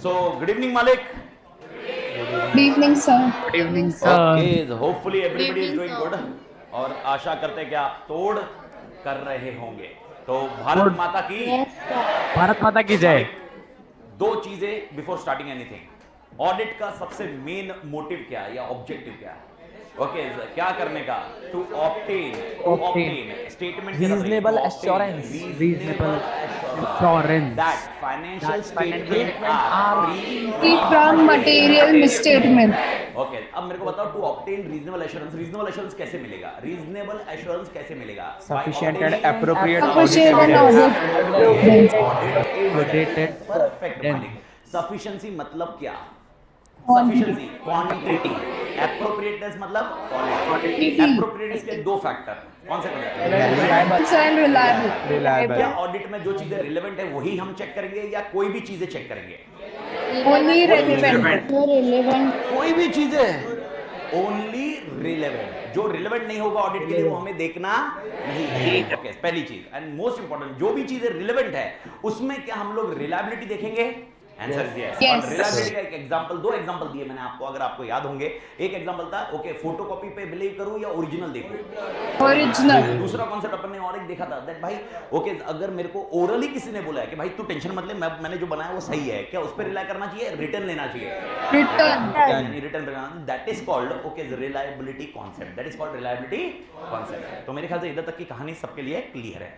So, good evening, Malik. Good evening, sir. Good evening, sir. Okay, so hopefully everybody is evening, doing sir. good. और आशा करते हैं कि आप तोड़ कर रहे होंगे. तो भारत माता की भारत माता की जय. दो चीजें बिफोर स्टार्टिंग एनीथिंग. ऑडिट का सबसे मेन मोटिव क्या है या ऑब्जेक्टिव क्या है? ओके, क्या करने का? To obtain statement reasonable assurance that financial statements are free From material misstatement. Okay. अब मेरे को बताओ, to obtain reasonable assurance. Reasonable assurance कैसे मिलेगा? रीजनेबल एश्योरेंस कैसे मिलेगा? sufficient and appropriate Appropriate and audited perfect. Sufficiency मतलब क्या? सफिशिएंसी क्वांटिटी, एप्रोप्रिएटनेस मतलब क्वालिटी. एप्रोप्रिएटनेस के दो फैक्टर कौन से and reliable. क्या ऑडिट में जो चीजें रिलेवेंट है वही हम चेक करेंगे या कोई भी चीजें चेक करेंगे? Only relevant. कोई भी चीजें ओनली रिलेवेंट. जो रिलेवेंट नहीं होगा ऑडिट के लिए वो हमें देखना नहीं है. ओके, पहली चीज एंड मोस्ट इंपॉर्टेंट, जो भी चीजें रिलेवेंट है उसमें क्या हम लोग रिलायबिलिटी देखेंगे? Answer yes. Yes. रिलायबिलिटी का एक एग्जांपल, दो एग्जांपल दिए मैंने आपको, अगर आपको याद होंगे. एक एग्जांपल था ओके, फोटोकॉपी पे बिलीव करूं या ओरिजिनल देखूं. Original. दूसरा कॉन्सेप्ट अपन ने और एक देखा था दैट भाई ओके, अगर मेरे को ओरली किसी ने बोला है कि भाई तू टेंशन मत ले, मैंने जो बनाया वो सही है, क्या उस पर रिलाई करना चाहिए? रिटर्न लेना चाहिए. Return. Return that is called okay reliability concept. That is called reliability concept. तो मेरे ख्याल से इधर तक की कहानी सबके लिए क्लियर है.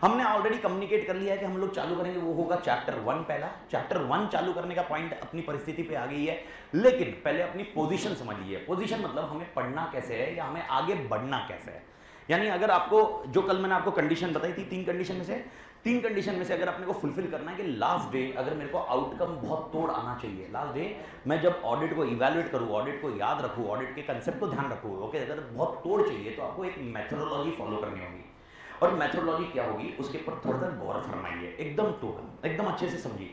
हमने ऑलरेडी कम्युनिकेट कर लिया है कि हम लोग चालू करेंगे, वो होगा चैप्टर 1. पहला चैप्टर 1 चालू करने का पॉइंट अपनी परिस्थिति पे आ गई है, लेकिन पहले अपनी पोजीशन समझ लीजिए. पोजीशन मतलब हमें पढ़ना कैसे है या हमें आगे बढ़ना कैसे है. यानी अगर आपको जो कल मैंने आपको कंडीशन बताई थी, तीन कंडीशन में से अगर अपने को फुलफिल करना है कि लास्ट डे अगर मेरे को आउटकम बहुत तोड़ आना चाहिए, लास्ट डे मैं जब ऑडिट को इवैल्यूएट करूं, ऑडिट को याद रखूं, ऑडिट के कंसेप्ट को ध्यान रखूं, ओके, अगर बहुत तोड़ चाहिए तो आपको एक मेथोडोलॉजी फॉलो करनी होगी. और मेथोडोलॉजी क्या होगी उसके ऊपर थोड़ा सा गौर फरमाइए, एकदम तोड़, एकदम अच्छे से समझिए.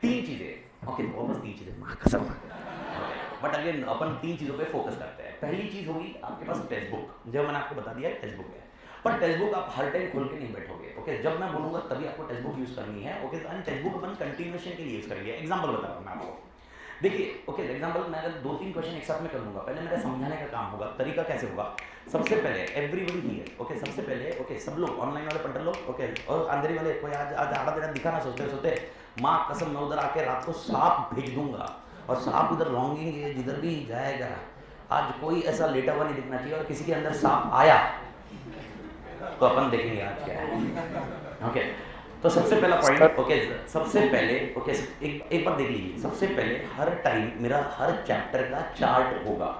तीन चीजें, ओके, वापस तीन चीजें, मां कसम. बट अगेन अपन तीन चीजों पे फोकस करते हैं. पहली चीज होगी आपके पास टेक्स्ट बुक, जो मैंने आपको बता दिया है टेक्स्ट बुक है. पर टेक्स्ट बुक आप हर टाइम खोल के नहीं बैठोगे. ओके, जब मैं बोलूंगा तभी आपको टेक्स्ट बुक यूज करनी है. Okay, and text book upon continuation के लिए यूज करेंगे. एग्जांपल बता रहा हूं मैं आपको. देखिए ओके, एग्जांपल मैं अगर 2-3 क्वेश्चन एक साथ में कर लूंगा. पहले मेरा समझाने का काम होगा. तरीका कैसे होगा? सबसे पहले एवरीबॉडी हियर, ओके, सबसे पहले ओके, सब लोग ऑनलाइन वाले पंटर लोग, ओके, और अंधेरी वाले, कोई आज आधा दिन दिखा ना सोते माँ कसम मैं उधर आके रात को सांप भेज दूंगा और सांप उधर रोंगेंगे जिधर भी जाएगा. आज कोई ऐसा लेटा हुआ नहीं दिखना चाहिए, और किसी के अंदर सांप आया तो अपन देखेंगे आज क्या है. ओके, तो सबसे पहला पॉइंट, ओके, सबसे पहले ओके, एक बार देख लीजिए. सबसे पहले हर टाइम मेरा हर चैप्टर का चार्ट होगा.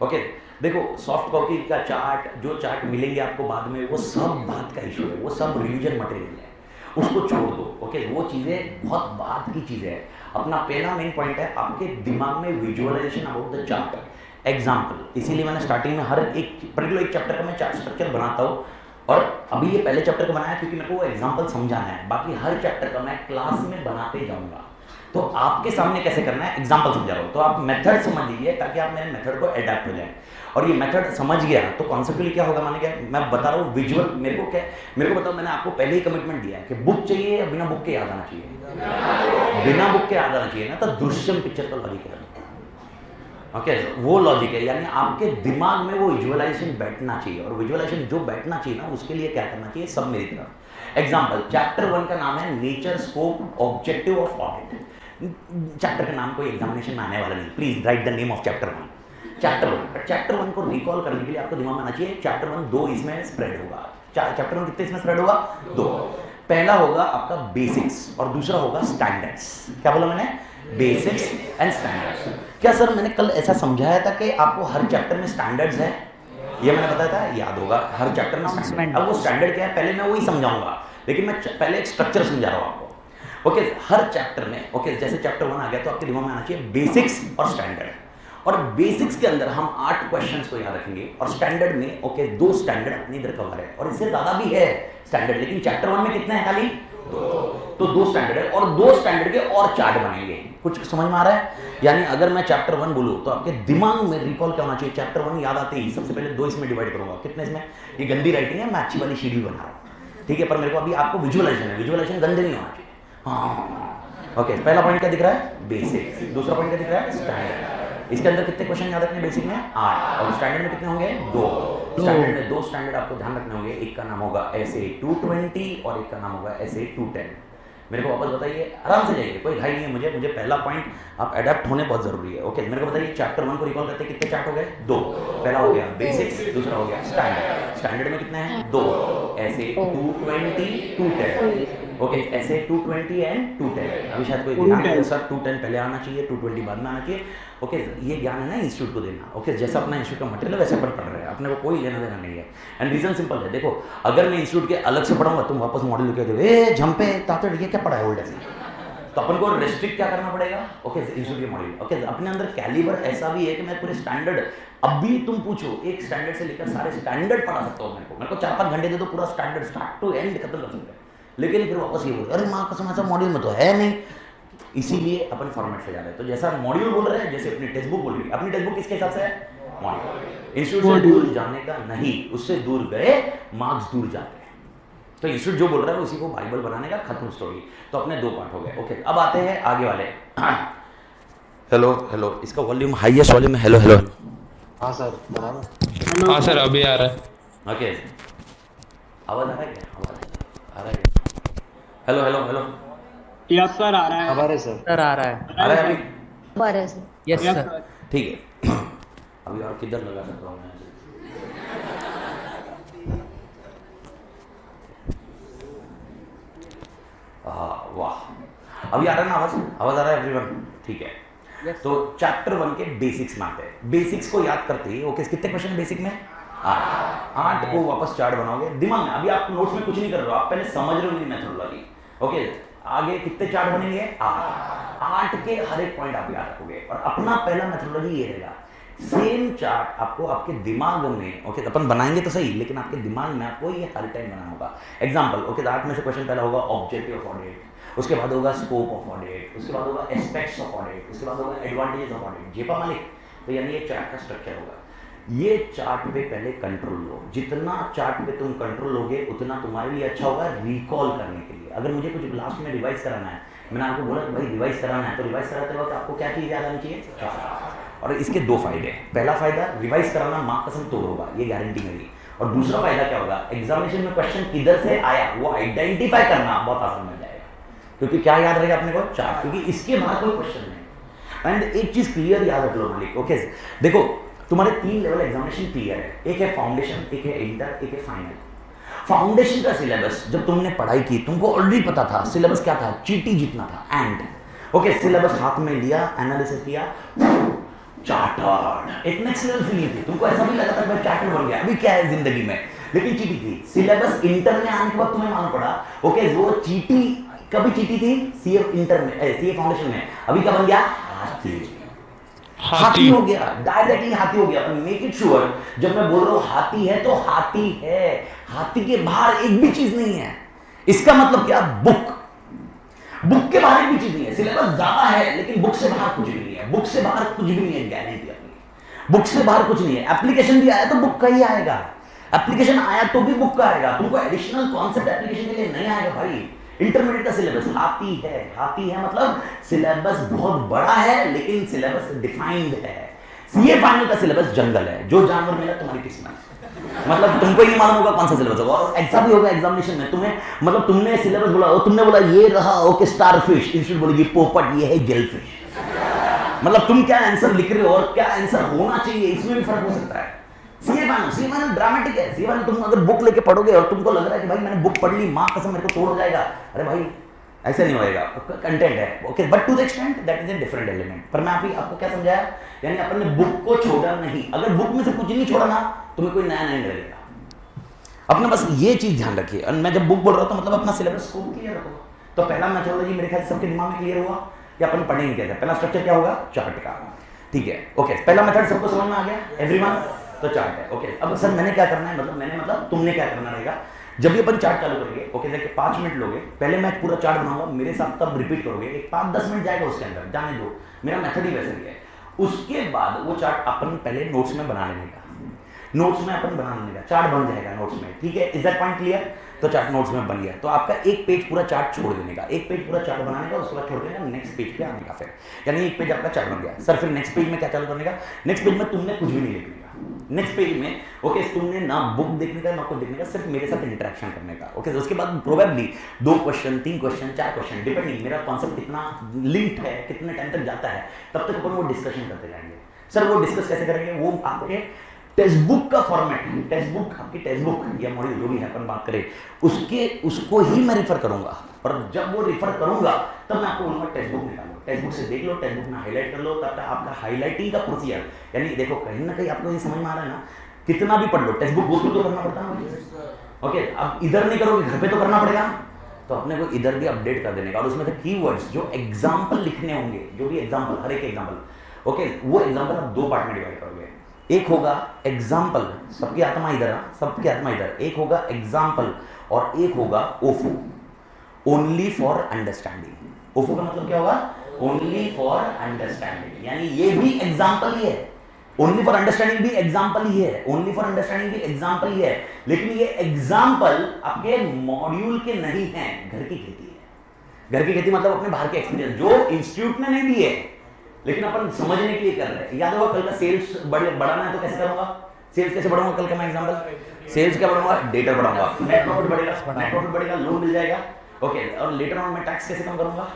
ओके, देखो सॉफ्ट कॉपी का चार्ट, जो चार्ट मिलेंगे आपको बाद में, वो सब बात का इशू है, वो सब रिवीजन मटेरियल है, उसको छोड़ दो. ओके, वो चीजें बहुत बात की चीजें है. अपना पहला मेन पॉइंट है आपके दिमाग में visualization about the chart. Example, इसीलिए मैंने स्टार्टिंग में हर एक पर्टिकुलर एक चैप्टर का मैं चार्ट स्ट्रक्चर बनाता हूँ. और अभी ये पहले चैप्टर का बनाया क्योंकि मेरे को वो एग्जाम्पल समझाना है. बाकी हर चैप्टर का मैं क्लास में बनाते जाऊंगा. तो आपके सामने कैसे करना है एग्जाम्पल समझा रहा हूँ, तो आप मेथड समझ लीजिए ताकि आप मेरे मेथड को अडैप्ट हो जाए. और ये मेथड समझ गया तो कॉन्सेप्चुअली क्या होगा, माने क्या मैं बता रहा हूँ विजुअल. मेरे को बताओ, मैंने आपको पहले ही कमिटमेंट दिया है कि बुक चाहिए या बिना बुक के याद आना चाहिए? बिना बुक के याद आना चाहिए ना, तो दृश्यम पिक्चर का लॉजिक है. ओके, वो लॉजिक है, यानी आपके दिमाग में वो विजुअलाइजेशन बैठना चाहिए. और विजुअलाइजेशन जो बैठना चाहिए ना, उसके लिए क्या करना चाहिए, सब मेरी तरफ. एग्जाम्पल, चैप्टर 1 का नाम है nature, scope, objective of audit. Chapter का नाम कोई एग्जामिनेशन में आने वाला नहीं. Please right the name of chapter 1. Chapter 1 को रिकॉल करने के लिए आपको दिमाग में आना चाहिए चैप्टर 1 2 इसमें स्प्रेड होगा. चैप्टर 1 कितने इसमें स्प्रेड होगा? 2. पहला होगा आपका बेसिक्स और दूसरा होगा स्टैंडर्ड्स. क्या बोला मैंने? Basics and standards. क्या सर मैंने कल ऐसा समझाया था कि आपको हर चैप्टर में स्टैंडर्ड्स है? ये मैंने बताया था, याद होगा, हर चैप्टर में स्टैंडर्ड. अब वो स्टैंडर्ड क्या है पहले मैं वही समझाऊंगा, लेकिन मैं पहले एक स्ट्रक्चर समझा रहा हूँ आपको. ओके, हर चैप्टर में ओके, जैसे चैप्टर 1 आ गया तो आपके दिमाग में आना चाहिए बेसिक्स और स्टैंडर्ड. और बेसिक्स के अंदर हम 8 क्वेश्चंस को याद रखेंगे और स्टैंडर्ड में ओके 2 स्टैंडर्ड अपनी इधर कवर है और इससे ज्यादा भी है स्टैंडर्ड, लेकिन चैप्टर 1 में कितने हैं खाली? 2. तो 2 स्टैंडर्ड है और 2 स्टैंडर्ड के और चार्ट बनेंगे. कुछ समझ में आ रहा है? यानी अगर मैं चैप्टर 1 बोलूं तो आपके दिमाग में रिकॉल क्या होना चाहिए? चैप्टर 1 याद आते ही सबसे पहले 2 इसमें डिवाइड करूंगा. कितने इसमें? ये गंदी राइटिंग है, मैं अच्छी वाली शेड्यूल बना रहा हूं, ठीक है, पर मेरे को अभी आपको विजुअलाइजेशन है, विजुअलाइजेशन गंदे नहीं होना चाहिए. हाँ, ओके पहला पॉइंट क्या दिख रहा है? बेसिक। दूसरा पॉइंट क्या दिख रहा है? स्टैंडर्ड। इसके अंदर कितने क्वेश्चन याद रखने बेसिक में? 8। और स्टैंडर्ड में कितने होंगे? 2। स्टैंडर्ड में 2 स्टैंडर्ड आपको ध्यान रखने होंगे। एक का नाम होगा ऐसे 220 और एक का नाम होगा ऐसे 210। मेरे को वापस बताइए, आराम से जाइए, कोई घाई नहीं है मुझे पहला पॉइंट आप अडेप्ट होने बहुत जरूरी है। ओके मेरे को बताइए चैप्टर 1 को रिकॉल करते कितने चार्ट हो गए? 2। पहला हो गया बेसिक्स, दूसरा हो गया स्टैंडर्ड। स्टैंडर्ड में कितने हैं? 2। ऐसे 220 210। ओके ऐसे 220 एंड 210। अभी शायद कोई ध्यान नहीं सर 210 पहले आना चाहिए 220 बाद में आना चाहिए। ओके ये ज्ञान है ना इंस्टीट्यूट को देना। ओके जैसा अपना इंस्टीट्यूट का मटेरियल वैसे अपन पढ़ रहे हैं, अपने को कोई लेना देना नहीं है। एंड रीजन सिंपल है, देखो अगर मैं इंस्टीट्यूट के अलग से पढ़ाऊंगा तुम वापस मॉडल लिखे दो ए झंपे तातड़ ये क्या पढ़ा है ओल्ड ऐसे, तो अपन को रेस्ट्रिक्ट क्या करना पड़ेगा? ओके इंस्टीट्यूट के मॉडल। ओके अपने अंदर कैलिबर ऐसा भी है कि मैं पूरे स्टैंडर्ड, अभी तुम पूछो एक स्टैंडर्ड से लेकर सारे स्टैंडर्ड पढ़ा सकता हूँ। मेरे को 4-5 घंटे दे दो पूरा स्टैंडर्ड स्टार्ट टू एंड खत्म कर सकते हैं। लेकिन फिर वापस ये बोले अरे माँ कसम ऐसा मॉड्यूल में तो है नहीं, इसीलिए अपन फॉर्मेट से जा रहे हैं। तो जैसा मॉड्यूल बोल रहे हैं, जैसे अपनी टेक्स्ट बुक बोल रही है, अपनी टेक्स्ट बुक किसके हिसाब से है? मॉड्यूल। इंस्टीट्यूट से दूर जाने का नहीं, उससे दूर गए मार्क्स दूर जाते हैं। तो इंस्टीट्यूट जो बोल रहा है उसी को बाइबल बनाने का, खत्म स्टोरी। तो अपने 2 पार्ट हो गए। ओके अब आते हैं आगे वाले। हेलो हेलो, इसका वॉल्यूम हाईएस्ट वॉल्यूम है। हेलो हेलो हाँ सर हाँ सर अभी आ रहा है। ओके आवाज आ रहा है क्या? आवाज आ रहा है? Hello hello hello yes sir आ रहा है। हमारे सर सर आ रहा है। आ रहा है अभी? बरं sir. Yes yes sir. Sir. ठीक है अभी और किधर लगा सकता हूँ मैं? वाह अभी आ रहा है ना आवाज? आवाज आ रहा है एवरीवन? ठीक है Yes, तो चैप्टर 1 के बेसिक्स में आते हैं। बेसिक्स को याद करते ही ओके कितने क्वेश्चन बेसिक में? 8 को वापस चार्ट बनाओगे दिमाग में। अभी आप नोट्स में कुछ नहीं कर रहे हो, आप पहले समझ रहे हो मेरी मेथोडोलॉजी। ओके आगे कितने चार्ट बनेंगे? 8 के हर एक पॉइंट आप याद रखोगे और अपना पहला मेथोडोलॉजी ये रहेगा। सेम चार्ट आपको आपके दिमाग में ओके अपन बनाएंगे तो सही, लेकिन आपके दिमाग में आपको ये हर टाइम बनाना होगा। एग्जांपल ओके 8 में से क्वेश्चन पहला होगा ऑब्जेक्टिव ऑफ ऑडिट, उसके बाद होगा स्कोप ऑफ ऑडिट, उसके बाद होगा एस्पेक्ट्स ऑफ ऑडिट, उसके बाद होगा एडवांटेजेस ऑफ ऑडिट। जेपा मालिक तो यानी ये चार्ट का स्ट्रक्चर होगा। ये चार्ट पे पहले कंट्रोल लो, जितना चार्ट पे तुम कंट्रोल लोगे उतना तुम्हारे लिए अच्छा होगा रिकॉल करने के लिए। अगर मुझे कुछ लास्ट में रिवाइज कराना है, मैंने आपको बोला भाई रिवाइज कराना है, तो रिवाइज कराते वक्त आपको क्या चीज़ याद आनी चाहिए? और इसके 2 फायदे। पहला फायदा रिवाइज कराना माँ कसम तोड़ होगा, ये गारंटी मेरी। और दूसरा फायदा क्या होगा? एग्जामिनेशन में क्वेश्चन किधर से आया वो आइडेंटिफाई करना बहुत आसान मिल जाएगा, क्योंकि क्या याद रहेगा अपने को? चार्ट, क्योंकि इसके बाहर कोई क्वेश्चन नहीं। एंड एक चीज क्लियर याद रख लो मालिक। ओके देखो तुम्हारे 3 लेवल एग्जामिनेशन क्लियर है, एक है फाउंडेशन, एक है इंटर, एक है फाइनल। फाउंडेशन का सिलेबस जब तुमने पढ़ाई की तुमको ऑलरेडी पता था सिलेबस क्या था, चीटी जितना था। एंड ओके सिलेबस हाथ में लिया, एनालिसिस किया, चार्टर्ड, एक नेक्स्ट लेवल फीलिंग थी। तुमको ऐसा भी लगा था भाई चार्टर्ड बन गया, अभी क्या है जिंदगी में, लेकिन चीटी थी। सिलेबस इंटर में आने के बाद तुम्हें मालूम पड़ा ओके वो चीटी कभी चीटी थी सीए इंटर में, सीए फाउंडेशन में, अभी क्या बन गया? हाथी हो गया, डायरेक्टली हाथी हो गया। मेक इट श्योर जब मैं बोल रहा हूं हाथी है तो हाथी है, हाथी के बाहर एक भी चीज नहीं है। इसका मतलब क्या? बुक के बाहर एक भी चीज नहीं है। सिलेबस ज्यादा है लेकिन बुक से बाहर कुछ भी नहीं है, बुक से बाहर कुछ भी नहीं है, गारंटी अपनी। बुक से बाहर कुछ नहीं है। एप्लीकेशन भी आया तो बुक का ही आएगा, एप्लीकेशन आया तो भी बुक का आएगा, तुमको एडिशनल कॉन्सेप्ट एप्लीकेशन के लिए नहीं आएगा भाई। इंटरमीडिएट का सिलेबस हाथी है मतलब सिलेबस बहुत बड़ा है लेकिन सिलेबस डिफाइंड है। सीए फाइनल का सिलेबस जंगल है, जो जानवर मिला तुम्हारी किस्मत, मतलब तुमको ही नहीं मालूम होगा कौन सा सिलेबस होगा। और ऐसा भी होगा एग्जामिनेशन में तुम्हें, मतलब तुमने सिलेबस बोला और तुमने बोला ये रहा ओके स्टारफिश, इंस्टीट्यूट बोलेगी पोपट ये है जेलफिश। मतलब तुम क्या आंसर लिख रहे हो और क्या आंसर होना चाहिए इसमें भी फर्क हो सकता है। सीए फाइनल ड्रामेटिक है। सीए फाइनल तुम अगर बुक लेके पढ़ोगे और तुमको लग रहा है कि भाई मैंने बुक पढ़ ली माँ कसम मेरे को तोड़ हो जाएगा, अरे भाई ऐसे नहीं होएगा। कंटेंट है okay but to the extent that is a different element. पर मैं अभी आपको क्या समझाया, यानी अपन ने बुक को छोड़ा नहीं। अगर बुक में से कुछ नहीं छोड़ा ना तुम्हें कोई नया नहीं मिलेगा। अपने बस ये चीज ध्यान रखिए। और मैं जब बुक बोल रहा हूँ तो मतलब अपना सिलेबस को क्लियर रखो। तो पहला मेथोडोलॉजी मेरे ख्याल से सबके दिमाग में क्लियर हुआ कि अपन पढ़ेंगे कैसे। पहला स्ट्रक्चर क्या होगा? चार्ट का, ठीक है। ओके पहला मेथड सबको समझ में आ गया एवरीवन? तो चार्ट है ओके। अब सर मैंने क्या करना है, मतलब तुमने क्या करना रहेगा जब भी अपन चार्ट चालू करेंगे। ओके देखिए 5 मिनट लोगे, पहले मैं पूरा चार्ट बनाऊंगा, मेरे साथ तब रिपीट करोगे, एक 5-10 मिनट जाएगा उसके अंदर, जाने दो, मेरा मेथड ही वैसे ही है। उसके बाद वो चार्ट अपन पहले नोट्स में बना लेने का। नोट्स में अपन बना लेने का, चार्ट बन जाएगा नोट्स में, ठीक है, इज दैट पॉइंट क्लियर? तो चार्ट नोट्स में बन गया, तो आपका एक पेज पूरा चार्ट छोड़ देने का, एक पेज पूरा चार्ट बनाने का, उसके बाद छोड़ देने का, नेक्स्ट पेज पे आने का, फिर यानी एक पेज आपका चार्ट बन गया। सर फिर नेक्स्ट पेज में क्या चालू करने का? नेक्स्ट पेज में तुमने कुछ भी नहीं लिखने का, नेक्स्ट पेज में ओके तुमने ना बुक देखने का ना कुछ देखने का, सिर्फ मेरे साथ इंटरेक्शन करने का, ओके। उसके बाद probably 2 question 3 question 4 question depending मेरा कॉन्सेप्ट कितना लिंक्ड है, कितने टाइम तक जाता है, तब तक अपन वो डिस्कशन करते जाएंगे। सर वो डिस्कस कैसे करेंगे? वो आपके टेक्स्ट बुक का फॉर्मेट, टेक्स्ट बुक आपकी टेक्स्ट बुक या मॉड्यूल जो भी है अपन बात करें उसको ही मैं रिफर करूंगा, और जब वो रिफर करूंगा तब मैं आपको बोलूंगा टेक्स्ट बुक निकालो, टेक्स्ट बुक से देख लो, टेक्स्ट बुक में हाईलाइट कर लो, तब तक आपका हाईलाइटिंग का प्रोसीजर, यानी देखो कहीं ना कहीं आपको ये समझ में आ रहा है ना, कितना भी पढ़ लो टेक्स्ट बुक गो थ्रू तो करना पड़ता है, ओके। अब इधर नहीं करोगे घर पे तो करना पड़ेगा, तो अपने को इधर भी अपडेट कर देने का, और उसमें से कीवर्ड्स जो एग्जांपल लिखने होंगे, जो भी एग्जांपल, हर एक एग्जांपल, ओके, वो एग्जांपल आप 2 पार्ट में डिवाइड करोगे। एक होगा एग्जाम्पल, सबकी आत्मा इधर है, सबकी आत्मा इधर, एक होगा एग्जाम्पल और एक होगा ओफो, ओनली फॉर अंडरस्टैंडिंग। ओफो का मतलब क्या होगा? ओनली फॉर अंडरस्टैंडिंग, यानी ये भी एग्जाम्पल ही है, ओनली फॉर अंडरस्टैंडिंग भी एग्जाम्पल ही है, ओनली फॉर अंडरस्टैंडिंग भी एग्जाम्पल ही है, लेकिन ये एग्जाम्पल आपके मॉड्यूल के नहीं है, घर की खेती है। घर की खेती मतलब अपने बाहर के एक्सपीरियंस जो इंस्टीट्यूट ने नहीं दिए, लेकिन अपन समझने के लिए कर रहे हैं। याद होगा कल का सेल्स बढ़ाना है तो कैसे करूंगा? सेल्स कैसे बढ़ाऊंगा? कल का मैं एग्जांपल, सेल्स क्या बढ़ाऊंगा? डेटा बढ़ाऊंगा, नेट प्रॉफिट बढ़ेगा, नेट प्रॉफिट बढ़ेगा, लोन मिल जाएगा, ओके। और लेटर ऑन मैं टैक्स कैसे कम करूंगा?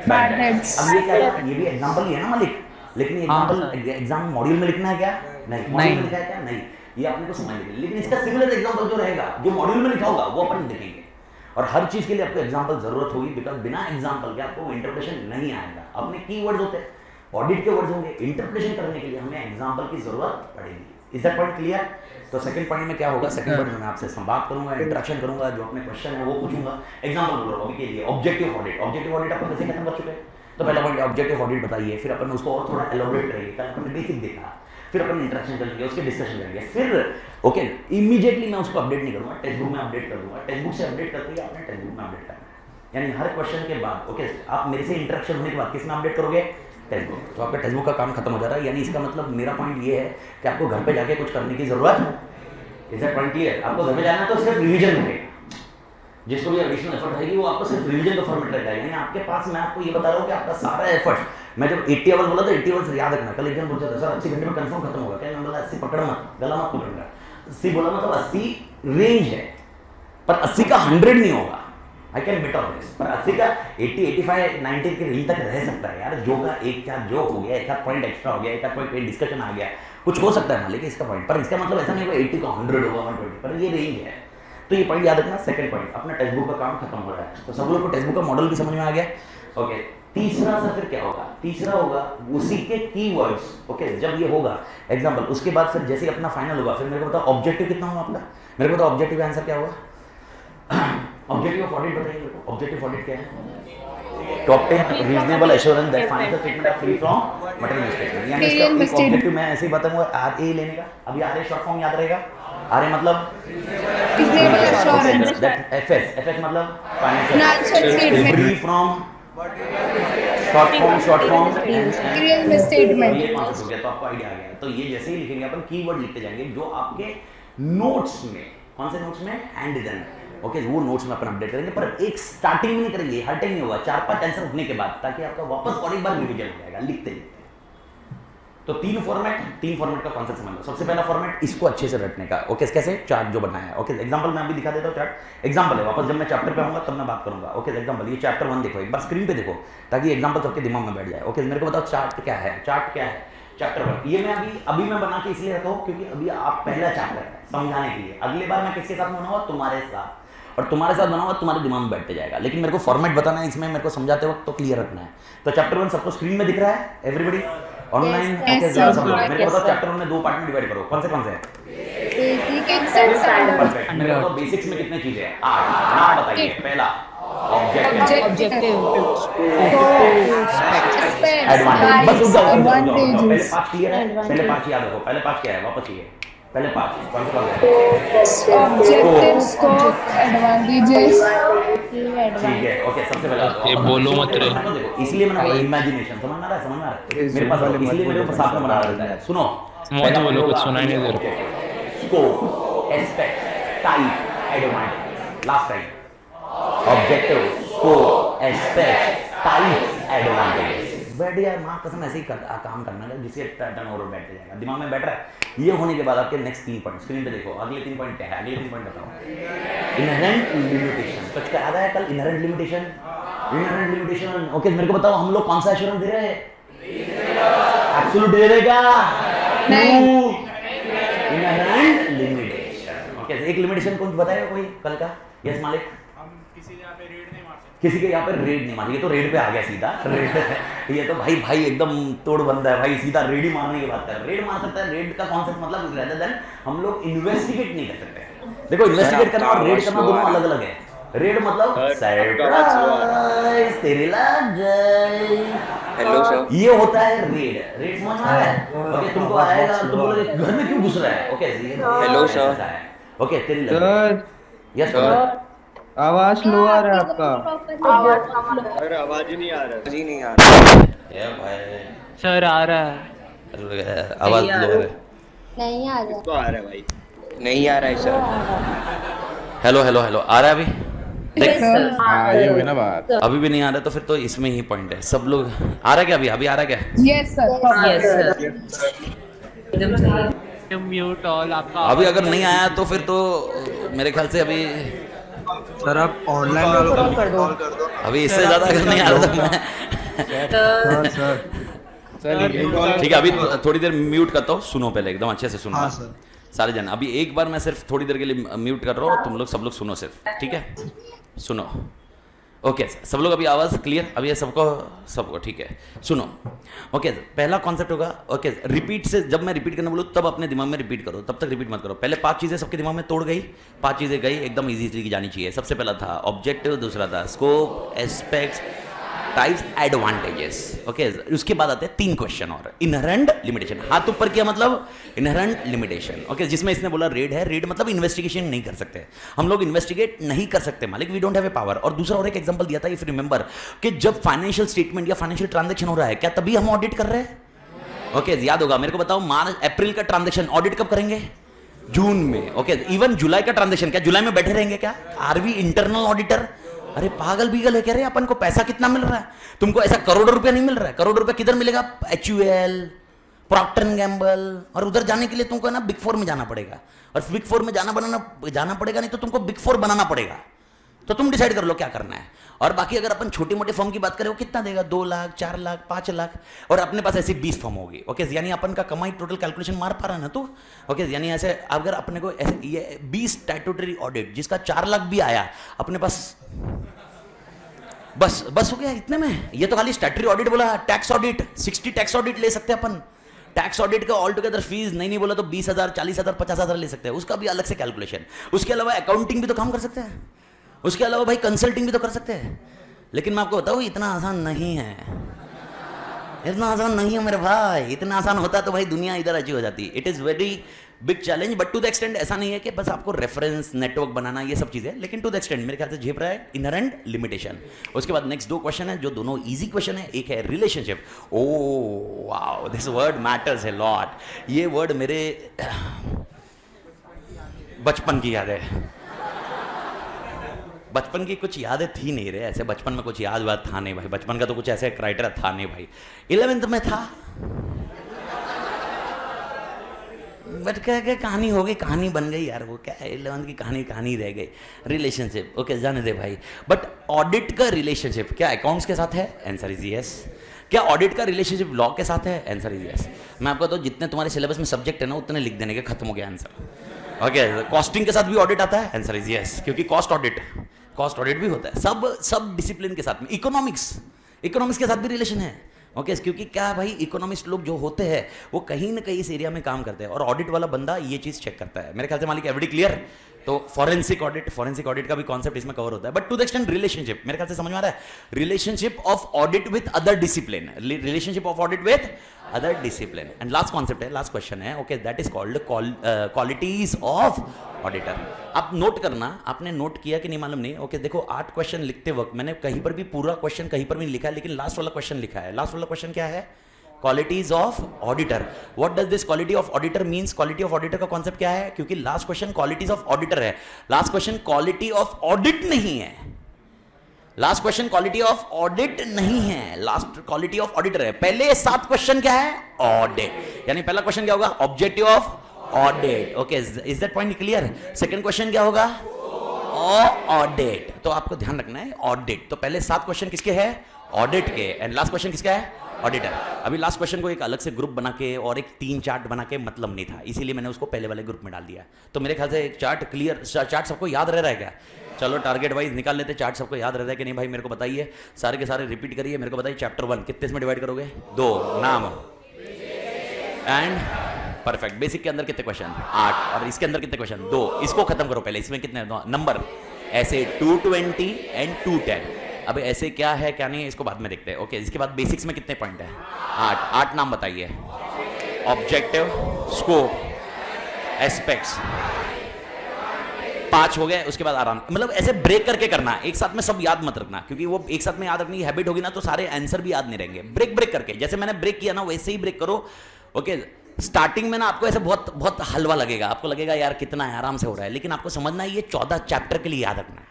Bad debts. अब ये क्या है? ये भी एग्जांपल ही है ना मालिक, लेकिन ये एग्जांपल एग्जाम मॉड्यूल में लिखना है क्या? नहीं। मॉड्यूल में लिखा है क्या? नहीं। ये आपने को समझ लीजिए, लेकिन इसका सिमिलर एग्जांपल जो रहेगा, जो मॉड्यूल में लिखा होगा वो अपन देखेंगे, और हर चीज के लिए आपको एग्जांपल जरूरत होगी, बिकॉज बिना एग्जांपल के आपको इंटरप्रिटेशन नहीं आएगा। अपने कीवर्ड्स होते हैं, ऑडिट के वर्ड्स होंगे, इंटरप्रिटेशन करने के लिए हमें एग्जांपल की जरूरत पड़ेगी। Is that point clear? तो सेकंड पॉइंट में क्या होगा? सेकंड पॉइंट में मैं आपसे बात करूंगा, इंटरेक्शन करूंगा, जो अपने क्वेश्चन है वो पूछूंगा, एग्जांपल बोलूंगा। अभी के लिए ऑब्जेक्टिव ऑडिट, ऑब्जेक्टिव ऑडिट अपन कैसे खत्म कर चुके हैं? तो पहला पॉइंट ऑब्जेक्टिव ऑडिट बताइए, फिर अपन उसको और थोड़ा एलोबरेट करेंगे, कल अपन बेसिक देखा, फिर अपन इंटरेक्शन करेंगे, उसके डिस्कशन करेंगे, फिर ओके इमीडिएटली मैं उसको अपडेट नहीं करूंगा, टेक्स्ट बुक में अपडेट कर दूंगा, टेक्स्ट बुक से अपडेट करते ही आपने टेक्स्ट बुक में अपडेट करना है, यानी हर क्वेश्चन के बाद ओके आप मेरे से इंटरेक्शन होने के बाद किस में अपडेट करोगे? Text book. तो आपका टेक्स्ट बुक का काम खत्म हो जा रहा है, यानी इसका मतलब मेरा पॉइंट ये है कि आपको घर पे जाके कुछ करने की जरूरत है। Is that point clear? आपको घर पे जाना तो सिर्फ रिवीजन रहेगा, जिसको भी एडिशनल एफर्ट रहेगी वो आपको सिर्फ रिवीजन का फॉर्मेट रहेगा, यानी आपके पास मैं आपको ये बता रहा हूँ कि आपका सारा एफर्ट, मैं जब 80 आवर्स बोला तो 80 आवर्स याद रखना। कल एक जन बोलता था सर 80 घंटे में कंफर्म खत्म होगा, क्या? मैं बोला 80 पकड़ मत, गला मत पकड़ना, 80 बोला मतलब 80 रेंज है, पर 80 का 100 नहीं होगा, I can bit of this, पर 80 का 80 85 90 के रेंज तक रह सकता है यार। जो का एक क्या जो हो गया, एक आध पॉइंट एक्स्ट्रा हो गया, एक आध पॉइंट पे डिस्कशन आ गया, कुछ हो सकता है मालिक इसका पॉइंट, पर इसका मतलब ऐसा नहीं होगा 80 का 100 होगा 120, पर ये रेंज है। तो ये पॉइंट याद रखना। सेकंड पॉइंट, अपना टेक्स्ट बुक का काम खत्म हो रहा है, तो सब लोग को टेक्स्ट बुक का मॉडल भी समझ में आ गया, ओके। तीसरा सा फिर क्या होगा? तीसरा होगा उसी के कीवर्ड्स, ओके। जब ये होगा एग्जांपल, उसके बाद फिर जैसे अपना फाइनल होगा, फिर मेरे को बताओ ऑब्जेक्टिव कितना होगा आपका? मेरे को बताओ ऑब्जेक्टिव आंसर क्या होगा? ऑब्जेक्टिव ऑफ ऑडिट बताइए मेरे को, ऑब्जेक्टिव ऑडिट क्या है? To obtain reasonable assurance that financial statement are free from material mistake, यानी इसका ऑब्जेक्टिव मैं ऐसे ही बताऊंगा, आरए लेने का। अभी आरए शॉर्ट फॉर्म याद रहेगा, आरए मतलब Reasonable assurance. दैट एफएस मतलब Financial statement. Free from short form Material misstatement. ये कॉन्सेप्ट हो गया, तो आपको आइडिया आ गया। तो ये जैसे ही लिखेंगे अपन कीवर्ड लिखते जाएंगे जो आपके नोट्स में, कौन से नोट्स में? Hand design, okay. वो नोट्स में अपन अपडेट करेंगे, पर एक स्टार्टिंग में नहीं करेंगे, हर टाइम नहीं होगा, 4-5 आंसर उठने के बाद, ताकि आपका वापस और एक बार रिवीजन हो जाएगा लिखते लिखते। तो तीन फॉर्मेट का कॉन्सेप्ट समझ लो। सबसे पहला फॉर्मेट इसको अच्छे से रटने का, ओके। कैसे? चार्ट जो बनाया है, ओके। एग्जांपल मैं अभी दिखा देता हूँ, चार्ट एग्जांपल है, वापस जब मैं चैप्टर पे आऊंगा तब मैं बात करूंगा, ओके। एग्जांपल ये चैप्टर 1 देखो, एक बार स्क्रीन पे देखो, ताकि एग्जांपल सबके दिमाग में बैठ जाए, ओके। मेरे को बताओ चार्ट क्या है? चार्ट क्या है? चैप्टर 1। ये मैं अभी मैं बना के इसलिए रखा हूँ क्योंकि अभी आप पहला चैप्टर है समझाने के लिए, अगली बार मैं किसके साथ बनाऊंगा? तुम्हारे साथ, और तुम्हारे साथ बनाऊंगा तुम्हारे दिमाग में बैठते जाएगा, लेकिन मेरे को फॉर्मेट बताना है इसमें, मेरे को समझाते वक्त तो क्लियर रखना है। तो चैप्टर 1 सबको स्क्रीन में दिख रहा है? Everybody online? Yes, सब लोग मेरे को बताओ चैप्टर 1 में 2 पार्ट में डिवाइड करो, कौन से Basic and standard. परफेक्ट। मेरे को बताओ बेसिक्स में कितने चीजें हैं? 8 नाम बताइए। पहला ऑब्जेक्टिव, एडवांटेज, बस रुक जाओ, पहले 5 क्लियर है, पहले 5 याद रखो। पहले 5 क्या है? वापस ये पहले 5 कौन से है? Objective, scope, advantages. ठीक है, ओके। सबसे पहले ये बोलो मत रे, देखो, इसलिए मैंने बोला इमेजिनेशन, समझ में आ रहा है? समझ में आ रहा है? मेरे पास इसलिए मेरे को साथ में बना रहता है। सुनो मत बोलो, कुछ सुनाई नहीं दे रहा। Scope, aspect, type, advantage. Last time, objective, scope, aspect, type, advantage. बैठ यार, माँ कसम ऐसे ही काम करना है जिससे टर्नओवर बैठ जाएगा, दिमाग में बैठ रहा है। ये होने के बाद आपके नेक्स्ट 3 पॉइंट स्क्रीन पे देखो, अगले 3 पॉइंट क्या है, अगले 3 पॉइंट बताओ। इनहेरेंट लिमिटेशन, कुछ क्या याद है कल? Inherent limitation, inherent limitation. Okay, मेरे को बताओ हम लोग कौन सा एश्योरेंस दे रहे हैं? एब्सोल्यूट दे रहे क्या? नहीं। Inherent limitation. ओके, एक लिमिटेशन कौन बताएगा कोई कल का? यस मालिक। किसी के यहाँ पे रेड नहीं मारी, ये तो रेड पे आ गया सीधा। रेड ये तो भाई एकदम तोड़ बंदा है भाई, सीधा रेड ही मारने की बात कर रहा है। रेड मार सकता है, रेड का कॉन्सेप्ट मतलब रेदर देन हम लोग इन्वेस्टिगेट नहीं कर सकते। देखो, इन्वेस्टिगेट करना और रेड करना दोनों अलग अलग है। रेड मतलब सरप्राइज, तेरे लग गए। Hello sir. ये होता है रेड। रेड समझ में आ रहा है? ओके, तुमको आएगा, तुम बोलोगे घर में क्यों घुस रहा है? Okay, hello sir. ओके, तेरी लग। Yes sir. आवाज लो आ रहा है आपका। अरे आवाज ही नहीं आ रहा जी नहीं आ रहा। भाई सर आ रहा है। आवाज लो है। नहीं आ रहा। तो आ रहा है भाई। नहीं आ रहा है सर। हेलो हेलो हेलो, आ रहा है अभी? देख, ये हुई ना बात। अभी भी नहीं आ रहा तो फिर तो इसमें ही पॉइंट है। सब लोग आ रहा है क्या? अभी आ रहा है क्या? Yes sir. म्यूट ऑल आपका। अभी अगर नहीं आया तो फिर तो मेरे ख्याल से अभी सर आप ऑनलाइन वालों को कॉल कर दो। अभी इससे ज्यादा अगर नहीं आ रहा तो मैं ठीक है, अभी थोड़ी देर म्यूट करता हूँ, सुनो पहले एकदम अच्छे से सुनो। हाँ सर। सारे जन अभी एक बार मैं सिर्फ थोड़ी देर के लिए म्यूट कर रहा हूँ, तुम लोग सब लोग सुनो सिर्फ, ठीक है? सुनो। ओके सब लोग अभी आवाज़ क्लियर? अभी ये सबको ठीक है, सुनो। ओके पहला कॉन्सेप्ट होगा, ओके रिपीट से, जब मैं रिपीट करने बोलूँ तब अपने दिमाग में रिपीट करो, तब तक रिपीट मत करो। पहले 5 चीज़ें सबके दिमाग में तोड़ गई, 5 चीज़ें गई एकदम इजीली की जानी चाहिए। सबसे पहला था ऑब्जेक्टिव, दूसरा था scope, aspects, types, advantages. Okay उसके बाद आते हैं 3 क्वेश्चन और, इनहेरेंट लिमिटेशन। हाथ ऊपर किया मतलब इनहेरेंट लिमिटेशन। ओके जिसमें इसने बोला रेड है, रेड मतलब इन्वेस्टिगेशन नहीं कर सकते हम लोग, इन्वेस्टिगेट नहीं कर सकते मालिक, we don't have a power. और दूसरा और एक एग्जांपल दिया था इफ रिमेंबर, कि जब फाइनेंशियल स्टेटमेंट या फाइनेंशियल ट्रांजैक्शन हो रहा है, क्या तभी हम ऑडिट कर रहे हैं? ओके याद होगा मेरे को, बताओ मार्च अप्रैल का ट्रांजैक्शन ऑडिट कब करेंगे? जून में। ओके इवन जुलाई का ट्रांजैक्शन क्या जुलाई में बैठे रहेंगे क्या? Are we internal auditor? अरे पागल बीगल है, कह रहे अपन को पैसा कितना मिल रहा है? तुमको ऐसा करोड़ों रुपया नहीं मिल रहा है। करोड़ रुपया किधर मिलेगा? HUL, Procter and Gamble. और उधर जाने के लिए तुमको ना बिग 4 में जाना पड़ेगा, और बिग 4 में जाना पड़ेगा, नहीं तो तुमको बिग 4 बनाना पड़ेगा। तो तुम डिसाइड कर लो क्या करना है। और बाकी अगर अपन छोटे मोटे फॉर्म की बात करें, वो कितना देगा? 2 लाख, 4 लाख, 5 लाख, और अपने पास ऐसी 20 फॉर्म होगी। ओके यानी अपन का कमाई टोटल कैलकुलेशन मार पा रहा है ना तू? ओके यानी ऐसे अगर अपने को ऐसे ये 20 स्टैट्यूटरी ऑडिट जिसका 4 लाख भी आया अपने पास, बस हो गया इतने में। ये तो खाली स्टैट्यूटरी ऑडिट बोला। टैक्स ऑडिट 60 टैक्स ऑडिट ले सकते हैं अपन। टैक्स ऑडिट का ऑल टुगेदर फीस नहीं बोला तो 20,000, 40,000, 50,000 ले सकते हैं, उसका भी अलग से कैलकुलेशन। उसके अलावा अकाउंटिंग भी तो काम कर सकते हैं, उसके अलावा भाई कंसल्टिंग भी तो कर सकते हैं। लेकिन मैं आपको बताऊं इतना आसान नहीं है, इतना आसान नहीं है मेरे भाई। इतना आसान होता तो भाई दुनिया इधर अच्छी हो जाती। It is very big challenge, but to the extent ऐसा नहीं है कि बस आपको रेफरेंस नेटवर्क बनाना ये सब चीज़ें, लेकिन टू द एक्सटेंड मेरे ख्याल से झेप रहा है इनहेरेंट लिमिटेशन। उसके बाद नेक्स्ट 2 क्वेश्चन है जो दोनों इजी क्वेश्चन है। एक है relationship. Oh wow this word matters a lot. ये वर्ड मेरे बचपन की याद है। बचपन की कुछ यादें थी नहीं रे, ऐसे बचपन में कुछ याद था नहीं भाई। बचपन का तो कुछ ऐसे क्राइटेरिया था नहीं भाई। 11th में था, बट क्या कहानी हो गई, कहानी बन गई यार। वो क्या है 11th की कहानी रह गई। रिलेशनशिप ओके जाने दे भाई। बट ऑडिट का रिलेशनशिप क्या अकाउंट्स के साथ है? Answer is yes. क्या ऑडिट का रिलेशनशिप लॉ के साथ है? Answer is yes. मैं आपको तो जितने तुम्हारे सिलेबस में सब्जेक्ट है ना उतने लिख देने के, खत्म हो गया आंसर। ओके कॉस्टिंग के साथ भी ऑडिट आता है? आंसर इज यस, क्योंकि कॉस्ट ऑडिट भी होता है। सब डिसिप्लिन के साथ में। इकोनॉमिक्स के साथ भी रिलेशन है। ओके क्योंकि क्या भाई इकोनॉमिस्ट लोग जो होते हैं वो कहीं ना कहीं इस एरिया में काम करते हैं, और ऑडिट वाला बंदा ये चीज़ चेक करता है। मेरे ख्याल से मालिक एवरी क्लियर? तो फॉरेंसिक ऑडिट का भी कॉन्सेप्ट इसमें कवर होता है। But to the extent relationship मेरे ख्याल से समझ में आ रहा है। Relationship of audit with other discipline, relationship of audit with other discipline. And last concept है, लास्ट क्वेश्चन है, okay that is called qualities of auditor. आप नोट करना, आपने नोट किया कि नहीं मालूम नहीं। ओके देखो 8 क्वेश्चन लिखते वक्त मैंने कहीं पर भी पूरा क्वेश्चन कहीं पर भी नहीं लिखा है, लेकिन लास्ट वाला क्वेश्चन लिखा है। लास्ट वाला क्वेश्चन क्या है? Qualities of auditor. What does this quality of auditor means? Quality of auditor का कॉन्सेप्ट क्या है? क्योंकि last question qualities of auditor है, last question quality of audit नहीं है. Last question quality of audit नहीं है, लास्ट क्वालिटी ऑफ ऑडिटर है. पहले 7 क्वेश्चन क्या है? ऑडिट. यानी पहला क्वेश्चन क्या होगा? Objective of audit. Okay, is that point clear? Second question क्या होगा? ऑडिट. तो आपको ध्यान रखना है ऑडिट. तो पहले 7 क्वेश्चन किसके हैं? ऑडिट के. एंड लास्ट क्वेश्चन किसका है? ऑडिटर. अभी लास्ट क्वेश्चन को एक अलग से ग्रुप बना के और एक 3 चार्ट बना के मतलब नहीं था, इसीलिए मैंने उसको पहले वाले ग्रुप में डाल दिया. तो मेरे ख्याल से एक चार्ट क्लियर, चार्ट सबको याद रह रहा है क्या? चलो टारगेट वाइज निकाल लेते. चार्ट सबको याद रहता है कि नहीं भाई? मेरे को बताइए, सारे के सारे रिपीट करिए. मेरे को बताइए चैप्टर 1 कितने इसमें डिवाइड करोगे? 2. नाम एंड परफेक्ट. बेसिक के अंदर कितने क्वेश्चन? 8. और इसके अंदर कितने क्वेश्चन? 2. इसको खत्म करो पहले. इसमें कितने नंबर? ऐसे 220 एंड 210. अब ऐसे क्या है क्या नहीं है इसको बाद में देखते हैं. ओके, इसके बाद बेसिक्स में कितने पॉइंट है? 8 नाम बताइए. ऑब्जेक्टिव, स्कोप, एस्पेक्ट्स, 5 हो गए. उसके बाद आराम, मतलब ऐसे ब्रेक करके करना, एक साथ में सब याद मत रखना, क्योंकि वो एक साथ में याद रखने की हैबिट होगी ना तो सारे आंसर भी याद नहीं रहेंगे. ब्रेक ब्रेक करके, जैसे मैंने ब्रेक किया ना वैसे ही ब्रेक करो. ओके, स्टार्टिंग में ना आपको ऐसे बहुत बहुत हलवा लगेगा, आपको लगेगा यार कितना है, आराम से हो रहा है, लेकिन आपको समझना है ये 14 चैप्टर के लिए याद रखना है.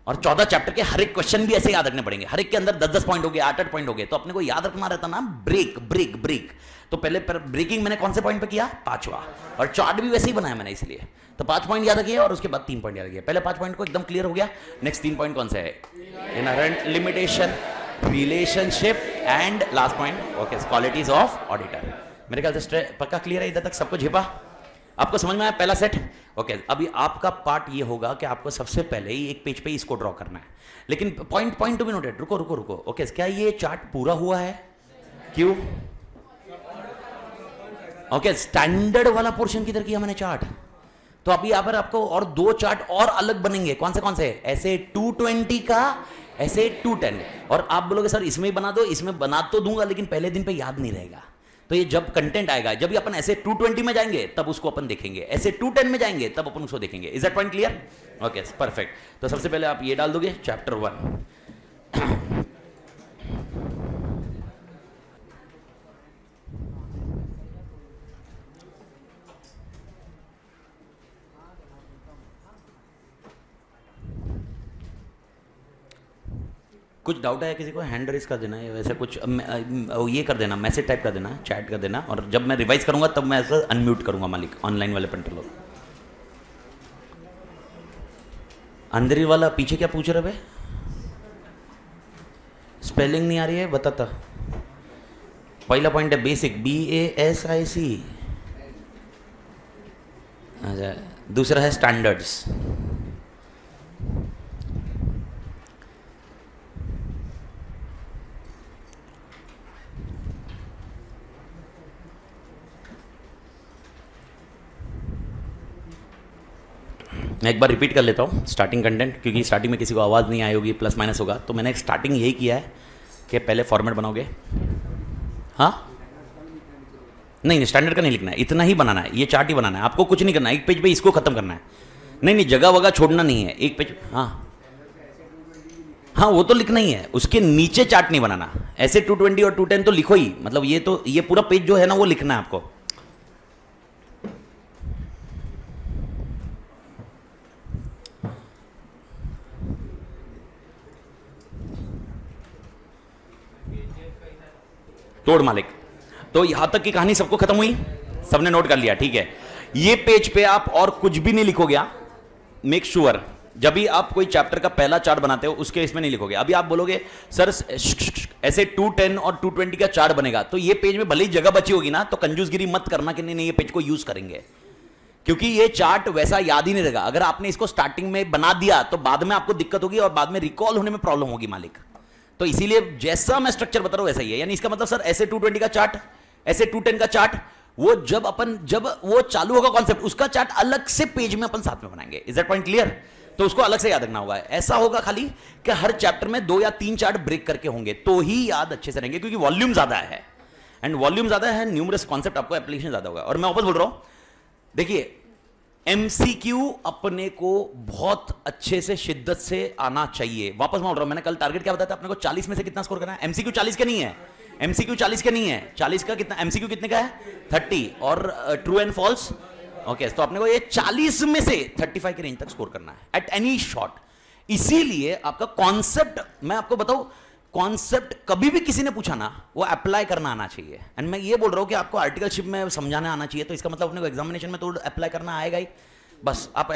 और 14 चैप्टर के हर एक क्वेश्चन भी ऐसे याद रखने पड़ेंगे. हर एक के अंदर 10-10 पॉइंट हो गए, 8-8 पॉइंट हो गए. तो अपने को याद रखना रहता ना ब्रेक ब्रेक ब्रेक. तो पहले ब्रेकिंग मैंने कौन से पॉइंट पे किया? 5वां. और चार्ट भी वैसे ही बनाया मैंने, इसलिए तो 5 पॉइंट याद रखिए और उसके बाद 3 पॉइंट याद रखिए. पहले 5 पॉइंट को एकदम क्लियर हो गया. नेक्स्ट 3 पॉइंट कौन से है? Inherent limitation, relationship and last point okay qualities of auditor. मेरे ख्याल से पक्का क्लियर है इधर तक? सबको झेपा? आपको समझ में आया पहला सेट? ओके, अभी आपका पार्ट ये होगा कि आपको सबसे पहले ही एक पेज पे इसको ड्रॉ करना है. लेकिन पॉइंट टू बी नोटेड. रुको रुको रुको. ओके, क्या ये चार्ट पूरा हुआ है? क्यों? ओके, स्टैंडर्ड वाला पोर्शन किधर किया मैंने चार्ट? तो अभी यहाँ पर आपको और 2 चार्ट और अलग बनेंगे. कौन से? ऐसे 220 का, ऐसे 210. और आप बोलोगे सर इसमें ही बना दो. इसमें बना तो दूंगा लेकिन पहले दिन पे याद नहीं रहेगा. तो ये जब कंटेंट आएगा, जब ये अपन ऐसे 220 में जाएंगे तब उसको अपन देखेंगे, ऐसे 210 में जाएंगे तब अपन उसको देखेंगे. Is that point clear? Okay, perfect. तो सबसे पहले आप ये डाल दोगे चैप्टर 1. कुछ डाउट है किसी को? हैंड रेस कर देना, वैसे कुछ ये कर देना, मैसेज टाइप कर देना, चैट कर देना. और जब मैं रिवाइज करूंगा तब मैं ऐसा अनम्यूट करूंगा मालिक, ऑनलाइन वाले पंटर लोग. अंदर वाला पीछे क्या पूछ रहे भाई? स्पेलिंग नहीं आ रही है बताता. पहला पॉइंट है बेसिक, BASIC. अच्छा, दूसरा है स्टैंडर्ड्स. मैं एक बार रिपीट कर लेता हूँ स्टार्टिंग कंटेंट, क्योंकि स्टार्टिंग में किसी को आवाज़ नहीं आई होगी, प्लस माइनस होगा. तो मैंने स्टार्टिंग यही किया है कि पहले फॉर्मेट बनाओगे. हाँ नहीं, स्टैंडर्ड का नहीं लिखना है, इतना ही बनाना है, ये चार्ट ही बनाना है. आपको कुछ नहीं करना है, एक पेज पे इसको खत्म करना है. नहीं, जगह वगह छोड़ना नहीं है, एक पेज. हाँ वो तो लिखना ही है, उसके नीचे चार्ट नहीं बनाना. ऐसे 220 और 210 तो लिखो ही, मतलब ये पूरा पेज जो है ना वो लिखना है आपको. तोड़ मालिक. तो यहां तक की कहानी सबको खत्म हुई? सबने नोट कर लिया? ठीक है. ये पेज पे आप और कुछ भी नहीं लिखोगे. मेक श्योर जब भी आप कोई चैप्टर का पहला चार्ट बनाते हो उसके इसमें नहीं लिखोगे. अभी आप बोलोगे सर ऐसे 210 और 220 का चार्ट बनेगा, तो ये पेज में भले ही जगह बची होगी ना, तो कंजूसगिरी मत करना कि नहीं ये पेज को यूज करेंगे, क्योंकि ये चार्ट वैसा याद ही नहीं रहेगा. अगर आपने इसको स्टार्टिंग में बना दिया तो बाद में आपको दिक्कत होगी और बाद में रिकॉल होने में प्रॉब्लम होगी मालिक. तो इसीलिए जैसा मैं स्ट्रक्चर बता रहा हूं वैसा ही है. यानी इसका मतलब सर ऐसे 220 का चार्ट, ऐसे 210 का चार्ट, वो जब वो चालू होगा कॉन्सेप्ट, उसका चार्ट अलग से पेज में अपन साथ में बनाएंगे. Is that point clear? तो उसको अलग से याद रखना होगा. ऐसा होगा खाली कि हर चैप्टर में 2 या 3 चार्ट ब्रेक करके होंगे तो ही याद अच्छे से रहेंगे, क्योंकि वॉल्यूम ज्यादा है. एंड वॉल्यूम ज्यादा है, न्यूमरस कॉन्सेप्ट आपको एप्लीकेशन ज्यादा होगा. और मैं वापस बोल रहा हूं, देखिए MCQ अपने को बहुत अच्छे से शिद्दत से आना चाहिए. वापस बोल रहा हूं, मैंने कल टारगेट क्या बताया था अपने को? 40 में से कितना स्कोर करना है? MCQ 40 के नहीं है, एमसीक्यू 40 के नहीं है, 40 का कितना, एमसीक्यू कितने का है 30, और ट्रू एंड फॉल्स। ओके, तो आपने को ये 40 में से 35 के रेंज तक स्कोर करना है एट एनी शॉट। इसीलिए आपका कॉन्सेप्ट, मैं आपको बताऊं, कॉन्सेप्ट कभी भी किसी ने पूछा ना, वो अप्लाई करना आना चाहिए। एंड मैं ये बोल रहा हूं कि आपको आर्टिकलशिप में समझाना आना चाहिए, तो इसका मतलब अपने को एग्जामिनेशन में तो अप्लाई करना आएगा ही। बस आप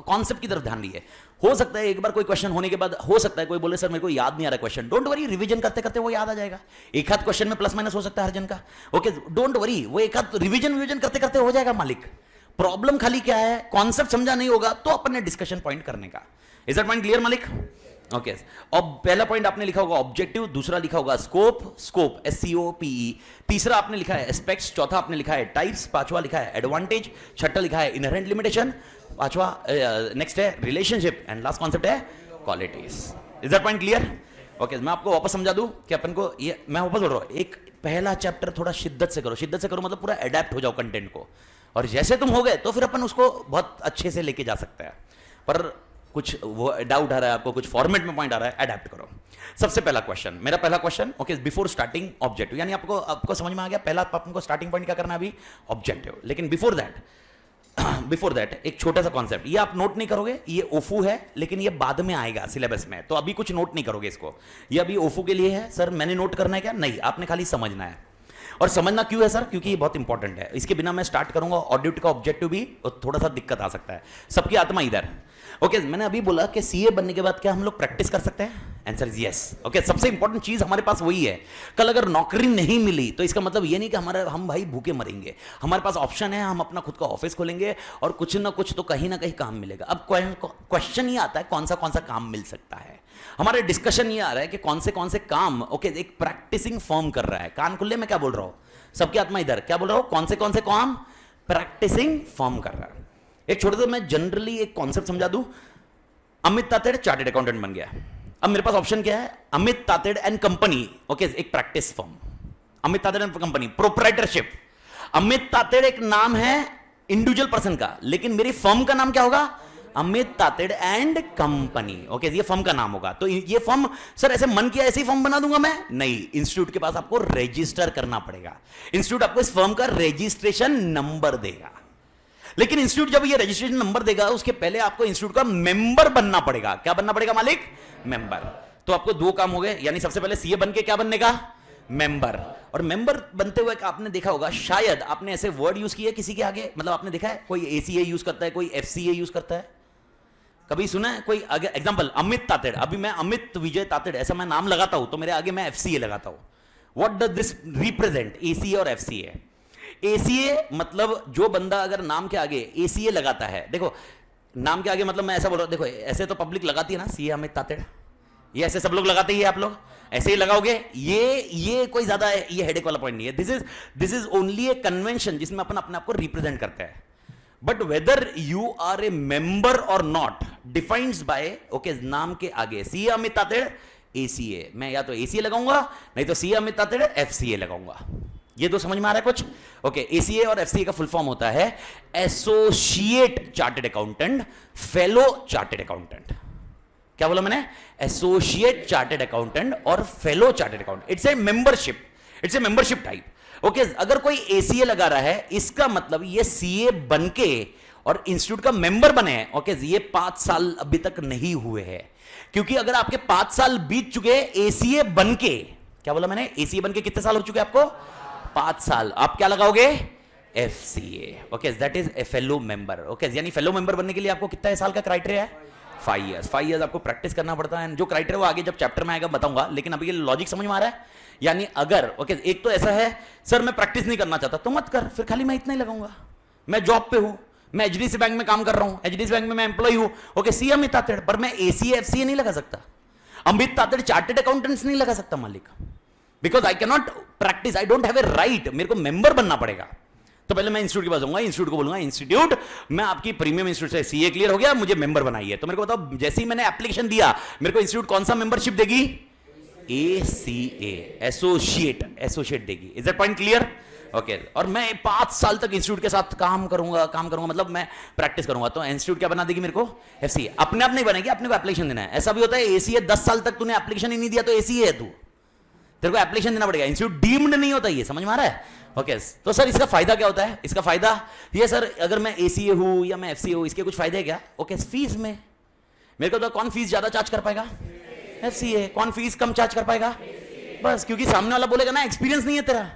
कॉन्सेप्ट की तरफ ध्यान दीजिए। हो सकता है एक बार कोई क्वेश्चन होने के बाद हो सकता है कोई बोले सर मेरे को याद नहीं आ रहा क्वेश्चन, डोंट वरी, रिवीजन करते करते वो याद आ जाएगा। एक हाथ क्वेश्चन में प्लस माइनस हो सकता है हर जन का। ओके, डोंट वरी, वो एक हाथ रिवीजन करते करते हो जाएगा मालिक। प्रॉब्लम खाली क्या है, कॉन्सेप्ट समझा नहीं होगा तो अपने डिस्कशन पॉइंट करने का। इज दैट पॉइंट क्लियर मालिक? ओके, अब पहला पॉइंट आपने लिखा होगा ऑब्जेक्टिव, दूसरा लिखा होगा स्कोप SCOPE, तीसरा आपने लिखा है एस्पेक्ट्स, चौथा आपने लिखा है टाइप्स, पांचवा लिखा है एडवांटेज, छठा लिखा है इनहेरेंट लिमिटेशन, पांचवा नेक्स्ट है रिलेशनशिप, एंड लास्ट कॉन्सेप्ट है qualities. Is that point clear? Okay, मैं आपको वापस समझा दूं कि अपन को ये, मैं वापस बोल रहा हूं, एक पहला चैप्टर थोड़ा शिद्दत से करो, शिद्दत से करो मतलब पूरा अडेप्ट हो जाओ कंटेंट को, और जैसे तुम हो गए तो फिर अपन उसको बहुत अच्छे से लेके जा सकते हैं। पर कुछ वो डाउट आ रहा है आपको, कुछ फॉर्मेट में पॉइंट आ रहा है, अडेप्ट करो। सबसे पहला क्वेश्चन, मेरा पहला question, okay, before starting objective, यानी आपको समझ में आ गया पहला आपको स्टार्टिंग पॉइंट क्या करना है अभी, ऑब्जेक्टिव। लेकिन बिफोर दैट एक छोटा सा कॉन्सेप्ट, ये आप नोट नहीं करोगे, ये ओफू है, लेकिन ये बाद में आएगा सिलेबस में, तो अभी कुछ नोट नहीं करोगे इसको। ये अभी ओफू के लिए है। सर मैंने नोट करना है क्या? नहीं, आपने खाली समझना है। और समझना क्यों है सर? क्योंकि ये बहुत इंपॉर्टेंट है। इसके बिना मैं स्टार्ट करूंगा ऑडिट का ऑब्जेक्टिव भी, और थोड़ा सा दिक्कत आ सकता है। सबकी आत्मा इधर। ओके, मैंने अभी बोला कि सीए बनने के बाद क्या हम लोग प्रैक्टिस कर सकते हैं? Answer is yes. ओके, सबसे इंपॉर्टेंट चीज हमारे पास वही है। कल अगर नौकरी नहीं मिली तो इसका मतलब ये नहीं कि हम भाई भूखे मरेंगे। हमारे पास ऑप्शन है, हम अपना खुद का ऑफिस खोलेंगे और कुछ ना कुछ तो कहीं ना कहीं काम मिलेगा। अब क्वेश्चन ये आता है कौन सा काम मिल सकता है। हमारे डिस्कशन ये आ रहा है कि कौन से काम, ओके, एक प्रैक्टिसिंग फर्म कर रहा है। कान खुले, मैं क्या बोल रहा हूं, सबकी आत्मा इधर, क्या बोल रहा हूं, कौन से काम प्रैक्टिसिंग फर्म कर रहा है। एक छोटे से मैं जनरली एक कॉन्सेप्ट समझा दूं। अमित तातेड़ चार्टेड अकाउंटेंट बन गया। अब मेरे पास ऑप्शन क्या है, Amit Tated and company, okay, एक practice firm, Amit Tated and company, proprietorship. Amit Tated एक नाम है इंडिविजुअल पर्सन का, लेकिन मेरी फर्म का नाम क्या होगा, Amit Tated and company. Okay, ये फर्म का नाम होगा। तो ये फर्म, सर ऐसे मन किया ऐसे ही फर्म बना दूंगा मैं? नहीं, इंस्टीट्यूट के पास आपको रजिस्टर करना पड़ेगा। इंस्टीट्यूट आपको इस फर्म का रजिस्ट्रेशन नंबर देगा, लेकिन इंस्टीट्यूट जब ये रजिस्ट्रेशन नंबर देगा उसके पहले आपको इंस्टीट्यूट का मेंबर बनना पड़ेगा। क्या बनना पड़ेगा मालिक? मेंबर। तो आपको दो काम हो गए, यानी सबसे पहले सीए बन के क्या बनने का, मेंबर। और मेंबर बनते हुए आपने देखा होगा, शायद आपने ऐसे वर्ड यूज किए किसी के आगे, मतलब आपने देखा है कोई एसीए यूज करता है, कोई एफसीए यूज करता है, कभी सुना है कोई? एग्जांपल अमित तातेड़, अभी मैं अमित विजय तातेड़ ऐसा मैं नाम लगाता हूं तो मेरे आगे मैं एफसीए लगाता हूं। What does this represent, ACA और एफसीए? एसीए मतलब जो बंदा अगर नाम के आगे एसीए लगाता है, देखो नाम के आगे, मतलब मैं ऐसा बोल रहा हूं, देखो ऐसे तो पब्लिक लगाती है ना, सीए अमित तातेड़, ये ऐसे सब लोग लगाते ही, आप लोग ऐसे ही लगाओगे। ये कोई ज्यादा ये हेडेक वाला पॉइंट नहीं है। This is only a convention जिसमें अपन अपने आप को रिप्रेजेंट करते हैं। But whether you are a member और नॉट डिफाइंड बाय, ओके, नाम के आगे सीए अमित तातेड़ एसीए, मैं या तो एसीए लगाऊंगा, नहीं तो सीए अमित तातेड़ एफसीए लगाऊंगा। ये तो समझ में आ रहा है कुछ? ओके, एसीए और एफसीए का फुल फॉर्म होता है associate chartered accountant, fellow chartered accountant. क्या बोला मैंने? एसोसिएट चार्टेड अकाउंटेंट और fellow chartered accountant. It's a membership, it's a membership type. Okay, अगर कोई एसीए लगा रहा है इसका मतलब ये सीए बनके और इंस्टीट्यूट का मेंबर बने हैं। ओके, ये 5 साल अभी तक नहीं हुए हैं, क्योंकि अगर आपके 5 साल बीत चुके एसीए बनके, क्या बोला मैंने, एसीए बनके कितने साल हो चुके आपको? 5 साल। आप क्या लगाओगे? FCA. Okay, that is A fellow member. Okay, यानी फेलो मेंबर बनने के लिए आपको कितना साल का क्राइटेरिया है? 5 इयर्स। 5 इयर्स आपको प्रैक्टिस करना पड़ता है। जो क्राइटेरिया वो आगे जब चैप्टर में आएगा बताऊंगा, लेकिन अभी ये लॉजिक समझ में आ रहा है? यानी अगर, ओके, एक तो ऐसा है सर मैं प्रैक्टिस नहीं करना चाहता, तो मत कर, फिर खाली मैं इतना ही लगाऊंगा। मैं जॉब पे हूं, मैं एचडीएफसी बैंक में काम कर रहा हूं, एचडीएफसी बैंक में मैं एम्प्लॉय हूं। ओके, सी अमित तातेड़, पर मैं एसीए एफसीए नहीं लगा सकता। अमित तातेड़ चार्टेड अकाउंटेंट्स नहीं लगा सकता मालिक, because I can not practice, I don't have A right. मेरे को मेंबर बनना पड़ेगा। तो पहले मैं इंस्टीट्यूट के पास जाऊंगा, इंस्टीट्यूट को बोलूंगा इंस्टीट्यूट मैं आपकी प्रीमियम इंस्टीट्यूट से सीए क्लियर हो गया, मुझे मेंबर बनाइए। तो मेरे को बताओ, जैसे ही मैंने एप्लीकेशन दिया मेरे को इंस्टीट्यूट कौन सा मेंबरशिप देगी? एसीए, एसोसिएट देगी। Is that point clear? Okay, और मैं 5 साल तक इंस्टीट्यूट के साथ काम करूंगा, मतलब मैं प्रैक्टिस करूंगा। तो इंस्टीट्यूट क्या बना देगी मेरे को? एफसीए। अपने आप नहीं बनेगी, अपने को एप्लीकेशन देना है। ऐसा भी होता है एसीए 10 साल तक तूने एप्लीकेशन ही नहीं दिया तो एसीए है तू, तेरे को एप्लीकेशन देना पड़ेगा, इंस्टीट्यूट डीम्ड नहीं होता, ये समझ में आ रहा है? ओके तो सर इसका फायदा क्या होता है? इसका फायदा ये सर, अगर मैं ACA हूं या मैं FCA हूं, इसके कुछ फायदे क्या? ओके फीस में मेरे को तो कौन फीस ज्यादा चार्ज कर पाएगा? FCA। कौन फीस कम चार्ज कर पाएगा? बस क्योंकि सामने वाला बोलेगा ना एक्सपीरियंस नहीं है तेरा,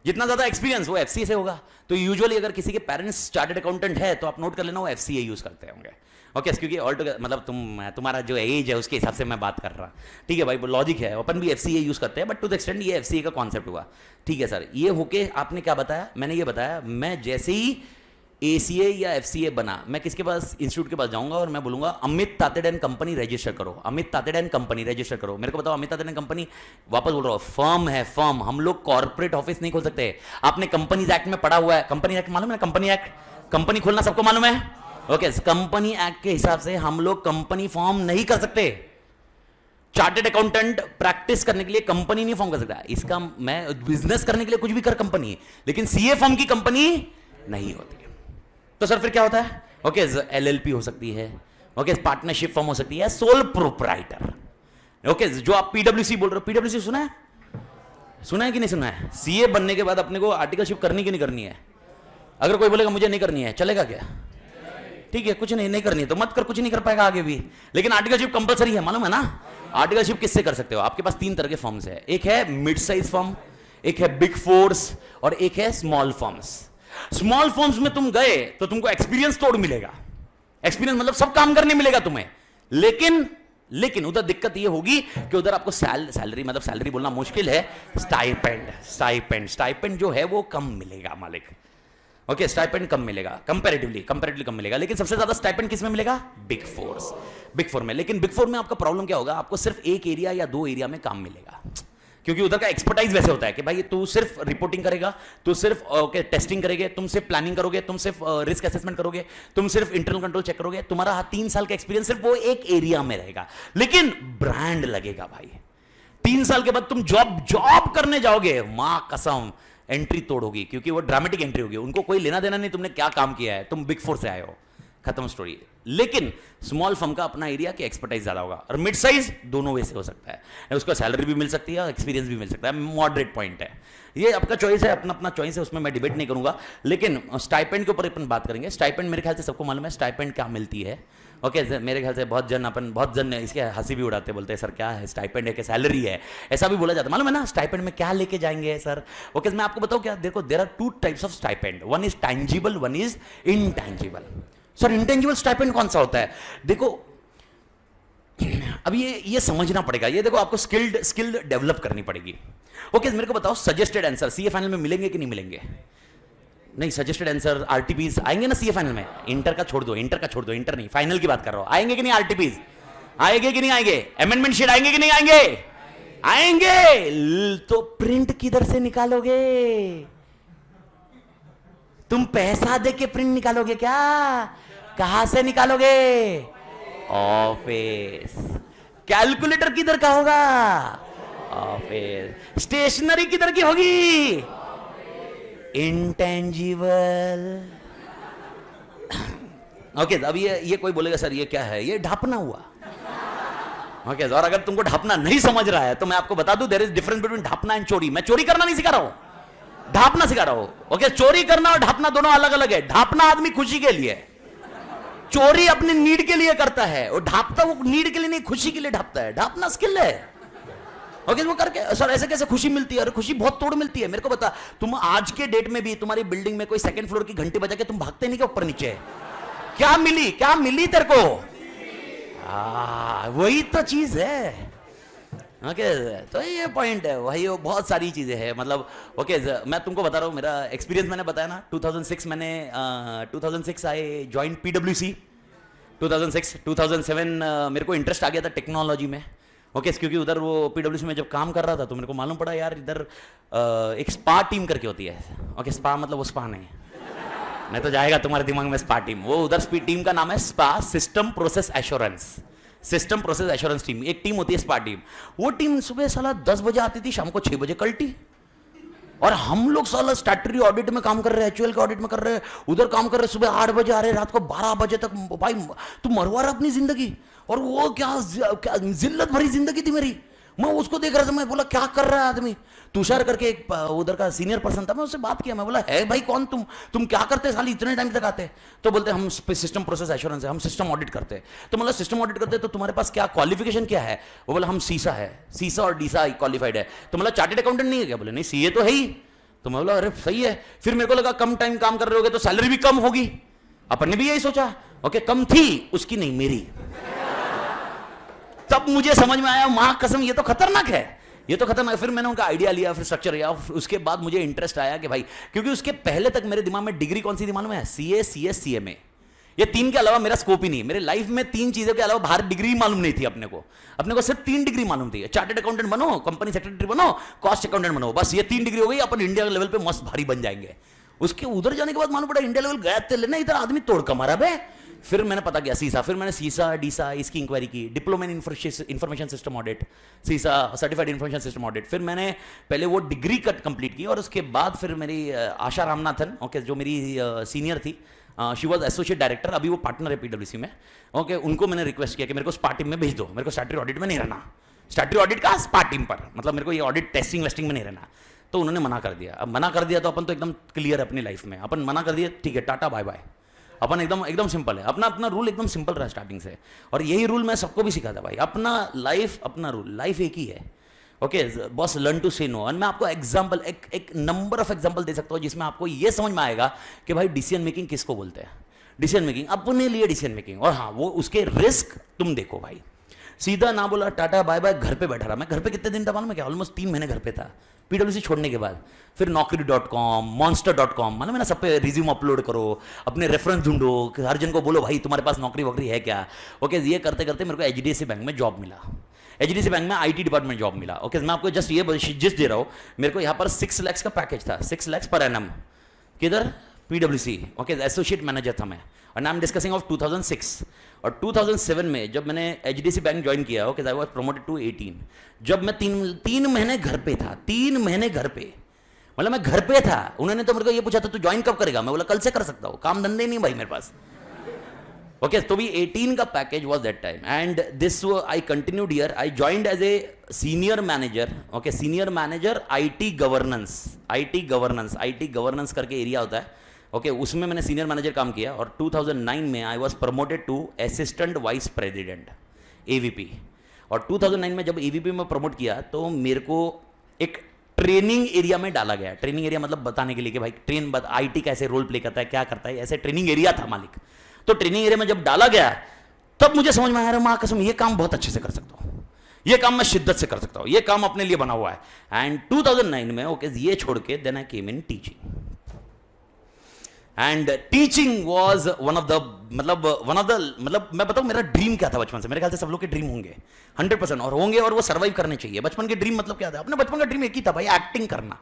जितना ज्यादा एक्सपीरियंस वो FCA से होगा। तो यूजुअली अगर किसी के पेरेंट्स चार्टर्ड अकाउंटेंट है तो आप नोट कर लेना वो FCA यूज करते होंगे। ओके क्योंकि ऑल टुगेदर मतलब तुम्हारा जो एज है उसके हिसाब से मैं बात कर रहा, ठीक है भाई, लॉजिक है, अपन भी FCA यूज करते हैं, बट टू द एक्सटेंट ये FCA का कॉन्सेप्ट हुआ। ठीक है सर, ये होके आपने क्या बताया? मैंने ये बताया, मैं जैसे ही ACA या FCA बना, मैं किसके पास, इंस्टीट्यूट के पास जाऊंगा और मैं बोलूंगा Amit Tated and company register करो, Amit Tated and company register करो। मेरे को बताओ अमित तातेड़ एंड कंपनी, वापस बोल रहा हूं, फर्म है फर्म, हम लोग कॉर्पोरेट ऑफिस नहीं खोल सकते। आपने कंपनीज एक्ट में पढ़ा हुआ है, कंपनी एक्ट मालूम है? कंपनी एक्ट, कंपनी खोलना सबको मालूम है? ओके कंपनी एक्ट के हिसाब से हम लोग कंपनी फॉर्म नहीं कर सकते। चार्टेड अकाउंटेंट प्रैक्टिस करने के लिए कंपनी नहीं फॉर्म कर सकता। इसका मैं बिजनेस करने के लिए कुछ भी कर कंपनी, लेकिन CA फॉर्म की कंपनी नहीं होती है। तो सर फिर क्या होता है? ओके LLP हो सकती है, ओके पार्टनरशिप फॉर्म हो सकती है, सोल प्रोप्राइटर। ओके जो आप PWC बोल रहे हो, PWC सुना है? सुना है कि नहीं सुना है? CA बनने के बाद अपने को आर्टिकलशिप करनी कि नहीं करनी है? अगर कोई बोलेगा मुझे नहीं करनी है, चलेगा क्या? ठीक है, कुछ नहीं करनी है तो मत कर, कुछ नहीं कर पाएगा आगे भी, लेकिन आर्टिकलशिप कंपलसरी है, मालूम है ना? आर्टिकलशिप किससे कर सकते हो? आपके पास 3 तरह के फर्म्स है, एक है मिड साइज फर्म, एक है बिग फोर्स और एक है स्मॉल फर्म्स। स्मॉल फर्म्स में तुम गए तो तुमको एक्सपीरियंस तोड़ मिलेगा, एक्सपीरियंस मतलब सब काम करने मिलेगा तुम्हें, लेकिन उधर दिक्कत ये होगी कि उधर आपको सैलरी मतलब सैलरी बोलना मुश्किल है, स्टाइपेंड जो है वो कम मिलेगा मालिक। ओके स्टाइपेंड कम मिलेगा, कंपैरेटिवली कम मिलेगा, लेकिन सबसे ज्यादा स्टाइपेंड किस में मिलेगा? बिग फोर में। लेकिन बिग फोर में आपका प्रॉब्लम क्या होगा? आपको सिर्फ एक एरिया या 2 एरिया में काम मिलेगा, क्योंकि उधर का एक्सपर्टाइज वैसे होता है कि भाई तू सिर्फ रिपोर्टिंग करेगा, तू सिर्फ टेस्टिंग करेगे, तुम सिर्फ प्लानिंग करोगे, तुम सिर्फ रिस्क असेसमेंट करोगे, तुम सिर्फ इंटरनल कंट्रोल चेक करोगे, तुम्हारा 3 साल का एक्सपीरियंस सिर्फ वो एक एरिया में रहेगा, लेकिन ब्रांड लगेगा भाई। 3 साल के बाद तुम जॉब करने जाओगे, मां कसम एंट्री तोड़ोगी, क्योंकि वो ड्रामेटिक एंट्री होगी, उनको कोई लेना देना नहीं तुमने क्या काम किया है, तुम बिग फोर से आए हो, खत्म स्टोरी। लेकिन स्मॉल फर्म का अपना एरिया की एक्सपर्टाइज ज्यादा होगा, और मिड साइज दोनों वे से हो सकता है, उसको सैलरी भी मिल सकती है, एक्सपीरियंस भी मिल सकता है, मॉडरेट पॉइंट है, ये आपका चॉइस है, अपना चॉइस है, उसमें मैं डिबेट नहीं करूंगा। लेकिन स्टाइपेंड के ऊपर अपन बात करेंगे। स्टाइपेंड मेरे ख्याल से सबको मालूम है स्टाइपेंड क्या मिलती है। ओके मेरे ख्याल से बहुत जन इसके हंसी भी उड़ाते, बोलते हैं सर क्या है स्टाइपेंड है कि सैलरी है, ऐसा भी बोला जाता है, मालूम है ना? स्टाइपेंड में क्या लेके जाएंगे सर? ओके मैं आपको बताऊं क्या, देखो there are 2 types of stipend, one is tangible, one is intangible. Sir intangible stipend कौन सा होता है? देखो अब ये समझना पड़ेगा, ये देखो आपको स्किल्ड डेवलप करनी पड़ेगी। ओके मेरे को बताओ सजेस्टेड आंसर CA फाइनल में मिलेंगे कि नहीं मिलेंगे? नहीं, सजेस्टेड आंसर RTPs आएंगे ना CA फाइनल में? इंटर का छोड़ दो, इंटर नहीं, फाइनल की बात कर रहा हूं, आएंगे कि नहीं RTPs? आएंगे कि नहीं आएंगे? अमेंडमेंट शीट आएंगे कि नहीं आएंगे? आएंगे। तो प्रिंट किधर से निकालोगे? तुम पैसा दे के प्रिंट निकालोगे क्या? कहां से निकालोगे? ऑफिस। कैलकुलेटर किधर का होगा? ऑफिस। स्टेशनरी किधर की होगी? इंटेंजिबल। ओके अब ये कोई बोलेगा सर ये क्या है? ये ढापना हुआ। ओके और अगर तुमको ढापना नहीं समझ रहा है तो मैं आपको बता दूं देयर इज डिफरेंस बिटवीन ढापना एंड चोरी। मैं चोरी करना नहीं सिखा रहा हूं, ढापना सिखा रहा हूं। ओके चोरी करना और ढापना दोनों अलग अलग है। ढापना आदमी खुशी के लिए, चोरी अपने नीड के लिए करता है, और ढापता वो नीड के लिए नहीं खुशी के लिए ढापता है। ढापना स्किल है। ओके वो करके सर ऐसे कैसे खुशी मिलती है? अरे खुशी बहुत तोड़ मिलती है। मेरे को बता, तुम आज के डेट में भी तुम्हारी बिल्डिंग में कोई 2nd फ्लोर की घंटी बजा के तुम भागते नहीं क्या ऊपर नीचे? क्या मिली तेरे को? वही तो चीज है। ओके तो ये पॉइंट है वही, वो बहुत सारी चीजें हैं। मतलब ओके मैं तुमको बता रहा हूँ, मेरा एक्सपीरियंस मैंने बताया ना। 2006 आई ज्वाइन PWC 2007 मेरे को इंटरेस्ट आ गया था टेक्नोलॉजी में। ओके क्योंकि उधर वो PWC में जब काम कर रहा था तो मेरे को मालूम पड़ा यार इधर एक स्पा टीम करके होती है। ओके स्पा मतलब वो स्पा नहीं तो जाएगा तुम्हारे दिमाग में स्पा टीम। वो उधर टीम का नाम है spa, system process assurance team. एक टीम होती है स्पा टीम। वो टीम सुबह साला 10 बजे आती थी, शाम को 6 बजे कल्टी। और हम लोग साला स्टैट्यूटरी ऑडिट में काम कर रहे हैं, HUL के ऑडिट में कर रहे हैं, उधर काम कर रहे हैं, सुबह 8 बजे आ रहे हैं, रात को 12 बजे तक। भाई तू मरवा रहा अपनी जिंदगी। और वो क्या जिल्लत भरी जिंदगी थी मेरी। मैं उसको देख रहा था, मैं बोला क्या कर रहा है आदमी। तुषार करके एक उधर का सीनियर पर्सन था, मैं उससे बात किया, मैं बोला है भाई कौन तुम क्या करते साली इतने टाइम तक आते? तो बोलते हम सिस्टम प्रोसेस एश्योरेंस है, हम सिस्टम ऑडिट करते हैं। तो मतलब सिस्टम ऑडिट करते तो तुम्हारे पास क्या क्वालिफिकेशन क्या है? वो बोला हम सीसा है, सीसा और डीसा क्वालिफाइड है। तो मतलब चार्टेड अकाउंटेंट नहीं है क्या? बोले नहीं सीए तो है ही। तो मैं बोला अरे सही है। फिर मेरे को लगा कम टाइम काम कर रहे होगे तो सैलरी भी कम होगी, अपन ने भी यही सोचा। ओके कम थी उसकी, नहीं मेरी। तब मुझे समझ में आया मां कसम ये तो खतरनाक है, ये तो खतरनाक है। फिर मैंने उनका आइडिया लिया, फिर स्ट्रक्चर लिया, उसके बाद मुझे इंटरेस्ट आया कि भाई, क्योंकि उसके पहले तक मेरे दिमाग में डिग्री कौन सी थी मालूम है? CA, CS, CMA. ये तीन के अलावा मेरा स्कोप ही नहीं। मेरे लाइफ में तीन चीजों के अलावा बाहर डिग्री मालूम नहीं थी अपने को सिर्फ 3 डिग्री मालूम थी। चार्टेड अकाउंटेंट बनो, कंपनी सेक्रेटरी बनो, कॉस्ट अकाउंटेंट बनो, बस ये 3 डिग्री हो गई, अपन इंडिया लेवल पे मस्त भारी बन जाएंगे। उसके उधर जाने के बाद मालूम पड़ा इंडिया लेवल गया थे लेना, इधर आदमी तोड़ कमा रहा है। फिर मैंने पता किया सीसा, फिर मैंने सीसा डीसा इसकी इंक्वायरी की, diploma in information system audit, सीसा सर्टिफाइड इंफॉर्मेशन सिस्टम ऑडिट। फिर मैंने पहले वो डिग्री कट कंप्लीट की और उसके बाद फिर मेरी आशा रामनाथन, ओके, जो मेरी सीनियर थी, शी वॉज एसोसिएट डायरेक्टर, अभी वो पार्टनर है पीडब्ल्यूसी में। ओके उनको मैंने रिक्वेस्ट किया कि मेरे को स्पा टीम में भेज दो, मेरे को स्टैट्यूटरी ऑडिट में नहीं रहना। स्टैट्यूटरी ऑडिट का स्पा टीम पर, मतलब मेरे को ये ऑडिट टेस्टिंग वेस्टिंग में नहीं रहना। तो उन्होंने मना कर दिया। अब मना कर दिया तो अपन तो एकदम क्लियर है अपनी लाइफ में, अपन मना कर दिया ठीक है टाटा बाय बाय। अपन एकदम सिंपल है, अपना रूल एकदम सिंपल रहा स्टार्टिंग से। और यही रूल मैं सबको भी सिखाता भाई, अपना लाइफ अपना रूल, लाइफ एक ही है। ओके बस लर्न टू से नो। और मैं आपको एग्जांपल एक नंबर ऑफ एग्जांपल दे सकता हूं जिसमें आपको ये समझ में आएगा कि भाई डिसीजन मेकिंग किसको बोलते हैं। डिसीजन मेकिंग अपने लिए डिसीजन मेकिंग, और हाँ वो उसके रिस्क तुम देखो भाई। सीधा ना बोला टाटा बाय बाय, घर पे बैठा रहा। मैं घर पे कितने दिन था मालूम है क्या? ऑलमोस्ट 3 महीने घर पे था पीडब्ल्यूसी छोड़ने के बाद। फिर naukri.com, monster.com, मतलब मैंने सब पे रिज्यूम अपलोड करो, अपने रेफरेंस ढूंढो, हर जन को बोलो भाई तुम्हारे पास नौकरी वोकरी है क्या। ओके ये करते करते मेरे को एचडीएफसी बैंक में जॉब मिला, एचडीएफसी बैंक में आईटी डिपार्टमेंट जॉब मिला। ओके मैं आपको जस्ट ये जिस दे रहा हूँ, मेरे को यहाँ पर 6 लाख का पैकेज था, 6 लाख पर एनम। किधर? पीडब्ल्यूसी। ओके एसोसिएट मैनेजर था मैं, और आई एम डिस्कसिंग ऑफ 2006। और 2007 में जब मैंने एचडीएफसी बैंक ज्वाइन किया, okay I was promoted to 18। जब मैं 3 महीने घर पे था, 3 महीने घर पे, मतलब मैं घर पे था। उन्होंने तो मेरे को ये पूछा था तू ज्वाइन कब करेगा? मैं बोला कल से कर सकता हूँ, काम धंधे नहीं भाई मेरे पास। ओके तो भी 18 का package was that time, and this I continued here. I joined as a senior manager. Okay senior manager IT governance, IT governance करके एरिया होता है। ओके उसमें मैंने सीनियर मैनेजर काम किया। और 2009 में I was promoted to assistant vice president, AVP. और 2009 में जब एवीपी में प्रमोट किया तो मेरे को एक ट्रेनिंग एरिया में डाला गया। ट्रेनिंग एरिया मतलब बताने के लिए कि भाई आईटी कैसे रोल प्ले करता है, क्या करता है, ऐसे ट्रेनिंग एरिया था मालिक। तो ट्रेनिंग एरिया में जब डाला गया तब मुझे समझ में आया, मां कसम ये काम बहुत अच्छे से कर सकता हूं, ये काम मैं शिद्दत से कर सकता हूं, ये काम अपने लिए बना हुआ है। एंड 2009 में ओके ये छोड़ के then I came in teaching. And teaching was one of the मतलब मैं बताऊं मेरा ड्रीम क्या था बचपन से। मेरे ख्याल से सब लोग के ड्रीम होंगे 100% और होंगे, और वो सर्वाइव करने चाहिए। बचपन के ड्रीम मतलब क्या था? अपने बचपन का ड्रीम एक ही था भाई, एक्टिंग करना।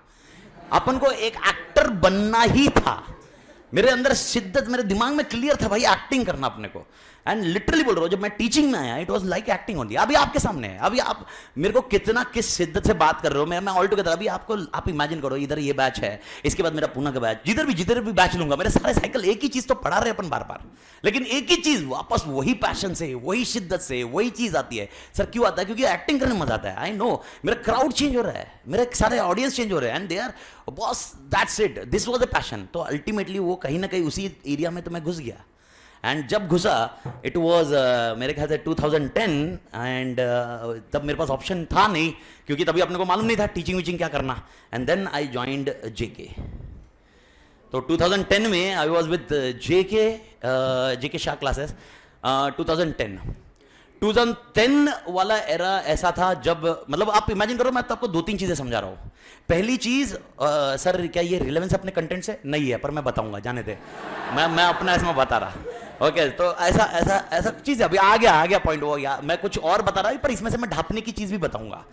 अपन को एक एक्टर बनना ही था। मेरे अंदर शिद्दत, मेरे दिमाग में क्लियर था भाई एक्टिंग करना अपने को। एंड लिटरली बोल रहा हूं, जब मैं टीचिंग में आया it was like acting only. अभी आपके सामने है, अभी आप मेरे को कितना किस शिद्दत से बात कर रहे हो। मैं ऑल टुगेदर अभी आप इमेजिन करो, इधर ये बैच है, इसके बाद मेरा पूना का बैच, जिधर भी बैच लूंगा, मेरे सारे साइकिल एक ही चीज तो पढ़ा रहे अपन बार बार, लेकिन एक ही चीज वापस वही पैशन से, वही शिद्दत से वही चीज आती है। सर क्यों आता है? क्योंकि एक्टिंग करने में मजा आता है। आई नो मेरा क्राउड चेंज हो रहा है, मेरे सारे ऑडियंस चेंज हो रहे हैं, and they are boss that's it, this was the passion. तो अल्टीमेटली वो कहीं ना कहीं उसी एरिया में तो मैं घुस गया। एंड जब घुसा इट वॉज मेरे ख्याल से 2010, एंड तब मेरे पास ऑप्शन था नहीं, क्योंकि तभी अपने को मालूम नहीं था टीचिंग वीचिंग क्या करना। एंड देन आई ज्वाइंड जेके। तो 2010 में I was with JK Shah classes. 2010 वाला एरा ऐसा था जब, मतलब आप इमेजिन करो, मैं तो आपको 2-3 चीजें समझा रहा हूं। पहली चीज, सर क्या ये रिलेवेंस अपने कंटेंट से नहीं है, पर मैं बताऊंगा, जाने दे, मैं अपना इसमें बता रहा। ओके तो ऐसा चीज है। अभी आ गया पॉइंट वो, या मैं कुछ और बता रहा हूं, पर इसमें से मैं ढापने की चीज भी बताऊंगा।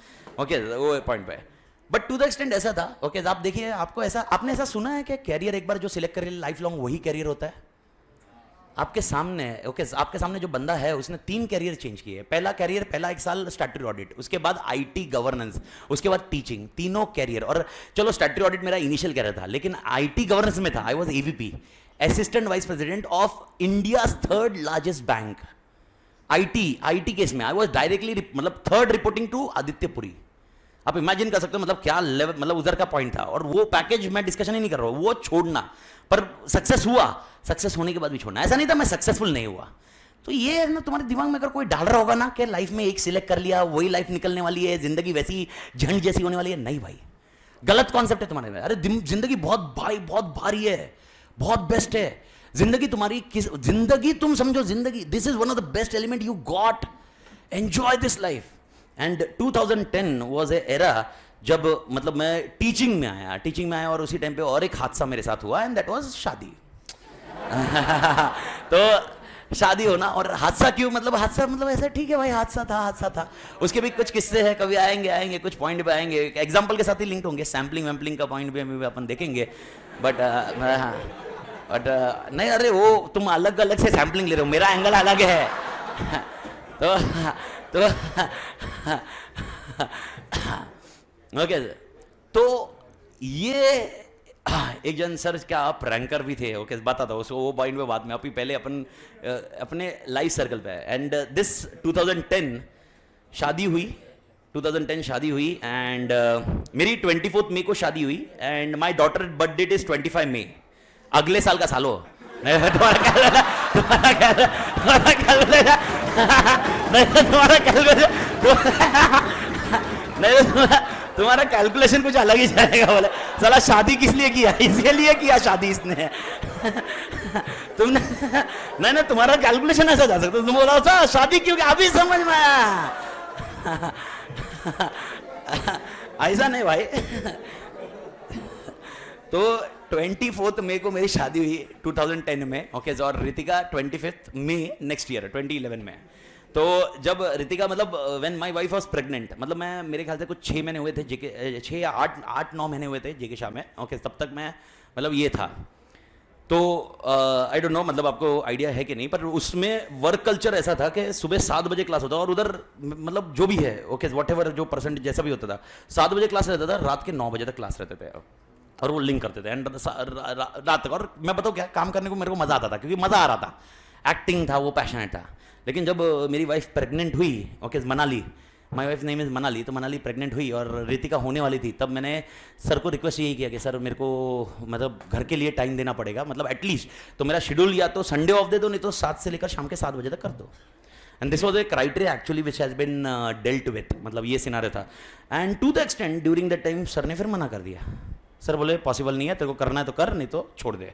ओके वो पॉइंट पे, बट टू द एक्सटेंट ऐसा था। ओके आप देखिए, आपने ऐसा सुना है कि कैरियर एक बार जो सिलेक्ट करे लाइफ लॉन्ग वही कैरियर होता है? आपके सामने आपके सामने जो बंदा है उसने 3 कैरियर चेंज किए। पहला 1 साल स्टैट्यूटरी ऑडिट, उसके बाद आईटी गवर्नेंस, उसके बाद टीचिंग, तीनों कैरियर। और चलो स्टैट्यूटरी ऑडिट मेरा इनिशियल कैरियर था, लेकिन आईटी गवर्नेंस में था, I was AVP, assistant vice president of India 3rd largest bank. IT case में आई वाज डायरेक्टली मतलब थर्ड रिपोर्टिंग टू आदित्यपुरी। आप इमेजिन कर सकते हो मतलब क्या लेवल, मतलब उधर का पॉइंट था। और वो पैकेज मैं डिस्कशन ही नहीं कर रहा हूं, वो छोड़ना, पर सक्सेस हुआ, सक्सेस होने के बाद भी छोड़ना, ऐसा नहीं था मैं सक्सेसफुल नहीं हुआ। तो ये ना तुम्हारे दिमाग में अगर कोई डाल रहा होगा ना कि लाइफ में एक सिलेक्ट कर लिया वही लाइफ निकलने वाली है, जिंदगी वैसी झंड जैसी होने वाली है, नहीं भाई, गलत कॉन्सेप्ट है तुम्हारे में। अरे जिंदगी बहुत भाई बहुत भारी है, बहुत बेस्ट है जिंदगी तुम्हारी। जिंदगी तुम समझो, जिंदगी this is one of the best element you got, enjoy this life. And 2010 was a era जब मतलब मैं टीचिंग में आया और उसी टाइम पे और एक हादसा मेरे साथ हुआ एंड दैट वाज शादी। तो शादी होना, और हादसा क्यों, मतलब हादसा मतलब ऐसा ठीक है भाई, हादसा था। उसके भी कुछ किस्से हैं, कभी आएंगे कुछ पॉइंट पे आएंगे, एग्जांपल के साथ ही लिंक्ड होंगे, सैम्पलिंग वैम्पलिंग का पॉइंट भी अपन देखेंगे। बट नहीं, अरे वो तुम अलग अलग से सैम्पलिंग ले रहे हो, मेरा एंगल अलग है। तो ओके, तो ये एक जन सर क्या आप रैंकर भी थे, ओके बताता हूँ उसको, वो पॉइंट पे बाद में, अभी पहले अपन अपने लाइफ सर्कल पे। एंड दिस 2010 शादी हुई एंड मेरी 24 मई को शादी हुई and my daughter birth date is 25 May, अगले साल का साल हो। तुम्हारा कैलकुलेशन कुछ अलग ही जाएगा। बोले साला शादी किस लिए किया, इसके लिए किया शादी इसने। तुमने नहीं तुम्हारा कैलकुलेशन ऐसा जा सकता, तुम बोला था शादी क्यों, अभी समझ में आया। ऐसा नहीं भाई। तो 24 मई को मेरी शादी हुई 2010 में, ओके, और रितिका 25 मई नेक्स्ट ईयर 2011 में। तो जब रितिका मतलब when my wife was pregnant, मतलब मैं मेरे ख्याल से कुछ 6 महीने हुए थे, 6 या 8-9 महीने हुए थे जेके शाह में, ओके, तब तक मैं मतलब ये था। तो आई डोंट नो मतलब आपको आइडिया है कि नहीं, पर उसमें वर्क कल्चर ऐसा था कि सुबह 7 बजे क्लास होता, और उधर मतलब जो भी है, ओके, व्हाटएवर जो परसेंट जैसा भी होता था, 7 बजे क्लास रहता था, रात के 9 बजे तक क्लास रहते थे, और वो लिंक करते थे एंड रात तक। और मैं बताऊँ क्या, काम करने को मेरे को मजा आता था, क्योंकि मजा आ रहा था, एक्टिंग था, वो पैशनेट था। लेकिन जब मेरी वाइफ प्रेग्नेंट हुई, okay, Manali, my wife name is Manali, तो मनाली प्रेग्नेंट हुई और रितिका होने वाली थी, तब मैंने सर को रिक्वेस्ट यही किया कि सर मेरे को मतलब घर के लिए टाइम देना पड़ेगा, मतलब एटलीस्ट तो मेरा शेड्यूल या तो संडे ऑफ दे दो, नहीं तो 7 से लेकर शाम के 7 बजे तक कर दो। And this was a criteria actually which has been dealt with, मतलब ये सिनारियो था। And to the extent during the time sir ने फिर मना कर दिया। सर बोले पॉसिबल नहीं है, तेरे को करना है तो कर, नहीं तो छोड़ दे।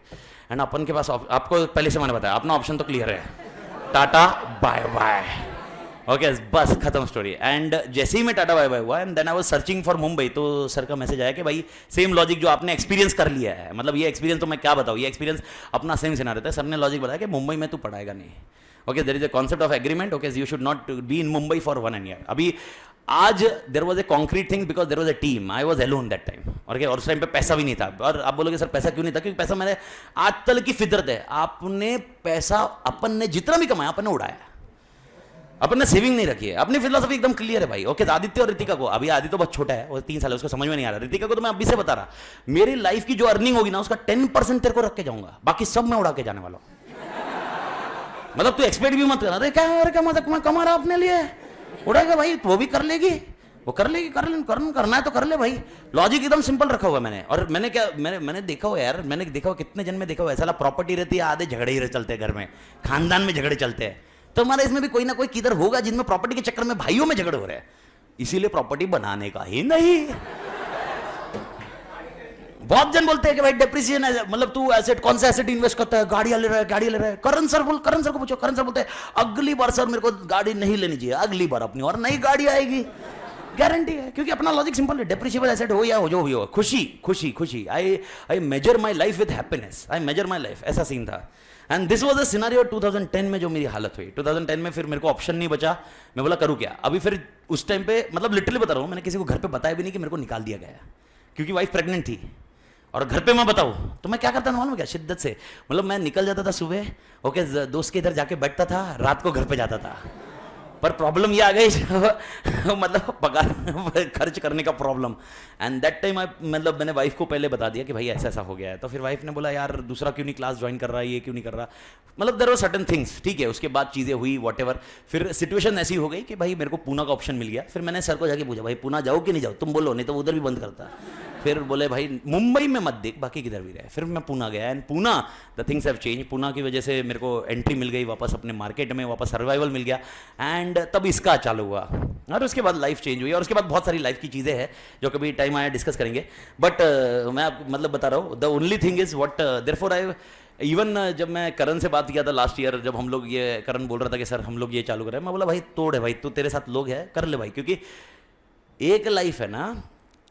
एंड अपन के पास आपको पहले से मैंने बताया अपना ऑप्शन तो क्लियर है, टाटा बाय बाय, ओके, बस खत्म स्टोरी। एंड जैसे ही मैं टाटा बाय बाय हुआ and then I was searching for Mumbai, तो सर का मैसेज आया कि भाई सेम लॉजिक जो आपने एक्सपीरियंस कर लिया है, मतलब ये एक्सपीरियंस तो मैं क्या बताऊँ, ये एक्सपीरियंस अपना सेम सिनारियो था। सर ने लॉजिक बताया कि मुंबई में तू पढ़ाएगा नहीं, okay, there is a concept of agreement, okay, you should not be in Mumbai for 1 year. अभी आज there was a concrete thing because there was a team, I was alone that time, और उस टाइम पे पैसा भी नहीं था। और आप बोलोगे सर पैसा क्यों नहीं था, क्योंकि पैसा मैंने आज तक की फितरत है, आपने पैसा अपन ने जितना भी कमाया अपन ने उड़ाया, अपन ने सेविंग नहीं रखी है। अपनी फिलोसफी एकदम क्लियर है भाई, ओके। आदित्य और रितिका को, अभी आदित्य तो बहुत छोटा है, वो 3 साल है, उसको समझ में नहीं आ रहा। रितिका को तो मैं अभी से बता रहा, मेरी लाइफ की जो अर्निंग होगी ना उसका 10% तेरे को रख के जाऊंगा, बाकी सब मैं उड़ा के जाने वाला हूं। मतलब तू एक्सपेक्ट भी मत कर, अरे क्या मजाक में कमा रहा अपने लिए, उड़ाएगा भाई, वो भी कर लेगी, वो कर लेगी, करना है तो कर ले भाई। लॉजिक एकदम सिंपल रखा हुआ मैंने। और मैंने देखा हुआ यार, मैंने देखा हुआ कितने जन में देखा हुआ, ऐसा प्रॉपर्टी रहती है, आधे झगड़े ही चलते हैं घर में, खानदान में झगड़े चलते हैं। तो हमारे इसमें भी कोई ना कोई किधर होगा जिनमें प्रॉपर्टी के चक्कर में भाइयों में झगड़े हो रहे हैं, इसीलिए प्रॉपर्टी बनाने का ही नहीं। बहुत जन बोलते हैं कि भाई डेप्रिसिएशन है, मतलब तू एसेट, कौन सा एसेट इन्वेस्ट करता है, गाड़ियां ले रहा है। करण सर को पूछो, करण सर बोलते हैं अगली बार सर मेरे को गाड़ी नहीं लेनी चाहिए, अगली बार अपनी और नई गाड़ी आएगी, गारंटी है, क्योंकि अपना लॉजिक सिंपल है, डेप्रिसिएबल एसेट हो या हो जो भी हो, खुशी। I measure my life with happiness, I measure my life, ऐसा सीन था। And this was a scenario 2010 में जो मेरी हालत हुई। 2010 में फिर मेरे को ऑप्शन नहीं बचा, मैं बोला करूँ क्या। अभी फिर उस टाइम पे मतलब लिटरली बता रहा हूँ, मैंने किसी को घर पे बताया भी नहीं कि मेरे को निकाल दिया गया, क्योंकि वाइफ प्रेग्नेंट थी। और घर पे मैं बताऊँ तो मैं क्या करता मालूम क्या, शिद्दत से, मतलब मैं निकल जाता था सुबह, ओके, दोस्त के इधर जाके बैठता था, रात को घर पे जाता था, पर प्रॉब्लम ये आ गई मतलब पगार खर्च करने का प्रॉब्लम। एंड दैट टाइम मतलब मैंने वाइफ को पहले बता दिया कि भाई ऐसा ऐसा हो गया है। तो फिर वाइफ ने बोला यार दूसरा क्यों नहीं क्लास ज्वाइन कर रहा है, ये क्यों नहीं कर रहा, मतलब देयर वर सर्टेन थिंग्स, ठीक है। उसके बाद चीज़ें हुई व्हाटएवर। फिर सिचुएशन ऐसी हो गई कि भाई मेरे को पूना का ऑप्शन मिल गया। फिर मैंने सर को जाके पूछा भाई पूना जाओ कि नहीं जाओ, तुम बोलो नहीं तो उधर भी बंद करता। फिर बोले भाई मुंबई में मत देख, बाकी किधर भी रहे। फिर मैं पूना गया and Poona the things have change. Poona की वजह से मेरे को एंट्री मिल गई वापस अपने मार्केट में, वापस सर्वाइवल मिल गया एंड तब इसका चालू हुआ। और उसके बाद लाइफ चेंज हुई और उसके बाद बहुत सारी लाइफ की चीज़ें हैं जो कभी टाइम आया डिस्कस करेंगे। बट मैं आपको मतलब बता रहा हूँ the only thing is what therefore I even जब मैं करण से बात किया था लास्ट ईयर, जब हम लोग ये करण बोल रहा था कि सर हम लोग ये चालू करें, मैं बोला भाई तोड़ है भाई, तो तेरे साथ लोग है कर ले भाई, क्योंकि एक लाइफ है ना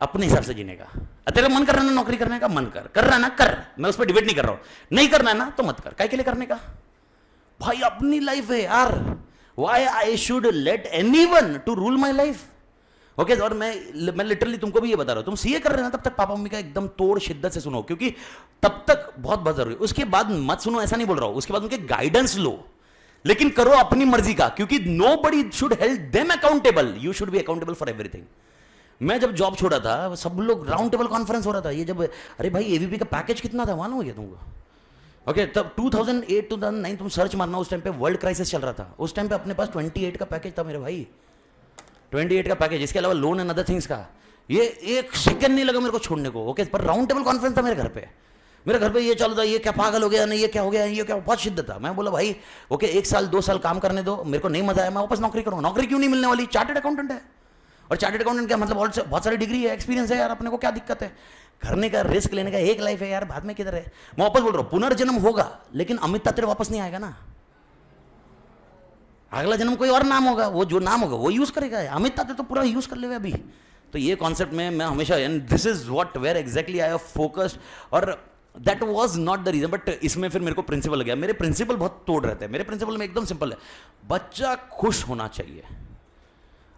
अपने हिसाब से जीने का। तेरा मन कर रहा है ना नौकरी करने का, मन कर रहा है ना कर, मैं उस पर डिबेट नहीं कर रहा हूं। नहीं करना है ना तो मत कर, काय के लिए करने का भाई, अपनी लाइफ है यार। Why I should let anyone to rule my life, okay. और मैं लिटरली तुमको भी ये बता रहा हूं, तुम सीए कर रहे हो ना तब तक पापा मम्मी का एकदम तोड़ शिद्दत से सुनो, क्योंकि तब तक बहुत जरूरी है। उसके बाद मत सुनो, ऐसा नहीं बोल रहा हूं, उसके बाद उनके गाइडेंस लो, लेकिन करो अपनी मर्जी का, क्योंकि nobody should help them accountable, you should be accountable for everything. मैं जब जॉब छोड़ा था सब लोग राउंड टेबल कॉन्फ्रेंस हो रहा था, ये जब अरे भाई एवीपी का पैकेज कितना था मालूम है तुमको, ओके। तब 2008 2009 तुम सर्च मारना, उस टाइम पे वर्ल्ड क्राइसिस चल रहा था। उस टाइम पे अपने पास 28 का पैकेज था मेरे भाई, 28 का पैकेज, इसके अलावा लोन एंड अदर थिंग्स का। ये एक सेकंड नहीं लगा मेरे को छोड़ने को, ओके। पर राउंड टेबल कॉन्फ्रेंस था मेरे घर पे, मेरे घर पे ये चल रहा, ये क्या पागल हो गया, नहीं ये क्या हो गया, ये क्या, बहुत शिद्दत था। मैं बोला भाई ओके 1 साल 2 साल काम करने दो, मेरे को नहीं मजा आया मैं वापस नौकरी करूँ। नौकरी क्यों नहीं मिलने वाली, चार्टर्ड अकाउंटेंट है, और चार्टर्ड अकाउंटेंट क्या मतलब बहुत सारी डिग्री है, एक्सपीरियंस है यार, अपने को क्या दिक्कत है करने का, रिस्क लेने का, एक लाइफ है यार, बाद में किधर है। मैं वापस बोल रहा हूं पुनर्जन्म होगा, लेकिन अमित तात्रे वापस नहीं आएगा ना, अगला जन्म कोई और नाम होगा, वो जो नाम होगा वो यूज करेगा। अमित तात्रे तो पूरा यूज कर ले अभी। तो ये कॉन्सेप्ट में मैं हमेशा, and this is what where exactly I have focused, और that was not the reason. But इसमें फिर मेरे को प्रिंसिपल गया, मेरे प्रिंसिपल बहुत तोड़ रहते हैं। मेरे प्रिंसिपल में एकदम सिंपल है, बच्चा खुश होना चाहिए।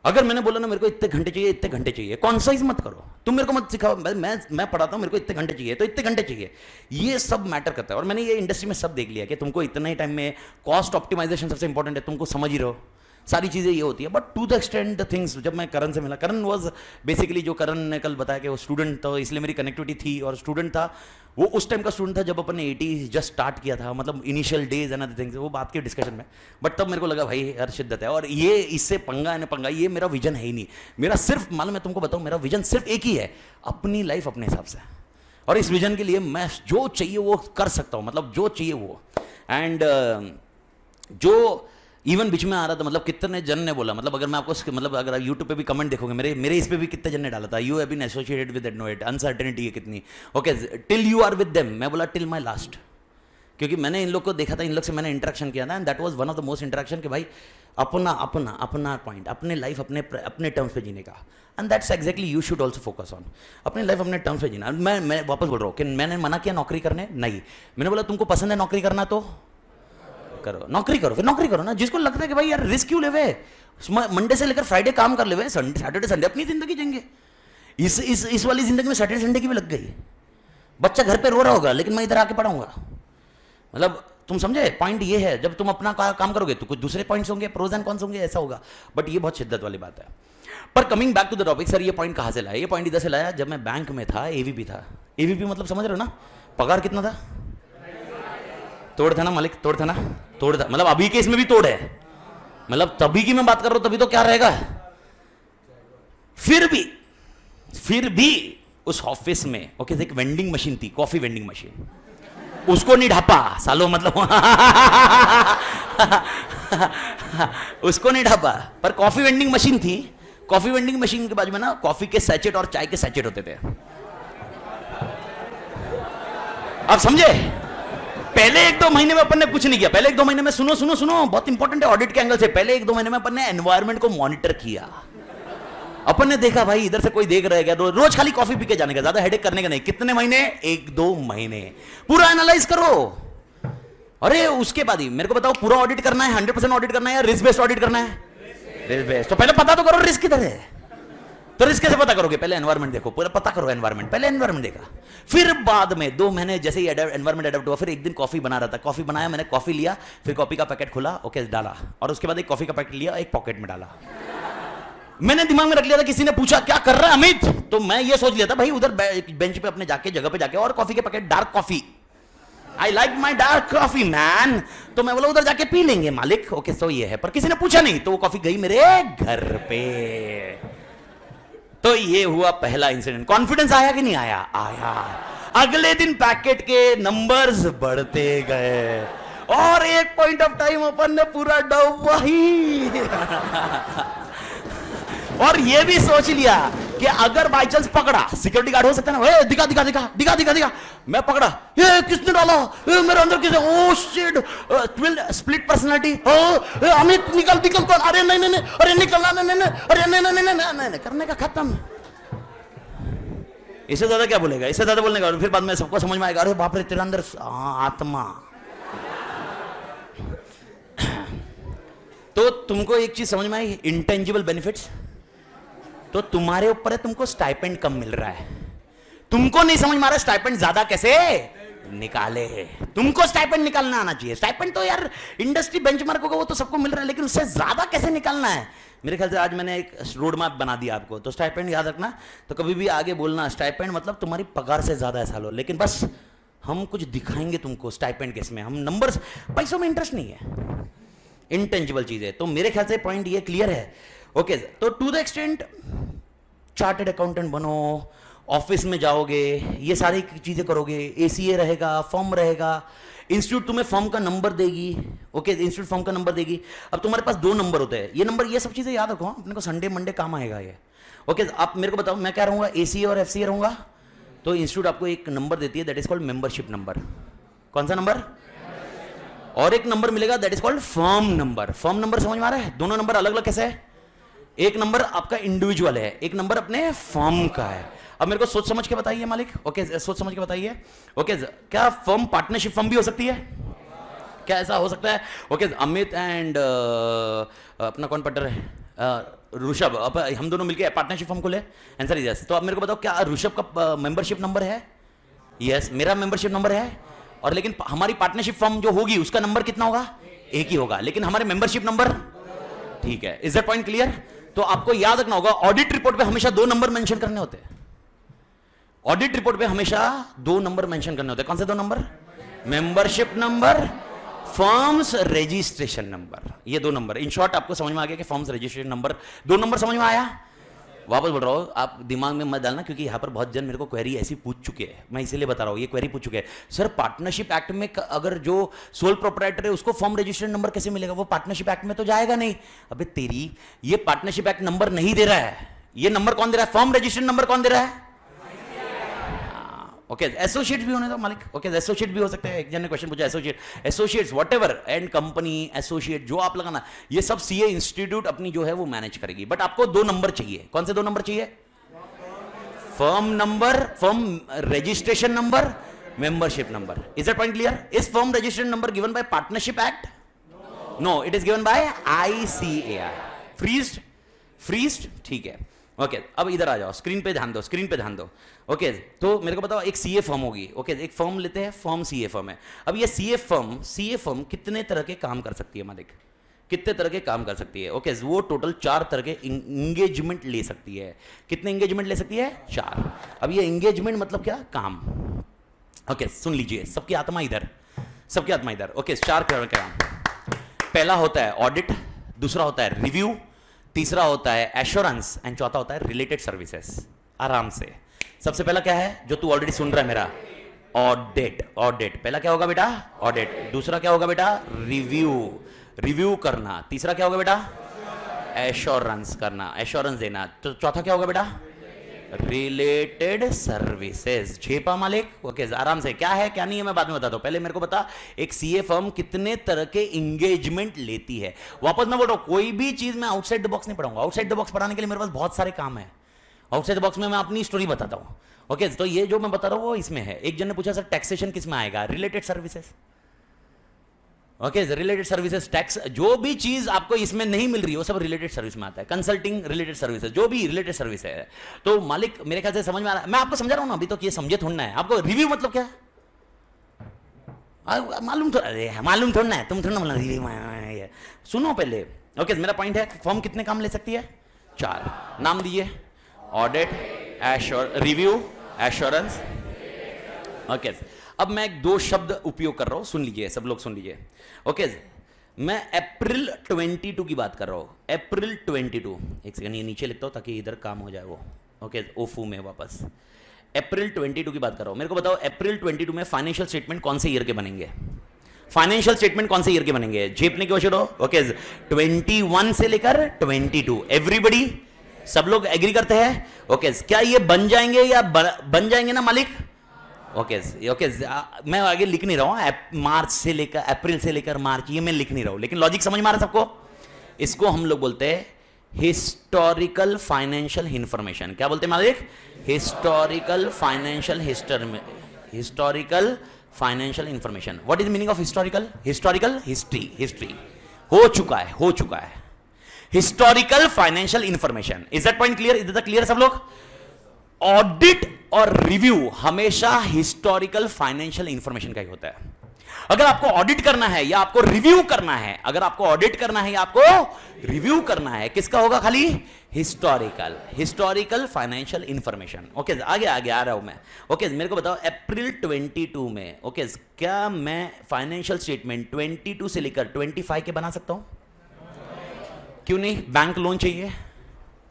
अगर मैंने बोला ना मेरे को इतने घंटे चाहिए, इतने घंटे चाहिए, कॉन्साइज मत करो, तुम मेरे को मत सिखाओ, मैं पढ़ाता हूं मेरे को इतने घंटे चाहिए तो इतने घंटे चाहिए, ये सब मैटर करता है। और मैंने ये इंडस्ट्री में सब देख लिया कि तुमको इतना ही टाइम में कॉस्ट ऑप्टिमाइजेशन सबसे इंपॉर्टेंट है, तुमको समझ ही रहो, सारी चीज़ें ये होती है। But to the extent the things, जब मैं करण से मिला, करण वाज बेसिकली, जो करण ने कल बताया कि वो स्टूडेंट था, इसलिए मेरी कनेक्टिविटी थी, और स्टूडेंट था वो उस टाइम का स्टूडेंट था जब अपन ने 80 जस्ट स्टार्ट किया था, मतलब initial days and other things, वो बात की डिस्कशन में। बट तब मेरे को लगा भाई यार शिद्दत है, और ये इससे पंगा है ना पंगा, ये मेरा विजन है ही नहीं। मेरा सिर्फ मालूम मैं तुमको बताऊं, मेरा विजन सिर्फ एक ही है, अपनी लाइफ अपने हिसाब से, और इस विजन के लिए मैं जो चाहिए वो कर सकता हूं, मतलब जो चाहिए वो। एंड जो इवन बीच में आ रहा था, मतलब कितने जन ने बोला, मतलब अगर मैं आपको मतलब अगर आप यूट्यूब पे भी कमेंट देखोगे मेरे इस पे भी कितने जन ने डाला था, you have been associated with एडनोएट, अनसर्टेनिटी है कितनी, okay, till you are with them. मैं बोला टिल माय लास्ट, क्योंकि मैंने इन लोग को देखा था, इन लोग से मैंने इंटरेक्शन किया था, and that was one of the most interaction कि भाई अपना अपना अपना पॉइंट, अपने लाइफ अपने टर्म्स पे जीने का, and that's exactly you should also focus on, अपनी लाइफ अपने टर्म्स पे जीना। मैं वापस बोल रहा हूँ कि मैंने मना किया नौकरी करने, नहीं, मैंने बोला तुमको पसंद है नौकरी करना तो करो, नौकरी करो, फिर नौकरी करो ना। जिसको लगता है कि भाई यार रिस्क क्यों लेवे, मंडे से लेकर फ्राइडे काम कर लेवे, सैटरडे संडे अपनी जिंदगी जिएंगे। इस वाली जिंदगी में सैटरडे संडे की भी लग गई, बच्चा घर पे रो रहा होगा लेकिन मैं इधर आके पढ़ाऊंगा, मतलब तुम समझे पॉइंट ये है। जब तुम अपना काम करोगे तो कुछ दूसरे पॉइंट्स होंगे, प्रोज एंड कॉन्स होंगे, ऐसा होगा। बट ये बहुत शिद्दत वाली बात है। पर coming back to the topic, sir ये पॉइंट कहां से लाया? ये पॉइंट इधर से लाया, जब मैं बैंक में था, एवीपी था। एवीपी मतलब समझ रहे हो ना, पगार कितना था? तोड़ था ना मालिक, तोड़ था ना, तोड़ था, मतलब अभी के इसमें भी तोड़ है, मतलब तभी की मैं बात कर रहा हूं, तभी तो क्या रहेगा। फिर भी उस ऑफिस में ओके एक वेंडिंग मशीन थी, कॉफी वेंडिंग मशीन, उसको नहीं ढापा सालो, मतलब उसको नहीं ढापा, पर कॉफी वेंडिंग मशीन थी। कॉफी वेंडिंग मशीन के बाजू में ना कॉफी के सैचेट और चाय के सैचेट होते थे, आप समझे। पहले 1-2 महीने में अपन ने कुछ नहीं किया, पहले 1-2 महीने में सुनो सुनो सुनो, बहुत इंपॉर्टेंट है ऑडिट के एंगल से। पहले 1-2 महीने में अपन ने एनवायरनमेंट को मॉनिटर किया, अपन ने देखा भाई इधर से कोई देख रहा है क्या, रोज खाली कॉफी पी के जाने का, ज्यादा हेडेक करने का नहीं। कितने महीने? 1-2 महीने, पूरा एनालाइज करो। अरे उसके बाद ही मेरे को बताओ, पूरा ऑडिट करना है, 100% ऑडिट करना है या रिस्क बेस्ड ऑडिट करना है? Risk based. तो पहले पता तो करो रिस्क किधर है, तो रिस्क कैसे पता करोगे? पहले एनवायरमेंट देखो, पूरा पता करो एनवायरमेंट, पहले एनवायरमेंट देखा, फिर बाद में 2 महीने जैसे ही एनवायरमेंट अडेप्ट हुआ, फिर एक दिन कॉफी बना रहा था, कॉफी बनाया मैंने, कॉफी लिया, फिर कॉफी का पैकेट खोला, ओके डाला, और उसके बाद एक कॉफी का पैकेट लिया, एक पॉकेट में डाला। मैंने दिमाग में रख लिया था, किसी ने पूछा क्या कर रहा है अमित, तो मैं ये सोच लिया था भाई उधर बेंच पे अपने जाके जगह पे जाके और कॉफी के packet, dark coffee, I like my dark coffee man, तो मैं बोला उधर जाके पी लेंगे मालिक, ओके सो ये है, पर किसी ने पूछा नहीं, तो वो कॉफी गई मेरे घर पे। तो ये हुआ पहला इंसिडेंट। कॉन्फिडेंस आया कि नहीं आया? आया। अगले दिन पैकेट के नंबर्स बढ़ते गए और एक पॉइंट ऑफ टाइम अपन ने पूरा डब्बा ही और ये भी सोच लिया कि अगर बाय चांस पकड़ा, सिक्योरिटी गार्ड हो सकता है ना, दिखा दिखा दिखा दिखा दिखा दिखा, मैं पकड़ा, ये किसने डाला, ये मेरे अंदर किसने, oh shit, twill split personality, Amit निकल निकल तो, अरे नहीं नहीं नहीं, अरे निकलना नहीं नहीं, अरे नहीं नहीं नहीं नहीं, करने का खत्म। इससे ज्यादा क्या बोलेगा? इससे ज्यादा बोलने का फिर बाद में सबको समझ में आएगा, अरे बाप रे तेरे अंदर आत्मा। तो तुमको एक चीज समझ में आई, इंटेंजिबल बेनिफिट्स, तो तुम्हारे ऊपर है, तुमको स्टाइपेंड कम मिल रहा है, तुमको नहीं समझ में आ रहा स्टाइपेंड ज्यादा कैसे निकाले, तुमको स्टाइपेंड निकालना आना चाहिए। स्टाइपेंड तो यार इंडस्ट्री बेंचमार्क होगा, वो तो सबको मिल रहा है, लेकिन उससे ज्यादा कैसे निकालना है। मेरे ख्याल से आज मैंने एक रोड मैप बना दिया आपको। तो स्टाइपेंड याद रखना, तो कभी भी आगे बोलना स्टाइपेंड मतलब तुम्हारी पगार से ज्यादा ऐसा लो, लेकिन बस हम कुछ दिखाएंगे तुमको स्टाइपेंड केस में, हम नंबर्स, पैसों में इंटरेस्ट नहीं है, इंटेंजिबल चीज है। तो मेरे ख्याल से पॉइंट ये क्लियर है। ओके तो to the extent chartered accountant बनो, ऑफिस में जाओगे, ये सारी चीजें करोगे, एसीए रहेगा, फॉर्म रहेगा, इंस्टीट्यूट तुम्हें फॉर्म का नंबर देगी, ओके इंस्टीट्यूट फॉर्म का नंबर देगी। अब तुम्हारे पास 2 नंबर होते हैं, ये नंबर, ये सब चीजें याद रखो, अपने को संडे मंडे काम आएगा ये। ओके आप मेरे को बताओ, मैं क्या रहूंगा, एसीए और एफसीए रहूंगा, तो इंस्टीट्यूट आपको एक नंबर देती है, that is called membership number. कौन सा नंबर? और एक नंबर मिलेगा that is called firm number. Firm number समझ में आ रहा है? दोनों नंबर अलग अलग कैसे है? एक नंबर आपका इंडिविजुअल है, एक नंबर अपने फर्म का है। अब मेरे को सोच समझ के बताइए मालिक, ओके सोच समझ के बताइए। ओके क्या फर्म पार्टनरशिप फर्म भी हो सकती है? क्या ऐसा हो सकता है? ओके अमित एंड अपना कौन पार्टनर है, ऋषभ, हम दोनों मिलकर पार्टनरशिप फर्म खोले? Answer is yes. तो आप मेरे को बताओ क्या ऋषभ का मेंबरशिप नंबर है? यस मेरा मेंबरशिप नंबर है, और लेकिन हमारी पार्टनरशिप फर्म जो होगी उसका नंबर कितना होगा? एक ही होगा, लेकिन हमारे मेंबरशिप नंबर, ठीक है। Is that point clear? तो आपको याद रखना होगा, ऑडिट रिपोर्ट पे हमेशा 2 नंबर मेंशन करने होते हैं। ऑडिट रिपोर्ट पे हमेशा 2 नंबर मेंशन करने होते हैं। कौन से 2 number? Membership number, firms registration number, ये 2 नंबर। इन शॉर्ट आपको समझ में आ गया कि फर्म्स रजिस्ट्रेशन नंबर, 2 नंबर समझ में आया? वापस बोल रहा हूँ, आप दिमाग में मत डालना, क्योंकि यहाँ पर बहुत जन मेरे को क्वेरी ऐसी पूछ चुके हैं, मैं इसीलिए बता रहा हूँ, ये क्वेरी पूछ चुके हैं, सर पार्टनरशिप एक्ट में अगर जो सोल प्रोप्राइटर है उसको फॉर्म रजिस्ट्रेशन नंबर कैसे मिलेगा? वो पार्टनरशिप एक्ट में तो जाएगा नहीं। अबे तेरी, ये पार्टनरशिप एक्ट नंबर नहीं दे रहा है, ये नंबर कौन दे रहा है? फॉर्म रजिस्ट्रेशन नंबर कौन दे रहा है? ओके एसोसिएट भी होने दो मालिक, ओके एसोसिएट भी हो सकते हैं। एक जन ने क्वेश्चन पूछा, associates whatever and company associate जो आप लगाना, ये सब सीए इंस्टीट्यूट अपनी जो है वो मैनेज करेगी। बट आपको 2 नंबर चाहिए। कौन से 2 नंबर चाहिए? Firm number, firm registration number, membership number. Is that point clear? Is firm registration number given by partnership act? No, it is given by ICAR. Freezed, ठीक है। ओके अब इधर आ जाओ, स्क्रीन पे ध्यान दो, स्क्रीन पे ध्यान दो। ओके तो मेरे को बताओ, एक सीए फर्म होगी, ओके एक फर्म लेते हैं, फर्म सीए फर्म है। अब ये सीए फर्म कितने तरह के काम कर सकती है मालिक? कितने तरह के काम कर सकती है? ओके वो टोटल 4 तरह के इंगेजमेंट ले सकती है। कितने इंगेजमेंट ले सकती है? 4। अब ये इंगेजमेंट मतलब क्या? काम। ओके सुन लीजिए, सबकी आत्मा इधर, सबकी आत्मा इधर। ओके 4 तरह के काम। पहला होता है ऑडिट, दूसरा होता है रिव्यू, तीसरा होता है एश्योरेंस एंड चौथा होता है रिलेटेड सर्विसेज। आराम से, सबसे पहला क्या है जो तू ऑलरेडी सुन रहा है मेरा? ऑडिट। ऑडिट पहला क्या होगा बेटा? ऑडिट। दूसरा क्या होगा बेटा? रिव्यू करना। तीसरा क्या होगा बेटा? एश्योरेंस करना, एश्योरेंस देना। तो चौथा क्या होगा बेटा? Related services. झेपा मालिक? ओके आराम से, क्या है क्या नहीं है मैं बाद में बताता हूं, पहले मेरे को बता एक सीए फर्म कितने तरह के इंगेजमेंट लेती है। वापस मैं बोल रहा हूं, कोई भी चीज मैं आउटसाइड द बॉक्स नहीं पढ़ाऊंगा। आउटसाइड द बॉक्स पढ़ाने के लिए मेरे पास बहुत सारे काम है। आउटसाइड द बॉक्स में मैं अपनी स्टोरी बताता हूं। ओके तो ये जो मैं बता रहा हूं वो इसमें है। एक जन ने पूछा सर टैक्सेशन किस में आएगा? Related services. Okay, related services tax, जो भी चीज आपको इसमें नहीं मिल रही है वो सब रिलेटेड सर्विस में आता है। कंसल्टिंग रिलेटेड सर्विसेज, जो भी रिलेटेड सर्विस है। तो मालिक मेरे ख्याल से समझ में आ रहा है, मैं आपको समझा रहा हूं ना, अभी तो ये समझे थोड़ा है आपको। रिव्यू मतलब क्या है मालूम थोड़ा ना है, तुम थोड़ा ना रिव्यू सुनो पहले। ओके, मेरा पॉइंट है फर्म कितने काम ले सकती है? 4। नाम दिए, ऑडिट, रिव्यू, एश्योरेंस। ओके, अब मैं 2 शब्द उपयोग कर रहा हूं, सुन लीजिए, सब लोग सुन लीजिए। ओके, मैं अप्रैल 22 की बात कर रहा हूं। अप्रैल 22, एक सेकंड ये नीचे लिखता हूं ताकि इधर काम हो जाए वो। ओके, ओफू में वापस अप्रैल 22 की बात कर रहा हूं। मेरे को बताओ अप्रैल 22 में फाइनेंशियल स्टेटमेंट कौन से ईयर के बनेंगे? फाइनेंशियल स्टेटमेंट कौन से ईयर के बनेंगे? झेपने की कोशिश करो। ओके, 21 से लेकर 22, एवरीबडी, सब लोग एग्री करते हैं? ओके, क्या ये बन जाएंगे या बन जाएंगे ना मालिक? ओके ओके, मैं आगे लिख नहीं रहा हूं, मार्च से लेकर अप्रैल से लेकर मार्च, ये मैं लिख नहीं रहा हूं, लेकिन लॉजिक समझ में आ रहा है सबको? इसको हम लोग बोलते हैं हिस्टोरिकल फाइनेंशियल इंफॉर्मेशन। क्या बोलते हैं मालिक? Historical financial historical financial information. What is meaning of historical? Historical history हो चुका है historical financial information. Is that point clear? इधर तक क्लियर सब लोग? ऑडिट और रिव्यू हमेशा हिस्टोरिकल फाइनेंशियल इंफॉर्मेशन का ही होता है। अगर आपको ऑडिट करना है या आपको रिव्यू करना है, अगर आपको ऑडिट करना है या आपको रिव्यू करना है, किसका होगा? खाली हिस्टोरिकल फाइनेंशियल इंफॉर्मेशन। ओके, आगे आ रहा हूं मैं। ओके, मेरे को बताओ अप्रैल 22 में, ओके, क्या मैं फाइनेंशियल स्टेटमेंट 22 से लेकर 25 के बना सकता हूं? क्यों नहीं? बैंक लोन चाहिए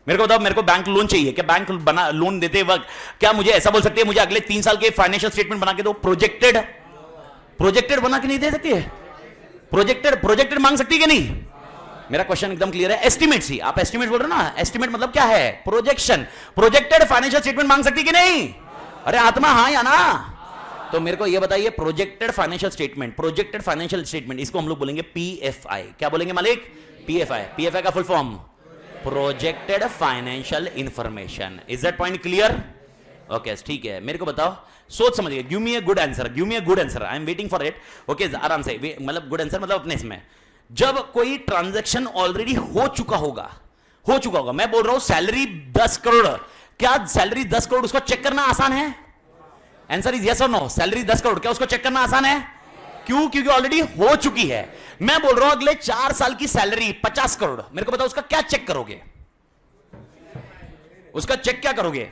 मेरे को बताओ, मेरे को बैंक लोन चाहिए क्या? बैंक लोन देते वक्त क्या मुझे ऐसा बोल सकती है मुझे अगले 3 साल के फाइनेंशियल स्टेटमेंट बना के दो? प्रोजेक्टेड बना के नहीं दे सकती है? प्रोजेक्टेड मांग सकती है कि नहीं? मेरा क्वेश्चन एकदम क्लियर है। एस्टिमेट सी, आप एस्टिमेट बोल रहे हो ना, एस्टिमेट मतलब क्या है? प्रोजेक्शन। प्रोजेक्टेड फाइनेंशियल स्टेटमेंट मांग सकती है कि नहीं? अरे आत्मा हाँ या ना? तो मेरे को ये बताइए, प्रोजेक्टेड फाइनेंशियल स्टेटमेंट, इसको हम लोग बोलेंगे पीएफआई। क्या बोलेंगे मालिक? पीएफआई का full form projected financial information. Is that point clear? Okay, ठीक है। मेरे को बताओ, सोच समझिए, give me a good answer, I am waiting for it. Okay, आराम से, मतलब गुड आंसर मतलब अपने इसमें, जब कोई ट्रांजैक्शन ऑलरेडी हो चुका होगा, मैं बोल रहा हूं सैलरी 10 करोड़, क्या सैलरी 10 करोड़ उसको चेक करना आसान है? आंसर इज यस और नो। सैलरी 10 करोड़ क्या उसको चेक करना आसान है? क्यों? क्योंकि ऑलरेडी हो चुकी है। मैं बोल रहा हूं अगले 4 साल की सैलरी 50 करोड़, मेरे को बताओ उसका क्या चेक करोगे? उसका चेक क्या करोगे?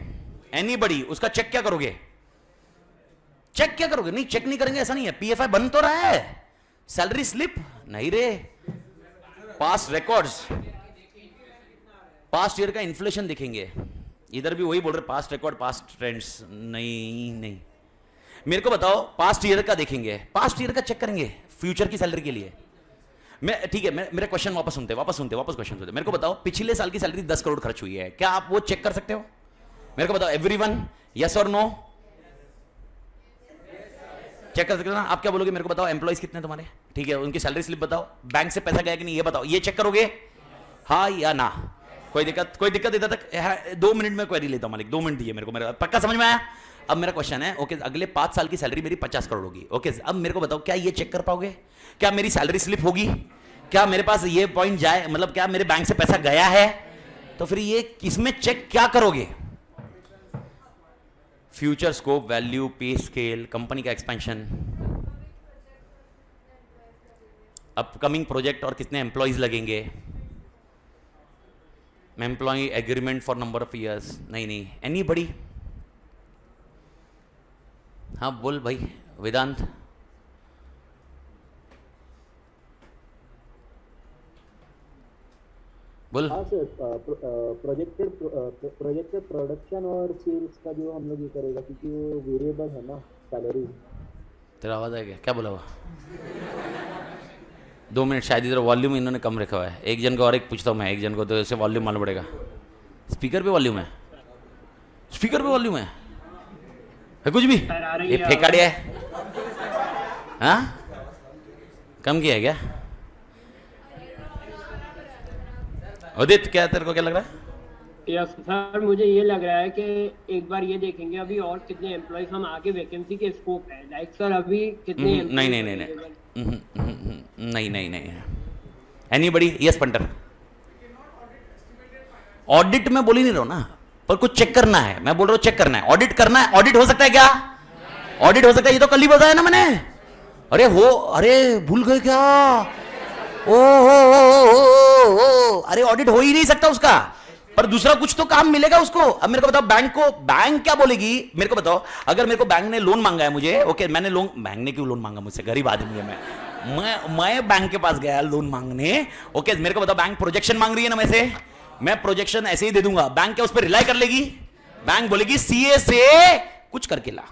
एनीबडी, उसका चेक क्या करोगे? नहीं, चेक नहीं करेंगे ऐसा नहीं है। पीएफआई बन तो रहा है, सैलरी स्लिप नहीं रे, पास्ट रिकॉर्ड्स, पास्ट ईयर का इन्फ्लेशन देखेंगे। इधर भी वही बोल रहे, पास्ट रिकॉर्ड, पास्ट ट्रेंड्स। नहीं, मेरे को बताओ, पास्ट ईयर का देखेंगे, पास्ट ईयर का चेक करेंगे फ्यूचर की सैलरी के लिए। मैं ठीक है, मेरा क्वेश्चन वापस सुनते क्वेश्चन सुनते। मेरे को बताओ, पिछले साल की सैलरी 10 करोड़ खर्च हुई है, क्या आप वो चेक कर सकते हो? मेरे को बताओ, एवरीवन, यस और नो? चेक कर सकते हो ना? आप क्या बोलोगे? मेरे को बताओ, एम्प्लॉइज कितने तुम्हारे? ठीक है, उनकी सैलरी स्लिप बताओ, बैंक से पैसा गया कि नहीं ये बताओ, ये चेक करोगे हाँ या ना? कोई दिक्कत इधर तक? 2 मिनट में क्वेरी लेता हूं मालिक, 2 मिनट दिए मेरे को, मेरा पक्का समझ में आया? अब मेरा क्वेश्चन है, ओके, अगले 5 साल की सैलरी मेरी 50 करोड़ होगी। ओके, अब मेरे को बताओ, क्या ये चेक कर पाओगे? क्या मेरी सैलरी स्लिप होगी? क्या मेरे पास ये पॉइंट जाए, मतलब क्या मेरे बैंक से पैसा गया है? तो फिर ये किसमें चेक क्या करोगे? Future scope, value, pay scale, company का एक्सपेंशन, अपकमिंग प्रोजेक्ट और कितने एम्प्लॉइज लगेंगे, employ agreement for number of years. नहीं, एनीबडी? हाँ बोल भाई वेदांत। बोल। हाँ सर, प्रोजेक्टेड प्रोडक्शन और सेल्स का जो हम लोग ये करेगा, क्योंकि वो वेरिएबल है ना सैलरी। तेरा आवाज आएगा क्या? बोला हुआ 2 मिनट, शायद इधर वॉल्यूम इन्होंने कम रखा हुआ है। एक जन को और एक पूछता हूँ मैं, एक जन को तो ऐसे वॉल्यूम मालूम पड़ेगा। स्पीकर पे वॉल्यूम है कुछ भी? ये फेंकाड़िया है? हाँ, कम किया है क्या? उदित, क्या तेरे को क्या लग रहा है? यस सर, मुझे ये लग रहा है कि एक बार ये देखेंगे अभी और कितने एम्प्लॉइज हम आगे वैकेंसी के स्कोप है, लाइक सर अभी कितने नहीं नहीं नहीं नहीं, एनीबडी? Yes punter. ऑडिट में बोल ही नहीं रहा हूं ना, पर कुछ चेक करना है, मैं बोल रहा हूं चेक करना है, ऑडिट करना है। ऑडिट हो सकता है क्या? ऑडिट हो सकता है, ये तो कल ही बताया ना मैंने। अरे भूल गए क्या? ओ, अरे ऑडिट हो ही नहीं सकता उसका, पर दूसरा कुछ तो काम मिलेगा उसको। अब मेरे को बताओ, बैंक क्या बोलेगी? मेरे को बताओ, अगर मेरे को बैंक ने लोन मांगा है मुझे, ओके, मैंने लोन, बैंक ने क्यों लोन मांगा मुझसे? गरीब आदमी है मैं बैंक के पास गया लोन मांगने, ओके, मेरे को बताओ, बैंक प्रोजेक्शन मांग रही है ना, मैं प्रोजेक्शन ऐसे ही दे दूंगा, बैंक क्या उस पर रिलाई कर लेगी? बैंक बोलेगी सीए से कुछ करके ला,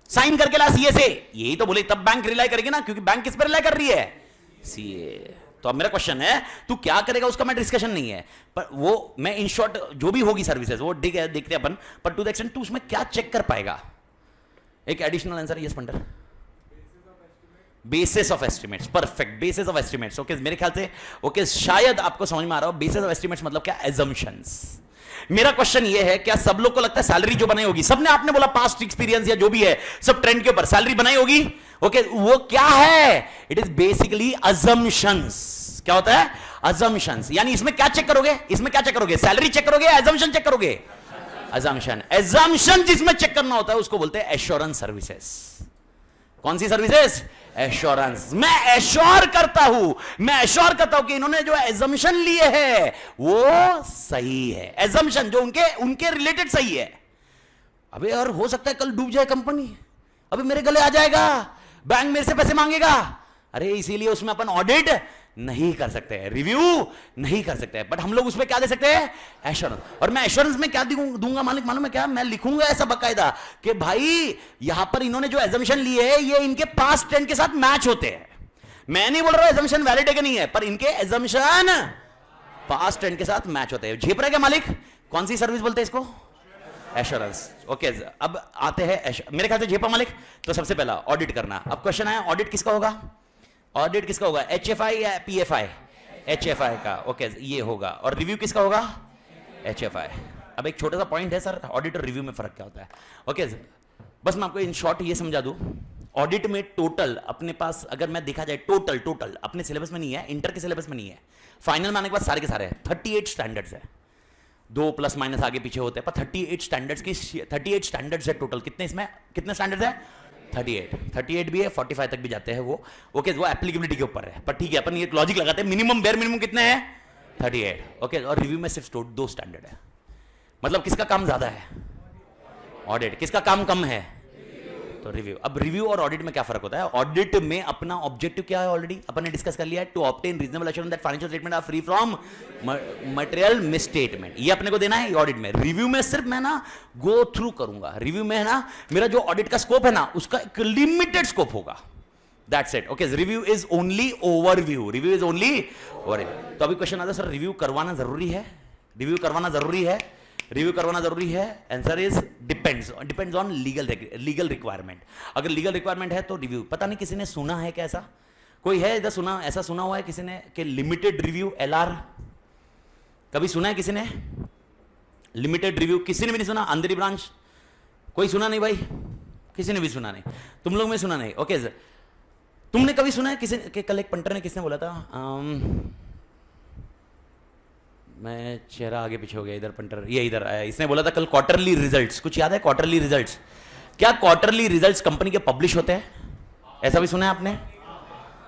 साइन करके ला सीए से, यही तो बोले, तब बैंक रिलाई करेगी ना, क्योंकि बैंक किस पर रिलाई कर रही है? सीए। तो अब मेरा क्वेश्चन है, तू क्या करेगा उसका मैं डिस्कशन नहीं है, पर वो मैं इन शॉर्ट जो भी होगी सर्विसेज वो देखते अपन, पर टू द एक्सटेंट तू उसमें क्या चेक कर पाएगा? एक additional answer, yes punter. Basis of estimates, perfect, basis of estimates. Okay, मेरे ख्याल से ओके, शायद आपको समझ में आ रहा हो बेसिस ऑफ एस्टिमेट्स मतलब क्या? एजम्पशंस। मेरा क्वेश्चन ये है, क्या सब लोग को लगता है सैलरी जो बनाई होगी, सबने आपने बोला पास्ट एक्सपीरियंस या जो भी है सब ट्रेंड के ऊपर सैलरी बनाई होगी, ओके, वो क्या है? It is basically assumptions. क्या होता है? अजम्पशंस। यानी इसमें क्या चेक करोगे? इसमें क्या चेक करोगे? सैलरी चेक करोगे, एजम्पशन चेक करोगे? अजम्पशन। एजम्पशन जिसमें चेक करना होता है उसको बोलते हैं एश्योरेंस सर्विसेज। कौन सी सर्विसेज? एश्योरेंस। मैं एश्योर करता हूं कि इन्होंने जो एजम्पशन लिए है वो सही है, एजम्पशन जो उनके रिलेटेड सही है। अबे यार, हो सकता है कल डूब जाए कंपनी, अबे मेरे गले आ जाएगा, बैंक मेरे से पैसे मांगेगा, अरे इसीलिए उसमें अपन ऑडिट नहीं कर सकते हैं, रिव्यू नहीं कर सकते हैं, बट हम लोग उसमें क्या दे सकते हैं? एश्योरेंस। और मैं एश्योरेंस में क्या दूंगा मालूम है क्या? मैं लिखूंगा ऐसा बकायदा कि भाई यहां पर इन्होंने जो एजम्पशन लिए है ये इनके पास्ट ट्रेंड के साथ मैच होते हैं। मैं नहीं बोल रहा हूं एजम्पशन वैलिड है कि नहीं है, पर इनके एजम्पशन पास्ट ट्रेंड के साथ मैच होते हैं। झेप रहे क्या मालिक? कौन सी सर्विस बोलते हैं इसको? एश्योरेंस। ओके, अब आते हैं मेरे ख्याल से झेपा मालिक। तो सबसे पहला ऑडिट करना। अब क्वेश्चन है, ऑडिट किसका होगा? ऑडिट किसका होगा? एचएफआई या पीएफआई? एचएफआई का। ओके, ये होगा। और रिव्यू किसका होगा? एचएफआई। अब एक छोटा सा पॉइंट है सर, ऑडिट और रिव्यू में फर्क क्या होता है? ओके, बस मैं आपको इन शॉर्ट ये समझा दूं। ऑडिट में टोटल अपने पास अगर मैं देखा जाए, टोटल अपने सिलेबस में नहीं है, इंटर के सिलेबस में नहीं है, फाइनल में आने के बाद सारे के सारे 38 स्टैंडर्ड्स है, 2 प्लस माइनस आगे पीछे होते हैं, पर 38 स्टैंडर्ड्स है टोटल। कितने इसमें कितने स्टैंडर्ड्स है? 38 भी है, 45 तक भी जाते हैं वो। ओके, वो एप्लीकेबिलिटी के ऊपर है, पर ठीक है, अपन ये लॉजिक लगाते हैं, मिनिमम बेयर मिनिमम कितने हैं? 38। ओके, और रिव्यू में सिर्फ 2 स्टैंडर्ड है। मतलब किसका काम ज्यादा है? ऑडिट। किसका काम कम है? तो रिव्यू। अब रिव्यू और ऑडिट में क्या फर्क होता है? ऑडिट में अपना ऑब्जेक्टिव क्या है? ऑलरेडी अपन ने डिस्कस कर लिया है, to obtain reasonable assurance that financial statement are free from material misstatement. ये अपने को देना है ऑडिट में। रिव्यू में सिर्फ मैं ना गो थ्रू करूंगा। रिव्यू में है ना, मेरा जो ऑडिट का स्कोप है ना, उसका एक लिमिटेड स्कोप होगा। That's it. Okay, review is only overview. Review is only overview. तो अभी क्वेश्चन आता है, सर रिव्यू करवाना जरूरी है? रिव्यू करवाना जरूरी है? रिव्यू करवाना जरूरी है? Answer is depends on legal requirement. अगर लीगल रिक्वायरमेंट है तो रिव्यू। पता नहीं किसी ने सुना है क्या ऐसा? कोई है इधर सुना, ऐसा सुना हुआ है किसी ने कि लिमिटेड रिव्यू एलआर? कभी सुना है किसी ने? लिमिटेड रिव्यू किसी ने भी नहीं सुना? अंदरी ब्रांच कोई सुना नहीं भाई? किसी ने भी सुना नहीं? तुम लोग में सुना नहीं? ओके, तुमने कभी सुना है किसी के? कल एक पंटर ने किसने बोला था, मैं चेहरा आगे पीछे हो गया, इधर पंटर, ये इधर आया, इसने बोला था कल क्वार्टरली रिजल्ट्स, कुछ याद है? क्वार्टरली रिजल्ट्स, क्या क्वार्टरली रिजल्ट्स कंपनी के पब्लिश होते हैं? ऐसा भी सुना है आपने?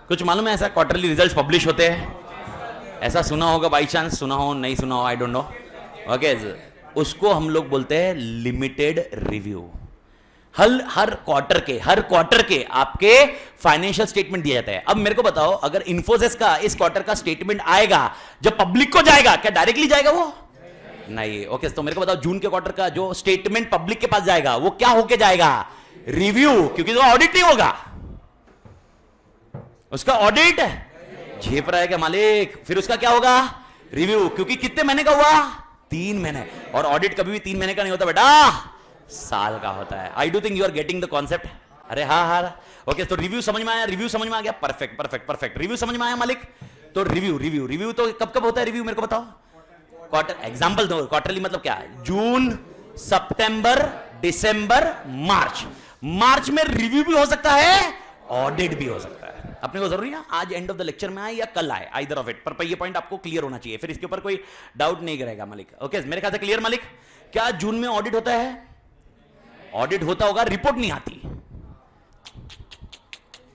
कुछ मालूम है ऐसा क्वार्टरली रिजल्ट्स पब्लिश होते हैं? ऐसा सुना होगा, बाई चांस सुना हो, नहीं सुना हो, आई डोंट नो। ओके, उसको हम लोग बोलते हैं लिमिटेड रिव्यू। हर क्वार्टर के आपके फाइनेंशियल स्टेटमेंट दिया जाता है। अब मेरे को बताओ, अगर इन्फोसिस का इस क्वार्टर का स्टेटमेंट आएगा, जब पब्लिक को जाएगा, क्या डायरेक्टली जाएगा वो? नहीं। ओके, तो मेरे को बताओ, जून के क्वार्टर का जो स्टेटमेंट पब्लिक के पास जाएगा वो क्या होके जाएगा? रिव्यू, क्योंकि तो ऑडिट नहीं होगा, उसका ऑडिट झेप रहा है क्या मालिक? फिर उसका क्या होगा? रिव्यू, क्योंकि कितने महीने का हुआ? 3 महीने। और ऑडिट कभी भी 3 महीने का नहीं होता बेटा, साल का होता है। I do think you are getting the concept. अरे हाँ। ओके, तो रिव्यू समझ में आया? रिव्यू समझ में आ गया? परफेक्ट। रिव्यू समझ में आया मालिक? तो रिव्यू तो कब होता है रिव्यू? मेरे को बताओ। क्वार्टर एग्जांपल दो। क्वार्टरली मतलब क्या? जून, सितंबर, दिसंबर, मार्च में रिव्यू भी हो सकता है, ऑडिट भी हो सकता है। अपने को जरूरी है आज एंड ऑफ द लेक्चर में आए या कल आए, आइदर ऑफ इट, पर ये पॉइंट आपको क्लियर होना चाहिए, फिर इसके ऊपर कोई डाउट नहीं रहेगा मालिक। ओके मेरे ख्याल से क्लियर मालिक। क्या जून में ऑडिट होता है? ऑडिट होता होगा, रिपोर्ट नहीं आती।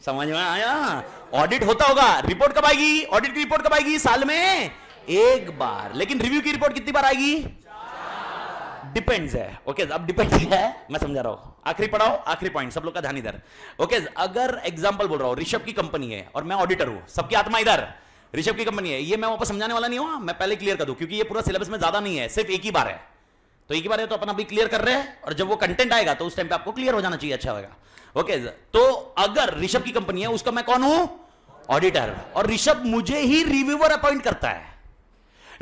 समझ में आया? ऑडिट होता होगा, रिपोर्ट कब आएगी? ऑडिट की रिपोर्ट कब आएगी? साल में एक बार। लेकिन रिव्यू की रिपोर्ट कितनी बार आएगी? डिपेंड्स है। ओके अब डिपेंड है, मैं समझा रहा हूं। आखिरी पढ़ाओ, आखिरी पॉइंट, सब लोग का ध्यान इधर। ओके अगर एग्जांपल बोल रहा हूं, ऋषभ की कंपनी है और मैं ऑडिटर हूं, सबकी आत्मा इधर, ऋषभ की कंपनी है। ये मैं वापस समझाने वाला नहीं हूं, मैं पहले क्लियर कर दूं, क्योंकि ये पूरा सिलेबस में ज्यादा नहीं है, सिर्फ एक ही बार है। तो एक ही बार है तो अपन अभी क्लियर कर रहे हैं, और जब वो कंटेंट आएगा तो उस टाइम पे आपको क्लियर हो जाना चाहिए, अच्छा होगा। ओके तो अगर ऋषभ की कंपनी है, उसका मैं कौन हूं? ऑडिटर। और ऋषभ मुझे ही रिव्यूअर अपॉइंट करता है।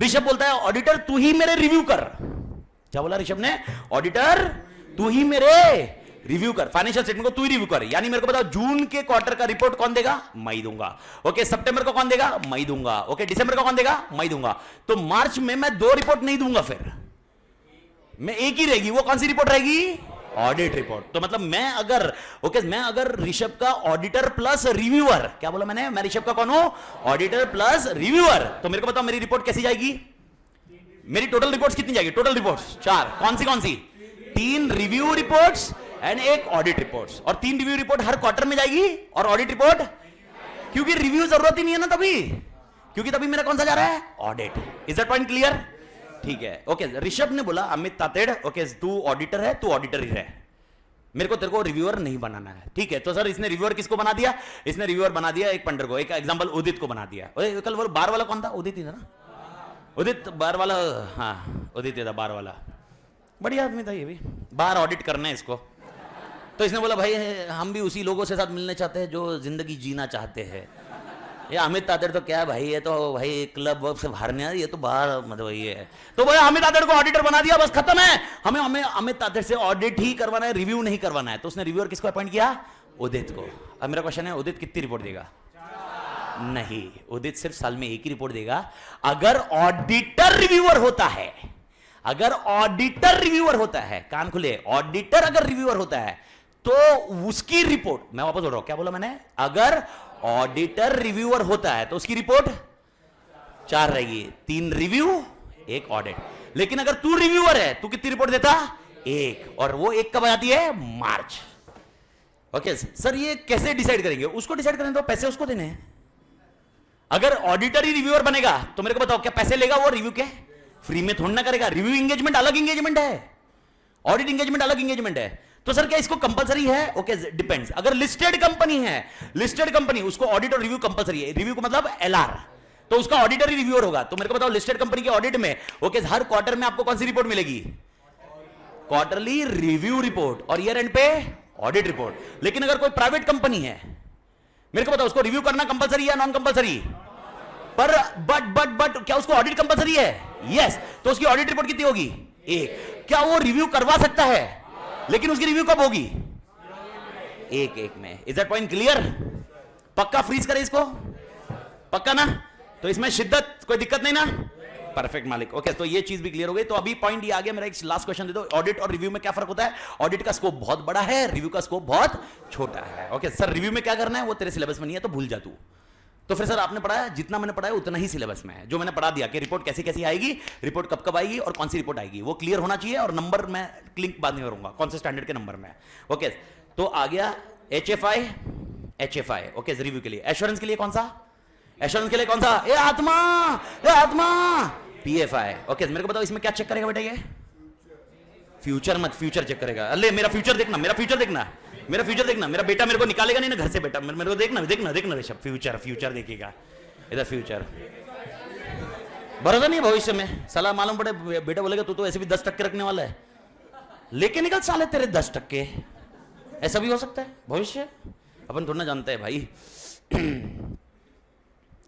ऋषभ बोलता है ऑडिटर तू ही मेरे रिव्यू कर। क्या बोला ऋषभ ने? ऑडिटर तू ही मेरे रिव्यू कर, फाइनेंशियल स्टेटमेंट को तू ही रिव्यू कर। यानी मेरे को बताओ जून के क्वार्टर का रिपोर्ट कौन देगा? मैं दूंगा। ओके सितंबर को कौन देगा? मैं दूंगा। ओके दिसंबर को कौन देगा? मैं दूंगा। तो मार्च में मैं 2 रिपोर्ट नहीं दूंगा, फिर मैं एक ही रहेगी। वो कौन सी रिपोर्ट रहेगी? Audit report. तो मतलब मैं अगर ऋषभ का ऑडिटर प्लस रिव्यूअर, क्या बोला मैंने? मैं ऋषभ का कौन हूं? Auditor plus reviewer. तो मेरे को बताओ मेरी रिपोर्ट कैसी जाएगी? मेरी टोटल रिपोर्ट्स कितनी जाएगी? Total reports 4। कौन सी? 3 review reports and 1 audit reports. और 3 रिव्यू रिपोर्ट हर क्वार्टर में जाएगी, और ऑडिट रिपोर्ट, क्योंकि रिव्यू जरूरत ही नहीं है ना तभी, क्योंकि तभी मेरा कौन सा जा रहा है? Audit. Is that point clear? ठीक है। ओके ऋषभ ने बोला अमित तातेड़, ओके तू ऑडिटर है, तू ऑडिटर ही रहे, मेरे को तेरे को रिव्यूअर नहीं बनाना है। ठीक है। तो सर इसने रिव्यूअर किसको बना दिया? इसने रिव्यूअर बना दिया एक पंडर को, एक एग्जांपल उदित को बना दिया। कल वो बार वाला कौन था? उदित ही था ना? उदित बार वाला, हाँ उदित था बार वाला, बढ़िया आदमी था ये भी, बाहर ऑडिट करना है इसको। तो इसने बोला भाई हम भी उसी लोगों से साथ मिलने चाहते हैं जो जिंदगी जीना चाहते हैं। ये अमित तातेड़ तो क्या है भाई, ये तो भाई क्लब वर्ब से बाहर नहीं आ, ये तो बाहर मतलब ये है। तो भाई अमित तातेड़ को ऑडिटर बना दिया, बस खत्म है। हमें अमित तातेड़ से ऑडिट ही करवाना है, रिव्यू नहीं करवाना है। तो उसने रिव्यूअर किसको अपॉइंट किया? उदित को। अब मेरा क्वेश्चन है उदित कितनी रिपोर्ट देगा? नहीं, उदित सिर्फ साल में एक ही रिपोर्ट देगा। अगर ऑडिटर रिव्यूअर होता है, अगर ऑडिटर रिव्यूअर होता है, कान खुले, ऑडिटर अगर रिव्यूअर होता है तो उसकी रिपोर्ट, मैं वापस बोल रहा हूं, क्या बोला मैंने? अगर ऑडिटर रिव्यूअर होता है तो उसकी रिपोर्ट 4 रहेगी, 3 रिव्यू 1 ऑडिट। लेकिन अगर तू रिव्यूअर है, तू कितनी रिपोर्ट देता? 1। और वो 1 कब आती है? मार्च। ओके सर ये कैसे डिसाइड करेंगे? उसको डिसाइड करें तो पैसे उसको देने हैं। अगर ऑडिटर ही रिव्यूअर बनेगा तो मेरे को बताओ क्या पैसे लेगा वो रिव्यू के? फ्री में थोड़ा ना करेगा। रिव्यू एंगेजमेंट अलग एंगेजमेंट है, ऑडिट एंगेजमेंट अलग एंगेजमेंट है। तो सर क्या इसको कंपलसरी है? Okay depends. अगर लिस्टेड कंपनी है, लिस्टेड कंपनी, उसको ऑडिट और रिव्यू कंपलसरी है। रिव्यू को मतलब एलआर, तो उसका ऑडिटर ही रिव्यूअर होगा। तो मेरे को बताओ लिस्टेड कंपनी के ऑडिट में ओके हर क्वार्टर में आपको कौन सी रिपोर्ट मिलेगी? क्वार्टरली रिव्यू रिपोर्ट, और ईयर एंड पे ऑडिट रिपोर्ट। लेकिन अगर कोई प्राइवेट कंपनी है, मेरे को बताओ उसको रिव्यू करना कंपलसरी या नॉन कंपलसरी? पर बट क्या उसको ऑडिट कंपलसरी है? यस। तो उसकी ऑडिट रिपोर्ट कितनी होगी? 1। क्या वो रिव्यू करवा सकता है? लेकिन उसकी रिव्यू कब होगी? 1 में। Is that point clear? पक्का फ्रीज करें इसको? पक्का ना? तो इसमें शिद्दत कोई दिक्कत नहीं ना? परफेक्ट मालिक। ओके तो ये चीज भी क्लियर हो गई। तो अभी पॉइंट ये आ गया मेरा, एक लास्ट क्वेश्चन दे दो। ऑडिट और रिव्यू में क्या फर्क होता है? ऑडिट का स्कोप बहुत बड़ा है, रिव्यू का स्कोप बहुत छोटा है। ओके सर रिव्यू में क्या करना है वो तेरे सिलेबस में नहीं है तो भूल जा तू। तो फिर सर आपने पढ़ाया, जितना मैंने पढ़ाया उतना ही सिलेबस में है। जो मैंने पढ़ा दिया कि रिपोर्ट कैसी कैसी आएगी, रिपोर्ट कब कब आएगी और कौन सी रिपोर्ट आएगी, वो क्लियर होना चाहिए। और नंबर मैं क्लिक बाद में करूंगा कौन से स्टैंडर्ड के नंबर में। ओके तो आ गया HFI ओके रिव्यू के लिए। एश्योरेंस के लिए कौन सा? एश्योरेंस के लिए कौन सा? ए आत्मा PFI। ओके मेरे को बताओ इसमें क्या चेक करेगा बेटा? ये फ्यूचर मत, फ्यूचर चेक करेगा। अरे मेरा फ्यूचर देखना, मेरा फ्यूचर देखना, मेरा फ्यूचर देखना। मेरा बेटा मेरे को निकालेगा नहीं ना घर से बेटा, मेरे को देखना ऋषभ, फ्यूचर देखेगा इधर। फ्यूचर भरोसा नहीं है भविष्य में, साला मालूम पड़े बेटा बोलेगा तू तो ऐसे भी 10% रखने वाला है, लेके निकल साले तेरे 10%। ऐसा भी हो सकता है भविष्य, अपन थोड़ा ना जानते हैं भाई।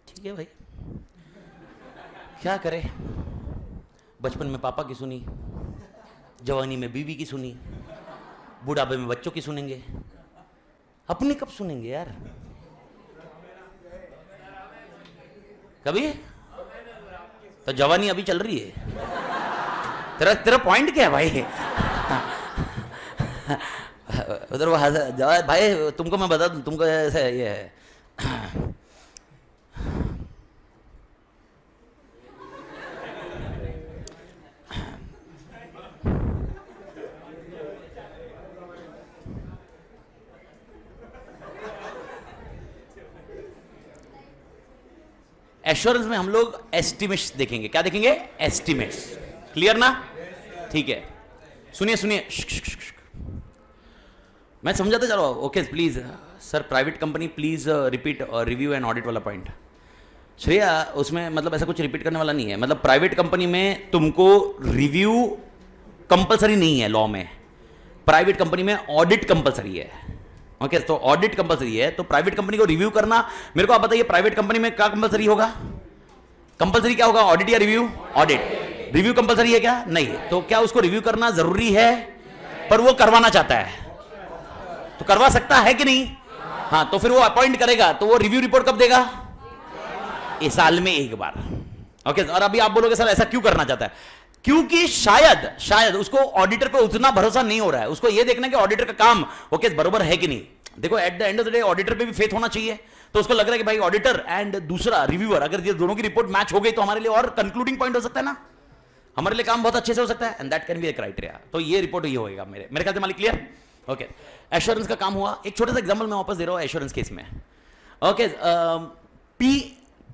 ठीक है भाई, क्या करे। बचपन में पापा की सुनी, जवानी में बीवी की सुनी, बुढ़ापे में बच्चों की सुनेंगे, अपनी कब सुनेंगे यार? कभी तो जवानी अभी चल रही है। तेरा पॉइंट क्या है भाई? उधर वो भाई तुमको मैं बता दूं, तुमको ऐसा ये है, एश्योरेंस में हम लोग एस्टिमेट्स देखेंगे. क्या देखेंगे? एस्टिमेट्स. क्लियर ना? ठीक है. सुनिए सुनिए, मैं समझाता जा रहा हूं. Okay please sir, private company please repeat review and audit वाला पॉइंट. श्रेया, उसमें मतलब ऐसा कुछ रिपीट करने वाला नहीं है. मतलब प्राइवेट कंपनी में तुमको रिव्यू कंपलसरी नहीं है लॉ में. प्राइवेट कंपनी में ऑडिट कंपलसरी है. ओके तो ऑडिट कंपलसरी है, तो प्राइवेट कंपनी को रिव्यू करना. मेरे को आप बताइए, प्राइवेट कंपनी में क्या कंपलसरी होगा? कंपलसरी क्या होगा? ऑडिट या रिव्यू? ऑडिट. रिव्यू कंपलसरी है क्या? नहीं. तो क्या उसको रिव्यू करना जरूरी है? पर वो करवाना चाहता है तो करवा सकता है कि नहीं? हाँ, तो फिर वो अपॉइंट करेगा, तो वो रिव्यू रिपोर्ट कब देगा? इस साल में एक बार. ओके और अभी आप बोलोगे सर ऐसा क्यों करना चाहता है? क्योंकि शायद उसको ऑडिटर पे उतना भरोसा नहीं हो रहा है. उसको ये देखना कि ऑडिटर का काम ओके बरोबर है कि नहीं. देखो at the end of the day auditor पे भी फेथ होना चाहिए. तो उसको लग रहा है कि भाई ऑडिटर एंड दूसरा रिव्यूअर, अगर ये दोनों की रिपोर्ट मैच हो गई तो हमारे लिए और कंक्लूडिंग पॉइंट हो सकता है ना, हमारे लिए काम बहुत अच्छे से हो सकता है. And that can be A criteria. तो ये रिपोर्ट ये होगा मेरे ख्याल से. मालिक क्लियर? ओके. एश्योरेंस का काम हुआ. एक छोटा सा एग्जांपल मैं वापस दे रहा हूं एश्योरेंस केस में. ओके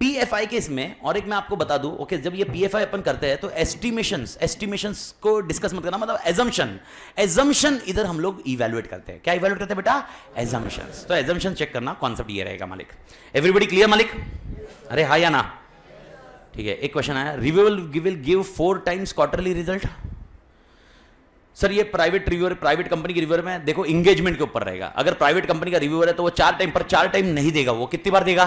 पीएफआई केस में. और एक मैं आपको बता दूं, ओके जब ये पीएफआई अपन करते हैं तो एस्टिमेशंस को डिस्कस मत करना. मतलब एजम्पशन इधर हम लोग इवैल्यूएट करते हैं. क्या इवैल्यूएट करते हैं बेटा? एजम्पशंस. तो एजम्पशन चेक करना. कॉन्सेप्ट ये रहेगा मालिक. एवरीबॉडी क्लियर मालिक? अरे हाँ या ना? ठीक है. एक क्वेश्चन आया, reviewer will give 4 times quarterly result. Sir ये प्राइवेट रिव्यूअर, प्राइवेट कंपनी के रिव्यूअर में देखो इंगेजमेंट के ऊपर रहेगा. अगर प्राइवेट कंपनी का रिव्यूअर है तो वो 4 टाइम पर 4 टाइम नहीं देगा. वो कितनी बार देगा?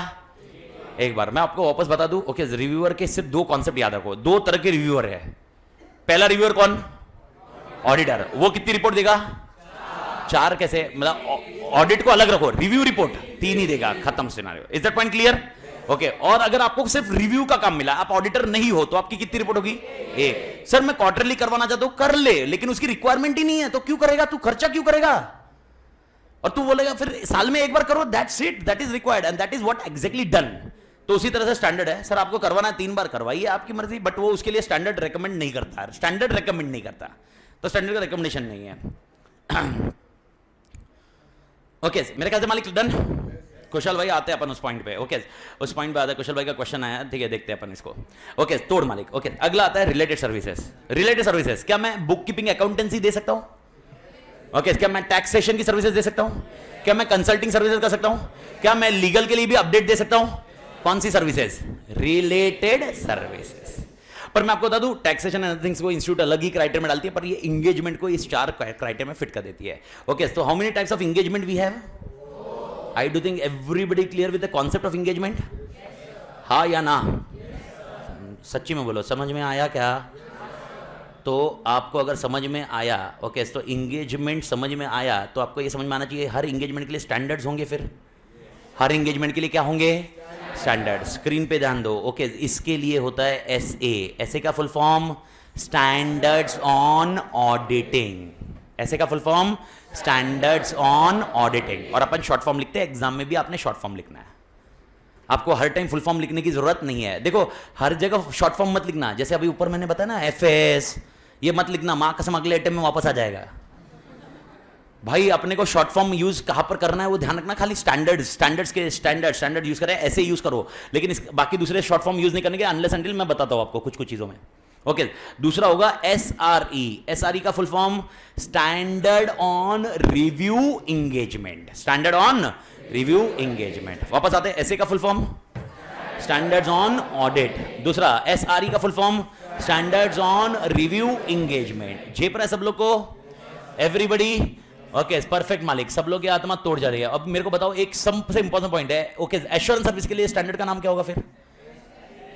एक बार. मैं आपको वापस बता दूं. ओके रिव्यूअर के सिर्फ 2 कॉन्सेप्ट याद रखो. 2 तरह के रिव्यूअर है. पहला रिव्यूअर कौन? ऑडिटर. वो कितनी रिपोर्ट देगा? 4. कैसे? मतलब ऑडिट को अलग रखो, रिव्यू रिपोर्ट 3 ही देगा. खत्म scenario. Is that point clear? Okay और अगर आपको सिर्फ रिव्यू का काम मिला, आप ऑडिटर नहीं हो, तो आपकी कितनी रिपोर्ट होगी? 1. सर मैं क्वार्टरली करवाना चाहता हूं, कर ले, लेकिन उसकी रिक्वायरमेंट ही नहीं है तो क्यों करेगा? तू खर्चा क्यों करेगा? और तू बोलेगा फिर साल में एक बार करो. That's it, that is required and that is what exactly done. तो उसी तरह से स्टैंडर्ड है. सर आपको करवाना है 3 बार करवाइए, आपकी मर्जी. बट वो उसके लिए स्टैंडर्ड रेकमेंड नहीं करता. स्टैंडर्ड रेकमेंड नहीं करता, तो स्टैंडर्ड का रिकमेंडेशन नहीं है. ओके मेरे ख्याल से मालिक डन. कुशल भाई आते हैं अपन उस पॉइंट पे. ओके उस पॉइंट पे आता है. कुशल भाई का क्वेश्चन आया. ठीक है देखते हैं अपन इसको. ओके तोड़ मालिक. ओके अगला आता है रिलेटेड सर्विसेज. रिलेटेड सर्विसेज क्या मैं बुक कीपिंग अकाउंटेंसी दे सकता हूं? ओके क्या मैं टैक्सेशन की सर्विसेज दे सकता हूं? क्या मैं कंसल्टिंग सर्विसेज कर सकता हूं? क्या मैं लीगल के लिए भी अपडेट दे सकता हूं? कौन सी सर्विसेज? Related services. पर मैं आपको बता दूं टैक्सेशन एंड थिंग्स को इंस्टीट्यूट अलग ही क्राइटेरिया में डालती है, पर ये एंगेजमेंट को इस 4 क्राइटेरिया में फिट कर देती है. ओके तो how many types of engagement we have? I do think everybody clear with the concept of engagement? हाँ या ना? सच्ची में बोलो, समझ में आया क्या? तो आपको अगर समझ में आया ओके तो एंगेजमेंट समझ में आया तो आपको ये समझ में आना चाहिए हर एंगेजमेंट के लिए स्टैंडर्ड्स होंगे. फिर हर एंगेजमेंट के लिए क्या होंगे? स्टैंडर्ड. स्क्रीन पे ध्यान दो. ओके इसके लिए होता है एसए. एसए का full form standards on auditing. SA का full form standards on auditing. और अपन शॉर्ट फॉर्म लिखते हैं. एग्जाम में भी आपने शॉर्ट फॉर्म लिखना है. आपको हर टाइम फुल फॉर्म लिखने की जरूरत नहीं है. देखो हर जगह शॉर्ट फॉर्म मत लिखना. जैसे अभी ऊपर मैंने बताया ना एफएस, ये मत लिखना. मां कसम अगले अटेम्प्ट में वापस आ जाएगा. भाई अपने को शॉर्ट फॉर्म यूज कहां पर करना है वो ध्यान रखना. खाली स्टैंडर्ड यूज करें, ऐसे यूज करो, लेकिन बाकी दूसरे शॉर्ट फॉर्म यूज नहीं करने के अनलेस अंटिल मैं बताता हूं आपको कुछ चीजों में. ओके दूसरा होगा एसआरई. एसआरई का full form standard on review engagement. Standard on review engagement. वापस आते हैं. एसए का full form standards on audit. दूसरा एसआरई का full form standards on review engagement. जे पर है सब लोग को? एवरीबडी? ओके परफेक्ट मालिक. सब लोग की आत्मा तोड़ जा रही है. अब मेरे को बताओ एक सबसे इंपॉर्टेंट पॉइंट है. ओके एश्योरेंस सर्विस के लिए स्टैंडर्ड का नाम क्या होगा फिर?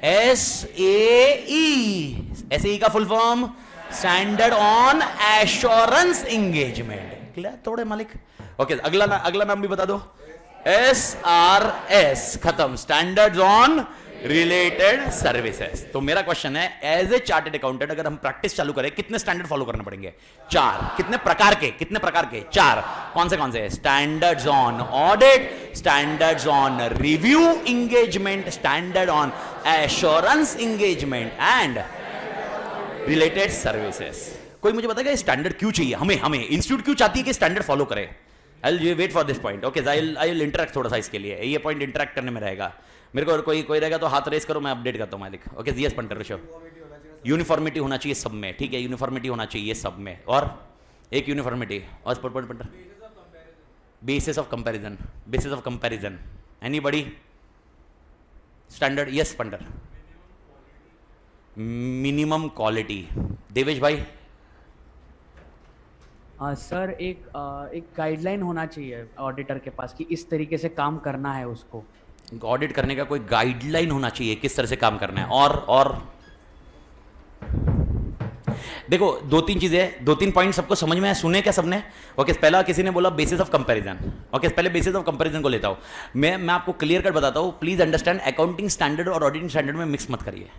एसएई. एसएई का full form standard on assurance engagement. Clear? तोड़े मालिक. ओके अगला नाम भी बता दो. एसआरएस. खत्म. Standards on related services. तो मेरा क्वेश्चन है, एज ए चार्टेड अकाउंटेंट अगर हम प्रैक्टिस चालू करें कितने स्टैंडर्ड फॉलो करने पड़ेंगे? 4। कितने प्रकार के? 4। कौन से? Standards on audit, standards on review engagement, standard on assurance engagement and related services. कोई मुझे बताएगा स्टैंडर्ड क्यों चाहिए हमें इंस्टीट्यूट क्यों चाहती है कि स्टैंडर्ड फॉलो करे? I wait for this point. Okay, I will interact थोड़ा सा इसके लिए, ये पॉइंट इंटरेक्ट करने में रहेगा। मेरे को कोई रहेगा तो हाथ रेस करो, मैं अपडेट करता हूं मालिक। Okay, GS punter Rishabh, uniformity होना चाहिए सब में, ठीक है, यूनिफॉर्मिटी होना चाहिए सब में। और एक यूनिफॉर्मिटी और punter basis of comparison. Anybody? Standard? Yes punter. Minimum quality. Devesh भाई? सर एक गाइडलाइन होना चाहिए ऑडिटर के पास कि इस तरीके से काम करना है उसको। ऑडिट करने का कोई गाइडलाइन होना चाहिए किस तरह से काम करना है। और देखो 2-3 चीजें, 2-3 पॉइंट सबको समझ में है, सुने क्या सबने? ओके, पहला किसी ने बोला बेसिस ऑफ कंपैरिजन। ओके, पहले बेसिस ऑफ कंपैरिजन को लेता हूं मैं आपको क्लियर कट बताता हूं। प्लीज अंडरस्टैंड, अकाउंटिंग स्टैंडर्ड और ऑडिटिंग स्टैंडर्ड में मिक्स मत करिए।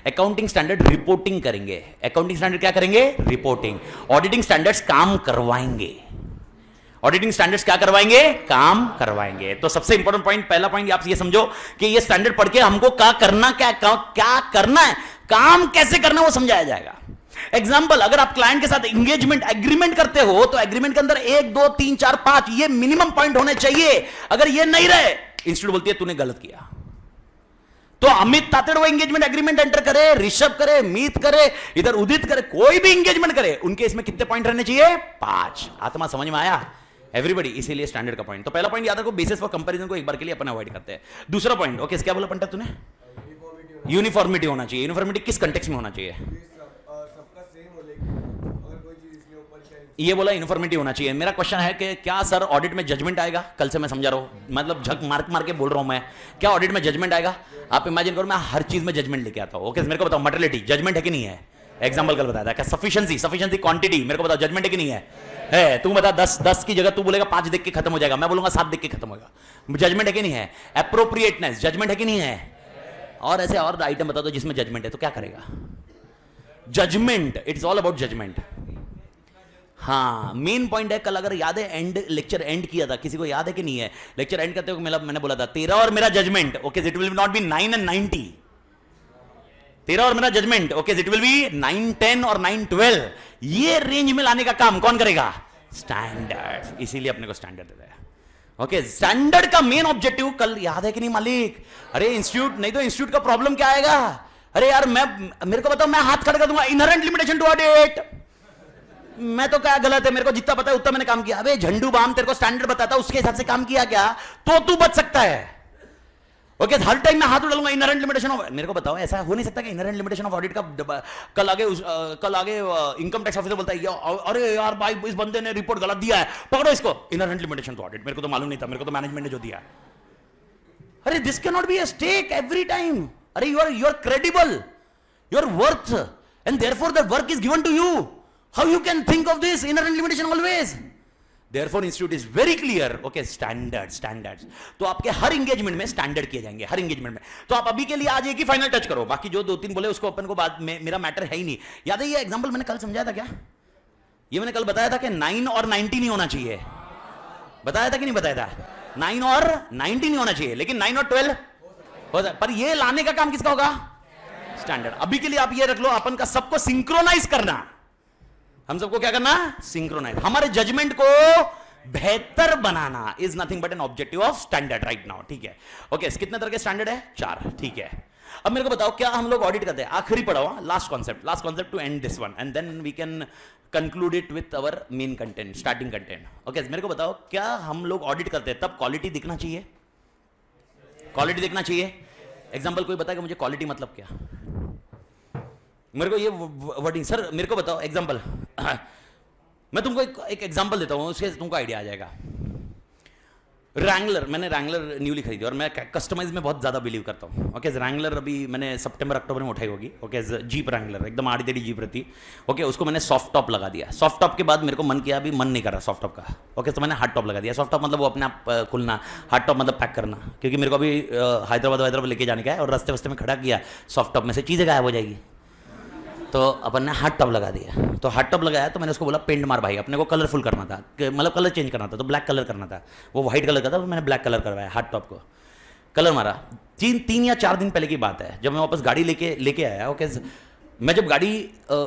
अकाउंटिंग स्टैंडर्ड रिपोर्टिंग करेंगे, अकाउंटिंग स्टैंडर्ड क्या करेंगे? रिपोर्टिंग। ऑडिटिंग स्टैंडर्ड्स काम करवाएंगे, ऑडिटिंग स्टैंडर्ड्स क्या करवाएंगे? काम करवाएंगे। तो सबसे इंपॉर्टेंट पॉइंट, पहला पॉइंट आप ये समझो कि ये स्टैंडर्ड पढ़ के हमको क्या करना है, काम कैसे करना वो समझाया जाएगा। एग्जाम्पल, अगर आप क्लाइंट के साथ एंगेजमेंट एग्रीमेंट करते हो तो एग्रीमेंट के अंदर 1, 2, 3, 4, 5 ये मिनिमम पॉइंट होने चाहिए। अगर ये नहीं रहे, इंस्टीट्यूट बोलती है तूने गलत किया। तो अमित तातेड़ वो एंगेजमेंट एग्रीमेंट एंटर करे, ऋषभ करे, मीत करे, इधर उदित करे, कोई भी एंगेजमेंट करे, उनके इसमें कितने पॉइंट रहने चाहिए? 5। आत्मा समझ में आया एवरीबॉडी? इसीलिए स्टैंडर्ड का पॉइंट। तो पहला पॉइंट याद रखो, बेसिस फॉर कंपैरिजन को एक बार के लिए अपन अवॉइड करते हैं। दूसरा पॉइंट, ओके, क्या बोला पंडित तूने? यूनिफॉर्मिटी होना चाहिए। यूनिफॉर्मिटी किस कंटेक्स्ट में होना चाहिए? ये बोला यूनिफॉर्मिटी होना चाहिए। मेरा क्वेश्चन है कि क्या सर ऑडिट में जजमेंट आएगा? कल से मैं समझा रहा हूं, मतलब झक मार के बोल रहा हूं मैं, क्या ऑडिट में जजमेंट आएगा? आप इमेजिन करो मैं हर चीज में जजमेंट लेके आता हूं। ओके, मेरे को बताओ मटेरियलिटी जजमेंट है कि नहीं है? एग्जांपल कल बताया था। क्या सफिशिएंसी क्वांटिटी, मेरे को बताओ जजमेंट है कि नहीं है? तू बता, 10 की जगह तू बोलेगा 5 देख के खत्म हो जाएगा, मैं बोलूंगा 7 देख के खत्म होगा। जजमेंट है कि नहीं है? एप्रोप्रिएटनेस जजमेंट है कि नहीं है? और ऐसे और आइटम बता दो जिसमें जजमेंट है, तो क्या करेगा? Judgement, it's all about judgement. हाँ, मेन पॉइंट है, कल अगर याद है लेक्चर एंड किया था, किसी को याद है कि नहीं है? लेक्चर एंड करते हुए मैंने बोला था तेरा और मेरा judgement, okay, it will not be 9 and 90। तेरा और मेरा judgement, okay, it will be 9, 10 और 9, 12। ये रेंज में लाने का काम कौन करेगा? स्टैंडर्ड। इसीलिए अपने को स्टैंडर्ड देता है। ओके, स्टैंडर्ड का मेन ऑब्जेक्टिव कल याद है कि नहीं मालिक? अरे इंस्टीट्यूट, नहीं तो इंस्टीट्यूट का प्रॉब्लम क्या आएगा? अरे यार मेरे को बताओ, मैं हाथ खड़ा कर दूंगा, इनहेरेंट लिमिटेशन टू ऑडिट। मैं तो क्या गलत है, मेरे को जितना पता है उतना मैंने काम किया। अबे झंडू बाम तेरे को स्टैंडर्ड बताता, उसके हिसाब से काम किया क्या तो तू बच सकता है। ओके, हर टाइम मैं हाथ उठाऊंगा इनहेरेंट लिमिटेशन ऑफ। मेरे को बताओ, ऐसा हो नहीं सकता कि इनहेरेंट लिमिटेशन ऑफ ऑडिट का कल आगे इनकम टैक्स ऑफिसर बोलता है अरे यार भाई इस बंदे ने रिपोर्ट गलत दिया है, पकड़ो इसको, इनहेरेंट लिमिटेशन टू ऑडिट। मेरे को तो मालूम नहीं था, मेरे को तो मैनेजमेंट ने जो दिया। अरे this cannot be a stake every time. अरे you are credible, you are worth and therefore the work is given to you. How you can think of this inherent limitation always? Therefore, institute is very clear. Okay, standards. तो आपके हर engagement में standard किए जाएंगे, हर engagement में। तो आप अभी के लिए आज एक ही फाइनल टच करो, बाकी जो 2-3 बोले उसको अपन को बाद में, मेरा मैटर है ही नहीं। याद है ये एग्जांपल मैंने कल समझाया था क्या? ये मैंने कल बताया था कि 9 और 90 नहीं होना चाहिए। बताया था कि नहीं बताया था? 9 और 90 नहीं होना चाहिए, लेकिन 9 और 12 हो जाए। पर ये लाने का काम किसका होगा? स्टैंडर्ड। अभी के लिए आप ये रख लो, अपन का सबको सिंक्रोनाइज करना, हम सबको क्या करना? सिंक्रोनाइज। हमारे जजमेंट को बेहतर बनाना is nothing but an objective of standard right now. ठीक है, ओके, कितने तरह के स्टैंडर्ड है? 4। ठीक है, अब मेरे को बताओ क्या हम लोग ऑडिट करते हैं? आखिरी पढ़ा हुआ last concept to end this one, and then we can conclude it with our main content, starting content. Okay, मेरे को बताओ क्या हम लोग ऑडिट करते हैं तब क्वालिटी दिखना चाहिए? क्वालिटी दिखना चाहिए। एग्जाम्पल कोई बताएगा मुझे क्वालिटी मतलब क्या? मेरे को ये वर्डिंग सर मेरे को बताओ एग्जांपल। मैं तुमको एक एग्जांपल देता हूं, उससे तुमको आइडिया आ जाएगा। रैंगलर, मैंने रैंगलर न्यूली खरीदी और मैं कस्टमाइज में बहुत ज़्यादा बिलीव करता हूँ। ओके, रैंगलर अभी मैंने सितंबर अक्टूबर में उठाई होगी। ओके, जीप रैंगलर एकदम आड़ी टेढ़ी जीप रहती। ओके, उसको मैंने सॉफ्ट टॉप लगा दिया। सॉफ्ट टॉप के बाद मेरे को मन किया, अभी मन नहीं कर रहा सॉफ्ट टॉप का। ओके, तो मैंने हार्ड टॉप लगा दिया। सॉफ्ट टॉप मतलब वो अपने आप खुलना, हार्ड टॉप मतलब पैक करना, क्योंकि मेरे को अभी हैदराबाद लेके जाने का है और रास्ते वास्ते में खड़ा किया सॉफ्ट टॉप में से चीज़ें गायब हो जाएगी, तो अपन ने हार्ड टॉप लगा दिया। तो हार्ड टॉप लगाया तो मैंने उसको बोला पेंट मार भाई, अपने को कलरफुल करना था, मतलब कलर चेंज करना था, तो ब्लैक कलर करना था। वो वाइट कलर का था, तो मैंने ब्लैक कलर करवाया, हार्ड टॉप को कलर मारा। 3 या 4 दिन पहले की बात है, जब मैं वापस गाड़ी लेके आया। ओके, मैं जब गाड़ी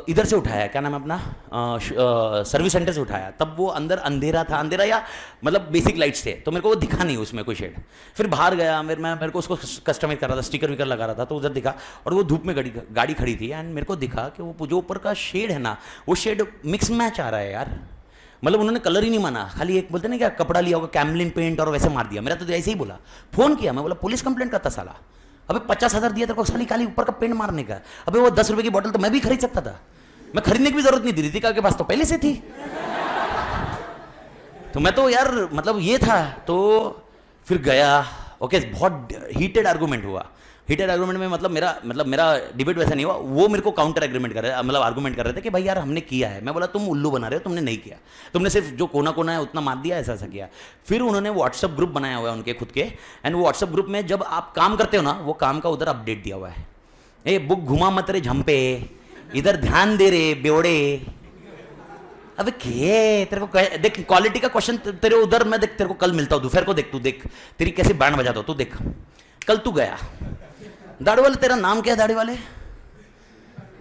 इधर से उठाया, क्या नाम है अपना, सर्विस सेंटर से उठाया, तब वो अंदर अंधेरा था, अंधेरा या मतलब बेसिक लाइट्स थे, तो मेरे को वो दिखा नहीं उसमें कोई शेड। फिर बाहर गया, मेरे को उसको कस्टमाइज कर रहा था, स्टिकर विकर लगा रहा था, तो उधर दिखा और वो धूप में गाड़ी खड़ी थी एंड मेरे को दिखा कि वो जो ऊपर का शेड है ना, वो शेड मिक्स मैच आ रहा है यार। मतलब उन्होंने कलर ही नहीं माना, खाली एक बोलते ना क्या कपड़ा लिया होगा कैमलिन पेंट और वैसे मार दिया। मेरा तो ऐसे ही बोला, फोन किया, मैं बोला पुलिस कंप्लेंट करता साला, अबे 50,000 दिया तेरे को साली खाली ऊपर का पेंट मारने का। अबे वो 10 रुपए की बोतल तो मैं भी खरीद सकता था, मैं खरीदने की भी जरूरत नहीं थी, रितिका के पास तो पहले से थी। तो मैं तो यार मतलब ये था, तो फिर गया। ओके, बहुत हीटेड आर्गूमेंट हुआ। हीटेड आर्गूमेंट में मतलब मेरा डिबेट वैसा नहीं हुआ, वो मेरे को काउंटर एग्रीमेंट कर रहे, मतलब आर्गूमेंट कर रहे थे कि भाई यार हमने किया है। मैं बोला तुम उल्लू बना रहे हो, तुमने नहीं किया, तुमने सिर्फ जो कोना कोना है उतना मार दिया, ऐसा किया। फिर उन्होंने व्हाट्सअप ग्रुप बनाया हुआ है उनके खुद के, एंड वो व्हाट्सअप ग्रुप में जब आप काम करते हो ना, वो काम का उधर अपडेट दिया हुआ है, ए बुक घुमा मत रे झंपे, इधर ध्यान दे रे बेवड़े। अबे के तेरे को देख क्वालिटी का क्वेश्चन तेरे उधर, मैं देख तेरे को कल मिलता हूँ दोपहर को, देख तू देख तेरी कैसे बैंड बजाता हो तू देख। कल तू गया, दाढ़ी वाले तेरा नाम क्या है, दाढ़ी वाले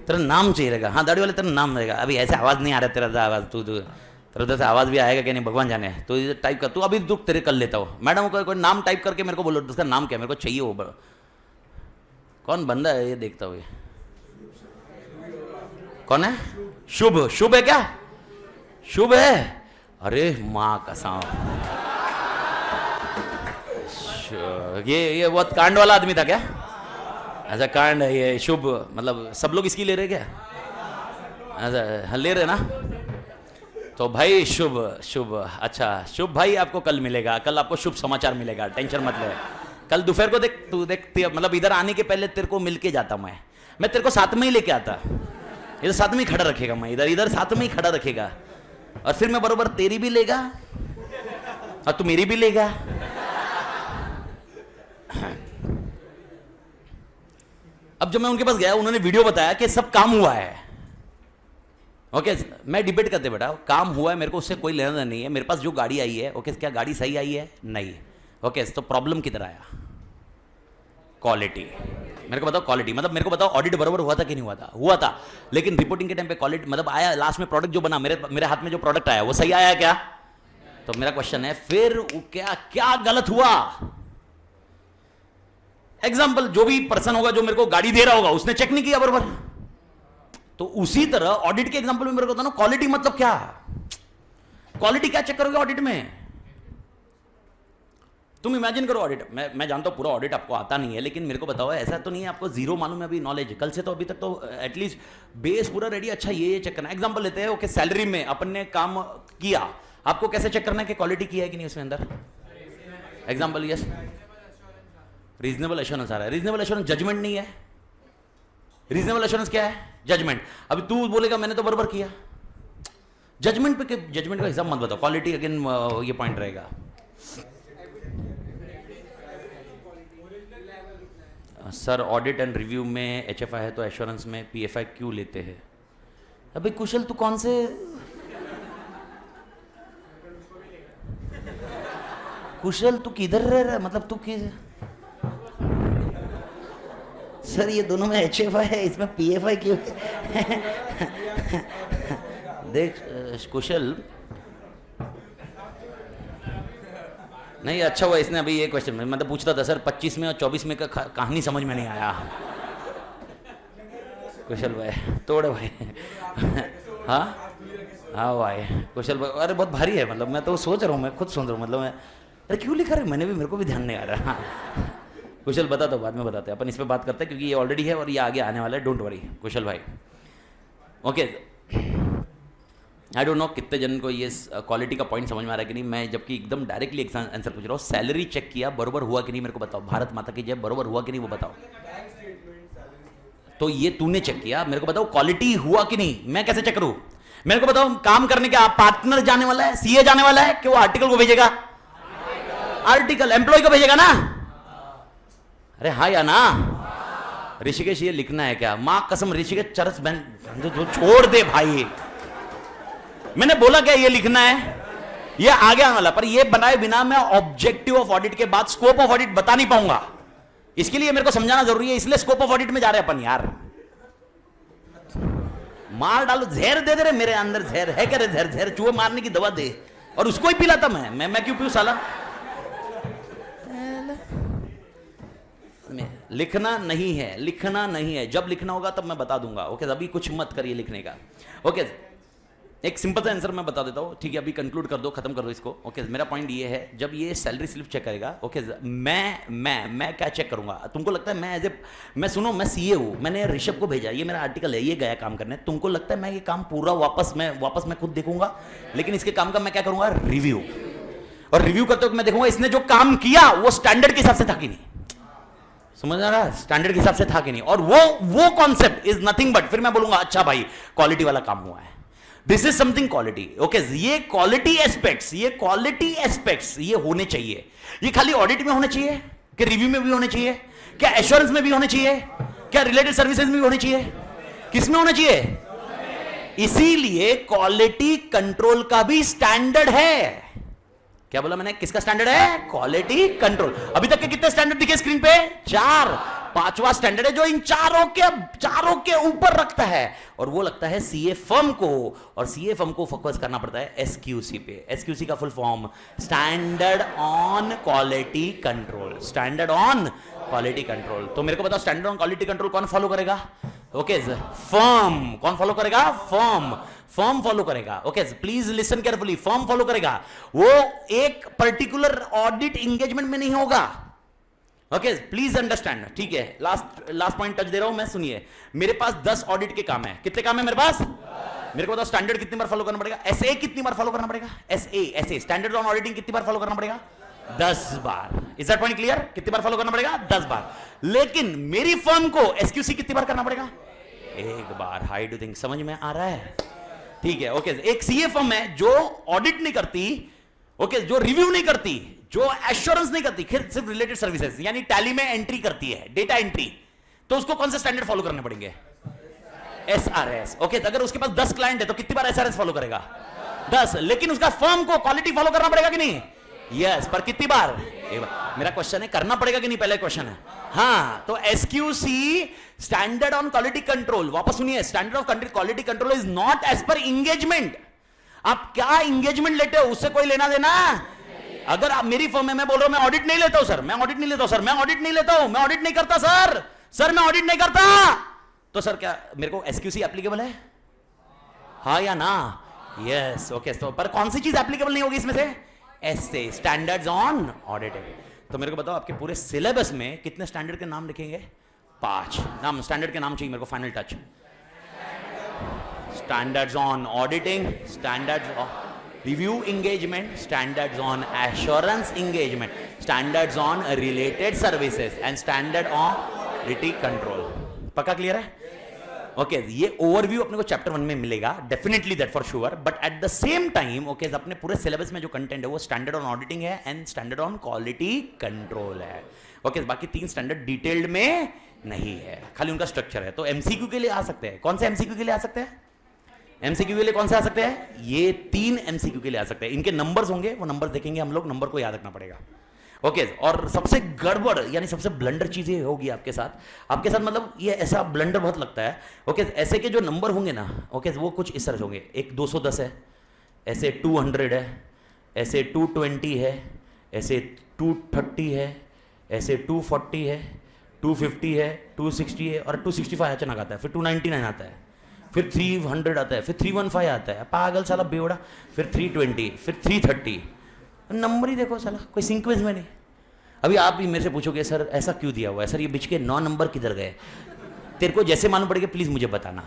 तेरा नाम चाहिए रहेगा, हाँ दाढ़ी वाले तेरा नाम रहेगा। अभी ऐसे आवाज नहीं आ रहा तेरा आवाज, तू तेरा उधर से आवाज भी आएगा कि नहीं भगवान जाने। तो इधर टाइप कर, तू अभी दुख तेरे कर लेता हो। मैडम को कोई नाम टाइप करके मेरे को बोलो, उसका नाम क्या, मेरे को चाहिए वो कौन बंदा है ये, देखता हुए कौन है। शुभ, शुभ है क्या, शुभ है, अरे माँ कसम, ये बहुत कांड वाला आदमी था क्या, ऐसा कांड है ये शुभ, मतलब सब लोग इसकी ले रहे क्या, ऐसा ले रहे ना। तो भाई शुभ, अच्छा शुभ भाई आपको कल मिलेगा, कल आपको शुभ समाचार मिलेगा, टेंशन मत ले। कल दोपहर को देख तू मतलब इधर आने के पहले तेरे को मिल के जाता, मैं तेरे को साथ में ही लेके आता, इधर साथ में ही खड़ा रखेगा, मैं इधर साथ में ही खड़ा रखेगा, और फिर मैं बरोबर तेरी भी लेगा और तू मेरी भी लेगा। अब जब मैं उनके पास गया, उन्होंने वीडियो बताया कि सब काम हुआ है। ओके, मैं डिबेट करते बेटा, काम हुआ है, मेरे को उससे कोई लेना देना नहीं है, मेरे पास जो गाड़ी आई है, ओके क्या गाड़ी सही आई है, नहीं, ओके तो प्रॉब्लम किधर आया, क्वालिटी। मेरे को बताओ क्वालिटी, मतलब मेरे को बताओ ऑडिट बराबर हुआ था कि नहीं हुआ था, हुआ था, लेकिन रिपोर्टिंग के टाइम पे क्वालिटी मतलब आया, लास्ट में प्रोडक्ट जो बना, मेरे हाथ में जो प्रोडक्ट आया वो सही आया क्या। तो मेरा क्वेश्चन है फिर क्या गलत हुआ। एग्जाम्पल, जो भी पर्सन होगा जो मेरे को गाड़ी दे रहा होगा, उसने चेक नहीं किया बराबर, तो उसी तरह ऑडिट के एग्जाम्पल में मेरे को बताना क्वालिटी मतलब क्या, क्वालिटी क्या चेक करोगे ऑडिट में। तुम इमेजिन करो ऑडिट, मैं जानता हूं पूरा ऑडिट आपको आता नहीं है, लेकिन मेरे को बताओ ऐसा तो नहीं है आपको जीरो मालूम है अभी नॉलेज, कल से तो अभी तक तो एटलीस्ट बेस पूरा रेडी। अच्छा ये चेक करना, एग्जाम्पल लेते हैं, ओके सैलरी में अपन ने काम किया, आपको कैसे चेक करना है कि क्वालिटी की है कि नहीं उसमें अंदर। एग्जाम्पल यस, रीजनेबल एश्योरेंस आ रहा है, रीजनेबल एश्योरेंस जजमेंट नहीं है, रीजनेबल एश्योरेंस क्या है, जजमेंट। अभी तू बोलेगा मैंने तो बराबर किया, जजमेंट पे, जजमेंट का हिसाब मत बताओ, क्वालिटी अगेन ये पॉइंट रहेगा। सर ऑडिट एंड रिव्यू में HFI है तो एश्योरेंस में PFI क्यों लेते हैं। अबे कुशल तू कौन से, कुशल तू किधर रह रहा है, मतलब तू किस, सर ये दोनों में HFI है, इसमें PFI क्यों। देख कुशल, नहीं अच्छा हुआ इसने अभी ये क्वेश्चन में मतलब पूछता था सर 25 में और 24 में का कहानी समझ में नहीं आया। कुशल भाई तोड़े भाई। हाँ हाँ भाई कुशल भाई, अरे बहुत भारी है, मतलब मैं तो सोच रहा हूँ, मैं खुद सोच रहा हूँ, मतलब मैं अरे क्यों लिखा रहे, मैंने भी, मेरे को भी ध्यान नहीं आ रहा। कुशल बता दो, बाद में बताते हैं अपन, इस पर बात करते हैं क्योंकि ये ऑलरेडी है और ये आगे आने वाला है, डोंट वरी कुशल भाई। ओके आई डोंट नो कितने जन को ये क्वालिटी का पॉइंट समझ में आ रहा है कि नहीं। मैं जबकि एकदम डायरेक्टली आंसर पूछ रहा हूँ, सैलरी चेक किया बरोबर हुआ कि नहीं मेरे को बताओ, भारत माता की जय, बरोबर हुआ कि नहीं वो बताओ। तो ये तूने चेक किया, मेरे को बताओ क्वालिटी हुआ कि नहीं, मैं कैसे चेक करूं? मेरे को बताओ काम करने के पार्टनर जाने वाला है, सीए जाने वाला है कि वो आर्टिकल को भेजेगा? आर्टिकल एम्प्लॉय को भेजेगा ना? अरे हाँ या ना? ऋषिकेश ये लिखना है क्या? मां कसम ऋषिकेश चरस बहन जो छोड़ दे भाई, मैंने बोला क्या ये लिखना है? ये आगे आने वाला, पर ये बनाए बिना मैं ऑब्जेक्टिव ऑफ ऑडिट के बाद स्कोप ऑफ ऑडिट बता नहीं पाऊंगा। इसके लिए मेरे को समझाना जरूरी है, इसलिए स्कोप ऑफ ऑडिट में जा रहे हैं अपन। यार मार डालो, जहर दे दे रहे मेरे अंदर, जहर है क्या रे? जहर जहर चूहे मारने की दवा दे, और उसको ही पिलाता मैं क्यों पीऊं साला? लिखना नहीं है, लिखना नहीं है, जब लिखना होगा तब मैं बता दूंगा। ओके, अभी कुछ मत करिए लिखने का। ओके, एक सिंपल सा आंसर मैं बता देता हूँ, ठीक है? अभी कंक्लूड कर दो, खत्म कर दो इसको। ओके, मेरा पॉइंट ये है, जब ये सैलरी स्लिप चेक करेगा, ओके, मैं क्या चेक करूंगा? तुमको लगता है मैं मैं सुनो, मैं सीए हूँ, मैंने ऋषभ को भेजा, ये मेरा आर्टिकल है, ये गया काम करने, तुमको लगता है मैं ये काम पूरा वापस मैं खुद देखूंगा? लेकिन इसके काम का मैं क्या करूंगा? रिव्यू। और रिव्यू करते वक्त मैं देखूंगा इसने जो काम किया वो स्टैंडर्ड के हिसाब से था कि नहीं। समझ आ रहा? स्टैंडर्ड के हिसाब से था कि नहीं। और वो कॉन्सेप्ट इज नथिंग बट, फिर मैं बोलूंगा अच्छा भाई क्वालिटी वाला काम हुआ है, this is something quality. Okay, ये क्वालिटी एस्पेक्ट्स ये होने चाहिए। ये खाली ऑडिट में होने चाहिए कि रिव्यू में भी होने चाहिए? क्या एश्योरेंस में भी होने चाहिए? क्या रिलेटेड सर्विसेज में भी होने चाहिए? किस में होने चाहिए? इसीलिए क्वालिटी कंट्रोल का भी स्टैंडर्ड है। क्या बोला मैंने? किसका स्टैंडर्ड है? Quality control. अभी तक के कितने स्टैंडर्ड दिखे स्क्रीन पे? 4। 5वां स्टैंडर्ड है जो इन चारों के ऊपर रखता है, और वो लगता है सीए फर्म को, और सीए फर्म को फोकस करना पड़ता है एसक्यूसी पे। एसक्यूसी का full form standard on quality control, standard on quality control. तो मेरे को बताओ स्टैंडर्ड ऑन क्वालिटी कंट्रोल कौन फॉलो करेगा? Okay, firm. कौन फॉलो करेगा? फर्म फॉलो करेगा। Okay, please listen carefully, firm follow करेगा। वो एक पर्टिकुलर ऑडिट एंगेजमेंट में नहीं होगा। ओके, प्लीज अंडरस्टैंड, ठीक है? लास्ट पॉइंट टच दे रहा हूं मैं, सुनिए। मेरे पास 10 ऑडिट के काम है। कितने काम है मेरे पास? मेरे को बताओ स्टैंडर्ड कितनी बार फॉलो करना पड़ेगा? एसए कितनी बार फॉलो करना पड़ेगा? एसए स्टैंडर्ड ऑन ऑडिटिंग कितनी बार फॉलो करना पड़ेगा? 10 बार। Is that point clear? कितनी बार फॉलो करना पड़ेगा? 10 बार। लेकिन मेरी फर्म को एसक्यूसी कितनी बार करना पड़ेगा? 1 बार। How do think? समझ में आ रहा है? ठीक है। ओके, एक सीए फर्म है जो ऑडिट नहीं करती, ओके, जो रिव्यू नहीं करती, जो एश्योरेंस नहीं करती, सिर्फ रिलेटेड सर्विसेज यानी टैली में एंट्री करती है, डेटा एंट्री, तो उसको कौन से स्टैंडर्ड फॉलो करने पड़ेंगे? एसआरएस। ओके, अगर उसके पास 10 क्लाइंट है तो कितनी बार एसआरएस फॉलो करेगा? 10। लेकिन उसका फर्म को क्वालिटी फॉलो करना पड़ेगा कि नहीं? यस, पर कितनी बार? एक बार। मेरा क्वेश्चन है करना पड़ेगा कि नहीं, पहले क्वेश्चन है। हाँ, तो SQC standard on quality control, वापस सुनिए, standard of quality control is not as per engagement. आप क्या इंगेजमेंट लेते हो उससे कोई लेना देना? अगर आप मेरी फर्म में, मैं बोल रहा हूं मैं ऑडिट नहीं लेता हूं सर, मैं ऑडिट नहीं लेता हूं सर, मैं ऑडिट नहीं लेता हूं, मैं ऑडिट नहीं करता सर मैं ऑडिट नहीं करता, तो सर क्या मेरे को एसक्यूसी एप्लीकेबल है? हाँ या ना? यस। ओके, तो पर कौन सी चीज एप्लीकेबल नहीं होगी इसमें से? SA, standards on auditing. तो मेरे को बताओ आपके पूरे सिलेबस में कितने स्टैंडर्ड के नाम लिखेंगे? 5 नाम स्टैंडर्ड के नाम चाहिए मेरे को, final touch. Standards on auditing, standards on review engagement, standards on assurance engagement, standards on related services and standard on quality control. पक्का क्लियर है? ओके, ये ओवरव्यू अपने को चैप्टर 1 में मिलेगा, definitely, that for sure. But at the same time, okay, अपने पूरे syllabus में जो कंटेंट है वो स्टैंडर्ड ऑन ऑडिटिंग है and standard on quality control है। ओके, बाकी 3 स्टैंडर्ड डिटेल्ड में नहीं है, खाली उनका स्ट्रक्चर है। तो एमसीक्यू के लिए आ सकते हैं। कौन से एमसीक्यू के लिए आ सकते हैं? एमसीक्यू के लिए कौन से आ सकते हैं? ये 3 एमसीक्यू के लिए आ सकते हैं। इनके नंबर्स होंगे, वो नंबर देखेंगे हम लोग, नंबर को याद रखना पड़ेगा। ओके, और सबसे गड़बड़ यानी सबसे ब्लंडर चीजें होगी आपके साथ मतलब ये ऐसा ब्लंडर बहुत लगता है। ओके, ऐसे के जो नंबर होंगे ना, ओके, वो कुछ इस तरह से होंगे। एक 210 है, ऐसे 200 है, ऐसे 220 है, ऐसे 230 है, ऐसे 240 है, 250 है, 260 है, और 265 अचानक आता है, फिर 299 आता है, फिर 300 आता है, फिर 315 आता है, पागल साला बेवड़ा, फिर 320, फिर 330। नंबर ही देखो साला, कोई सीक्वेंस में नहीं। अभी आप भी मेरे से पूछोगे सर ऐसा क्यों दिया हुआ है, सर ये बीच के 9 नंबर किधर गए? तेरे को जैसे मालूम पड़ेगा प्लीज मुझे बताना।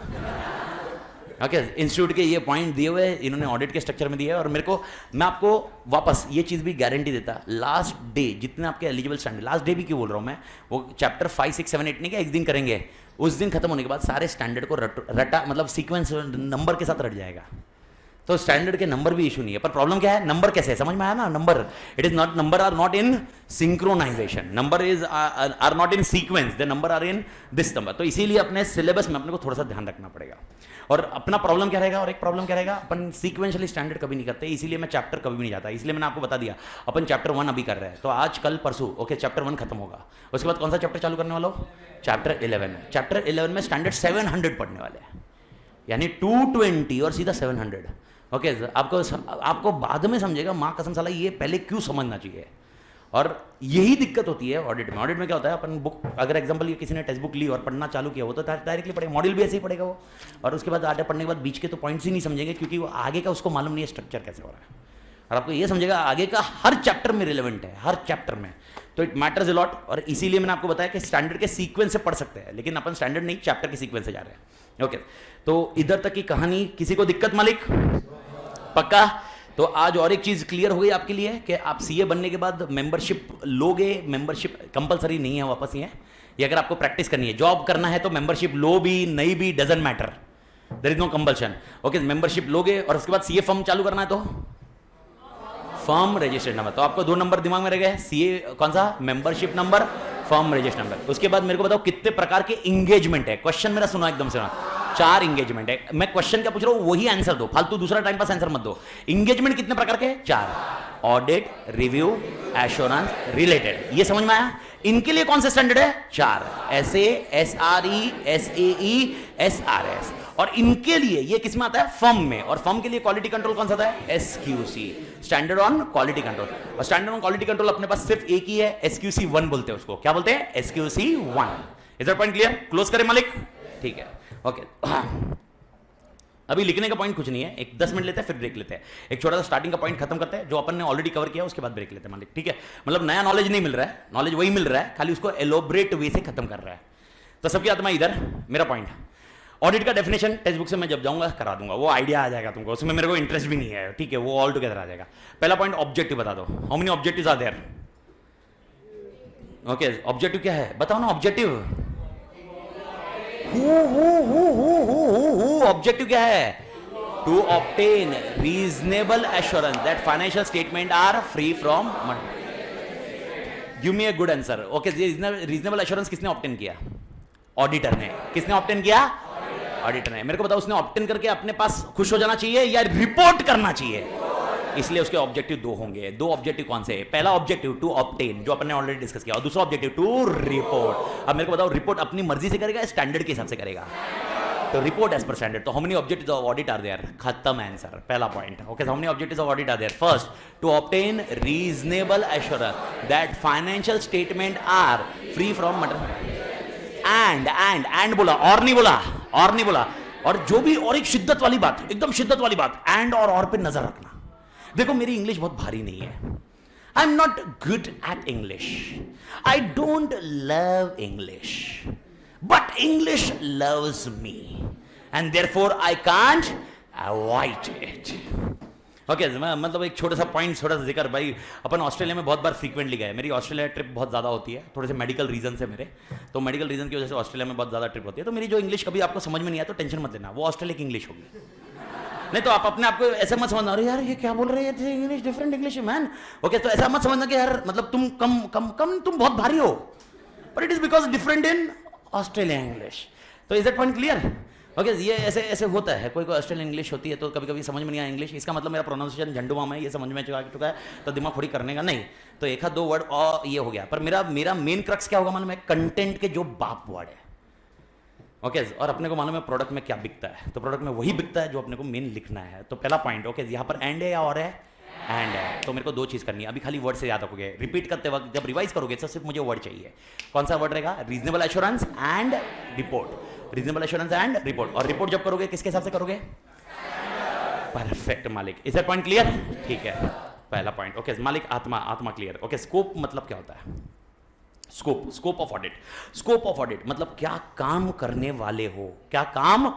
ओके इंस्टीट्यूट के ये पॉइंट दिए हुए इन्होंने ऑडिट के स्ट्रक्चर में दिए और मेरे को मैं आपको वापस ये चीज़ भी गारंटी देता, लास्ट डे जितने आपके एलिजिबल स्टैंडर्ड, लास्ट डे भी क्यों बोल रहा हूँ मैं, वो चैप्टर 5, 6, 7, 8 नहीं क्या एक दिन करेंगे, उस दिन खत्म होने के बाद सारे स्टैंडर्ड को रटा मतलब सीक्वेंस नंबर के साथ रट जाएगा। तो स्टैंडर्ड के नंबर भी इशू नहीं है, पर प्रॉब्लम क्या है, नंबर कैसे है समझ में आया ना, number it is not, number are not in synchronization, number is are not in sequence, the number are in this number. तो इसीलिए अपने सिलेबस में अपने को थोड़ा सा ध्यान रखना पड़ेगा। और अपना प्रॉब्लम क्या रहेगा, और एक प्रॉब्लम क्या रहेगा, अपन सीक्वेंशियली स्टैंडर्ड कभी नहीं करते, इसीलिए मैं चैप्टर कभी भी नहीं जाता। इसलिए मैंने आपको बता दिया अपन चैप्टर 1 अभी कर रहे हैं, तो आज कल परसों ओके चैप्टर 1 खत्म होगा, उसके बाद कौन सा चैप्टर चालू करने वाला हो, चैप्टर 11 है। चैप्टर 11 में स्टैंडर्ड 700 पढ़ने वाले हैं, यानी 220 और सीधा 700। ओके आपको बाद में समझेगा, माँ कसम साला ये पहले क्यों समझना चाहिए। और यही दिक्कत होती है ऑडिट में। ऑडिट में क्या होता है, अपन बुक अगर एग्जांपल ये किसी ने टेक्स्ट बुक ली और पढ़ना चालू किया, वो तो डायरेक्टली पढ़ेगा, मॉड्यूल भी ऐसे ही पढ़ेगा वो, और उसके बाद आगे पढ़ने के बाद बीच के तो पॉइंट्स ही नहीं समझेंगे, क्योंकि वो आगे का उसको मालूम नहीं है स्ट्रक्चर कैसे हो रहा है। और आपको ये समझेगा आगे का हर चैप्टर में रिलेवेंट है, हर चैप्टर में, तो इट मैटर्स अ लॉट। और इसीलिए मैंने आपको बताया कि स्टैंडर्ड के सीक्वेंस से पढ़ सकते हैं, लेकिन अपन स्टैंडर्ड नहीं चैप्टर के सीक्वेंस से जा रहे हैं। ओके तो इधर तक की कहानी, किसी को दिक्कत मालिक पक्का? तो आज और एक चीज क्लियर हो गई आपके लिए कि आप सीए बनने के बाद मेंबरशिप लोगे, मेंबरशिप कंपलसरी नहीं है, वापस ही है ये, अगर आपको प्रैक्टिस करनी है, जॉब करना है तो मेंबरशिप लो भी नहीं भी doesn't matter, there is no compulsion. Okay membership लोगे और उसके बाद सीए फॉर्म चालू करना है तो फॉर्म रजिस्टर्ड नंबर, तो आपको 2 नंबर दिमाग में रह गए, सीए कौन सा, membership number, form registered number. उसके बाद मेरे को बताओ कितने प्रकार के इंगेजमेंट है, क्वेश्चन मेरा सुनो एकदम से, 4 इंगेजमेंट है। मैं क्वेश्चन क्या पूछ रहा हूं वही आंसर दो, फालतू दूसरा टाइम पास आंसर मत दो। इंगेजमेंट कितने प्रकार के, 4, ऑडिट, रिव्यू, एश्योरेंस, रिलेटेड। ये समझ में आया? इनके लिए कौन सा स्टैंडर्ड है, 4, एसए, एसआरई, एसएई, एसआरएस। और इनके लिए ये किसमें आता है, फर्म में, और फर्म के लिए क्वालिटी कंट्रोल कौन सा आता है, SQC, standard on quality control. और स्टैंडर्ड ऑन क्वालिटी कंट्रोल अपने पास सिर्फ एक ही है, एसक्यूसी 1 बोलते हैं उसको, क्या बोलते हैं, SQC 1। Is that point clear? Close करें मालिक, ठीक है ओके। अभी लिखने का पॉइंट कुछ नहीं है, एक 10 मिनट लेते हैं फिर ब्रेक लेते हैं, एक छोटा सा स्टार्टिंग का पॉइंट खत्म करते हैं जो अपन ने ऑलरेडी कवर किया, उसके बाद ब्रेक लेते हैं मालिक, ठीक है। मतलब नया नॉलेज नहीं मिल रहा है, नॉलेज वही मिल रहा है, खाली उसको एलोबरेट वे से खत्म कर रहा है। तो सबकी आत्मा इधर, मेरा पॉइंट, ऑडिट का डेफिनेशन टेक्स्ट बुक से मैं जब जाऊंगा करा दूंगा, वो आइडिया आ जाएगा तुमको, उसमें मेरे को इंटरेस्ट भी नहीं है, ठीक है, वो ऑल टुगेदर आ जाएगा। पहला पॉइंट ऑब्जेक्टिव बता दो, how many objectives are there? Okay objective क्या है बताओ ना, ऑब्जेक्टिव ऑब्जेक्टिव क्या है, to obtain reasonable assurance that financial statement are free from money. Give me a good answer. Okay reasonable assurance किसने ऑब्टेन किया, ऑडिटर ने। किसने ऑब्टेन किया, ऑडिटर ने। मेरे को बताओ उसने ऑब्टेन करके अपने पास खुश हो जाना चाहिए या रिपोर्ट करना चाहिए, इसलिए उसके ऑब्जेक्टिव 2 होंगे। 2 ऑब्जेक्टिव कौन से, पहला ऑब्जेक्टिव टू ऑब्टेन जो अपन ने ऑलरेडी डिस्कस किया, और दूसरा ऑब्जेक्टिव टू रिपोर्ट। अब मेरे को बताओ रिपोर्ट अपनी मर्जी से करेगा, स्टैंडर्ड के हिसाब से करेगा, तो रिपोर्ट एज पर स्टैंडर्ड। तो how many objectives of audit are there, खत्म आंसर, पहला पॉइंट। Okay how many objectives of audit are there, first to obtain reasonable assurance that financial statement are free from money, and बोला, और नहीं बोला, और नहीं बोला, और जो भी, और एक शिद्दत वाली बात, एकदम शिद्दत वाली बात, एंड और पे नजर रखना। देखो मेरी इंग्लिश बहुत भारी नहीं है, I am not good at English, I don't love English, but English loves me and therefore I can't avoid it. Okay मतलब एक छोटा सा पॉइंट, छोटा सा जिक्र, भाई अपन ऑस्ट्रेलिया में बहुत बार फ्रीक्वेंटली गए, मेरी ऑस्ट्रेलिया ट्रिप बहुत ज़्यादा होती है, थोड़े से मेडिकल रीजन से मेरे, तो मेडिकल रीजन की वजह से ऑस्ट्रेलिया में बहुत ज़्यादा ट्रिप होती है। तो मेरी जो इंग्लिश कभी आपको समझ में नहीं आया तो टेंशन मत लेना, वो ऑस्ट्रेलिया की इंग्लिश होगी, नहीं तो आप अपने आप को ऐसा मत समझना, अरे यार ये क्या बोल रहे हैं, English different English man. Okay तो ऐसा मत समझना कि यार मतलब तुम कम तुम बहुत भारी हो, but it is because different in Australia English. तो is that point clear? Okay ये ऐसे होता है, कोई ऑस्ट्रेलियन इंग्लिश होती है तो कभी कभी समझ में नहीं आया इंग्लिश, इसका मतलब मेरा प्रोनाउंसिएशन झंडुआ में ये समझ में चुका है, तो दिमाग थोड़ी करने का नहीं, तो 1-2 वर्ड और ये हो गया। पर मेरा मेन क्रक्स क्या होगा मालूम है, कंटेंट के जो बाप वर्ड है। ओके और अपने को मालूम है प्रोडक्ट में क्या बिकता है, तो प्रोडक्ट में वही बिकता है जो अपने को मेन लिखना है। तो पहला पॉइंट, ओके यहाँ पर एंड है या और है, एंड है, तो मेरे को 2 चीज करनी है। अभी खाली वर्ड से याद रखोगे, रिपीट करते वक्त जब रिवाइज करोगे तो सिर्फ मुझे वर्ड चाहिए। कौन सा वर्ड रहेगा, reasonable assurance and report, reasonable assurance and report. और रिपोर्ट जब करोगे किसके हिसाब से करोगे, परफेक्ट मालिक। Is that point clear? ठीक है पहला पॉइंट। ओके मालिक आत्मा क्लियर। ओके स्कोप मतलब क्या होता है, scope of audit. Scope of audit मतलब क्या काम करने वाले हो, क्या काम,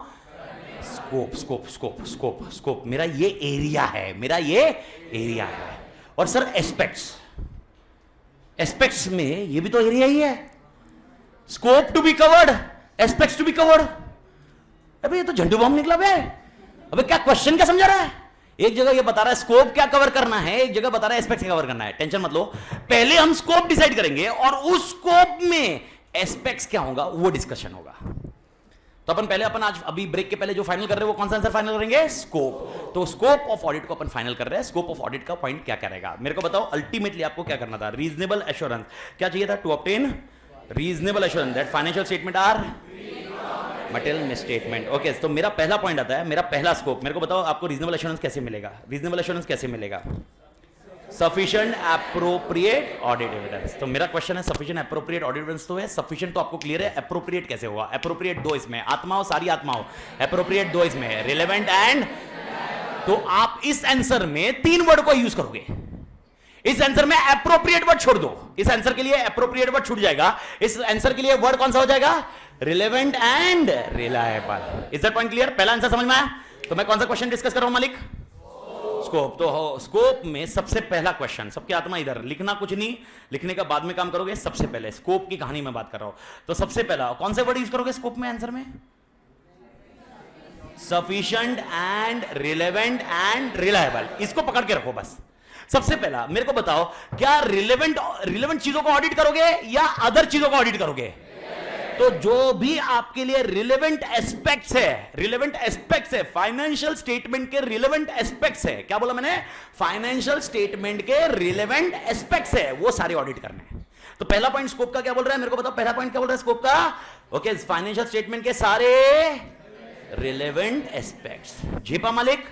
scope scope scope scope scope मेरा ये एरिया है, मेरा ये एरिया है। और सर एस्पेक्ट्स, एस्पेक्ट्स में ये भी तो एरिया ही है। Scope to be covered, aspects to be covered. अबे ये तो झंडू बम निकला बे। अबे क्या क्वेश्चन क्या समझा रहा है? एक जगह ये बता रहा है स्कोप क्या कवर करना है, एक जगह बता रहा है एस्पेक्ट्स क्या कवर करना है। टेंशन मत लो, पहले हम स्कोप डिसाइड करेंगे और उस स्कोप में एस्पेक्ट्स क्या होगा वो डिस्कशन होगा। तो अपन आज अभी ब्रेक के पहले जो फाइनल कर रहे हैं वो कौन सा आंसर फाइनल करेंगे? स्कोप। तो स्कोप ऑफ ऑडिट को अपन फाइनल कर रहे हैं। स्कोप ऑफ ऑडिट का पॉइंट क्या करेगा मेरे को बताओ। अल्टीमेटली आपको क्या करना था? Reasonable assurance. क्या चाहिए था? To obtain reasonable assurance that financial statement are material misstatement. Okay, तो मेरा पहला पॉइंट आता है, मेरा पहला स्कोप। मेरे को बताओ आपको रीजनेबल एश्योरेंस कैसे मिलेगा? रीजनेबल एश्योरेंस कैसे मिलेगा? Sufficient appropriate audit evidence. तो मेरा क्वेश्चन है सफिशिएंट एप्रोप्रिएट ऑडिट एविडेंस तो है, सफिशिएंट तो आपको क्लियर है, एप्रोप्रिएट कैसे होगा? एप्रोप्रिएट दो इसमें, आत्मा हो सारी आत्मा हो, एप्रोप्रिएट दो इसमें है, रिलेवेंट एंड। तो आप इस आंसर में 3 वर्ड को यूज करोगे। इस आंसर में एप्रोप्रिएट वर्ड छोड़ दो, इस आंसर के लिए एप्रोप्रिएट वर्ड छूट जाएगा। इस आंसर के लिए वर्ड कौन सा हो जाएगा? Relevant and reliable. Is that point clear? पहला आंसर समझ में आया? तो मैं कौन सा क्वेश्चन डिस्कस कर रहा हूं मालिक? स्कोप। तो स्कोप में सबसे पहला क्वेश्चन, सबकी आत्मा इधर, लिखना कुछ नहीं, लिखने का बाद में काम करोगे। सबसे पहले स्कोप की कहानी में बात कर रहा हूं। तो सबसे पहला कौन से वर्ड यूज करोगे स्कोप में? आंसर में sufficient and relevant and reliable. इसको पकड़ के रखो बस। सबसे पहला मेरे को बताओ, क्या रिलेवेंट चीजों को ऑडिट करोगे या अदर चीजों को ऑडिट करोगे? तो जो भी आपके लिए रिलेवेंट एस्पेक्ट्स है, रिलेवेंट एस्पेक्ट्स है, फाइनेंशियल स्टेटमेंट के रिलेवेंट एस्पेक्ट्स है। क्या बोला मैंने? फाइनेंशियल स्टेटमेंट के रिलेवेंट एस्पेक्ट्स है, वो सारे ऑडिट करने हैं। तो पहला पॉइंट स्कोप का क्या बोल रहा है मेरे को बताओ? पहला पॉइंट क्या बोल रहा है स्कोप का? ओके, फाइनेंशियल स्टेटमेंट के सारे रिलेवेंट एस्पेक्ट्स। झेपा मालिक?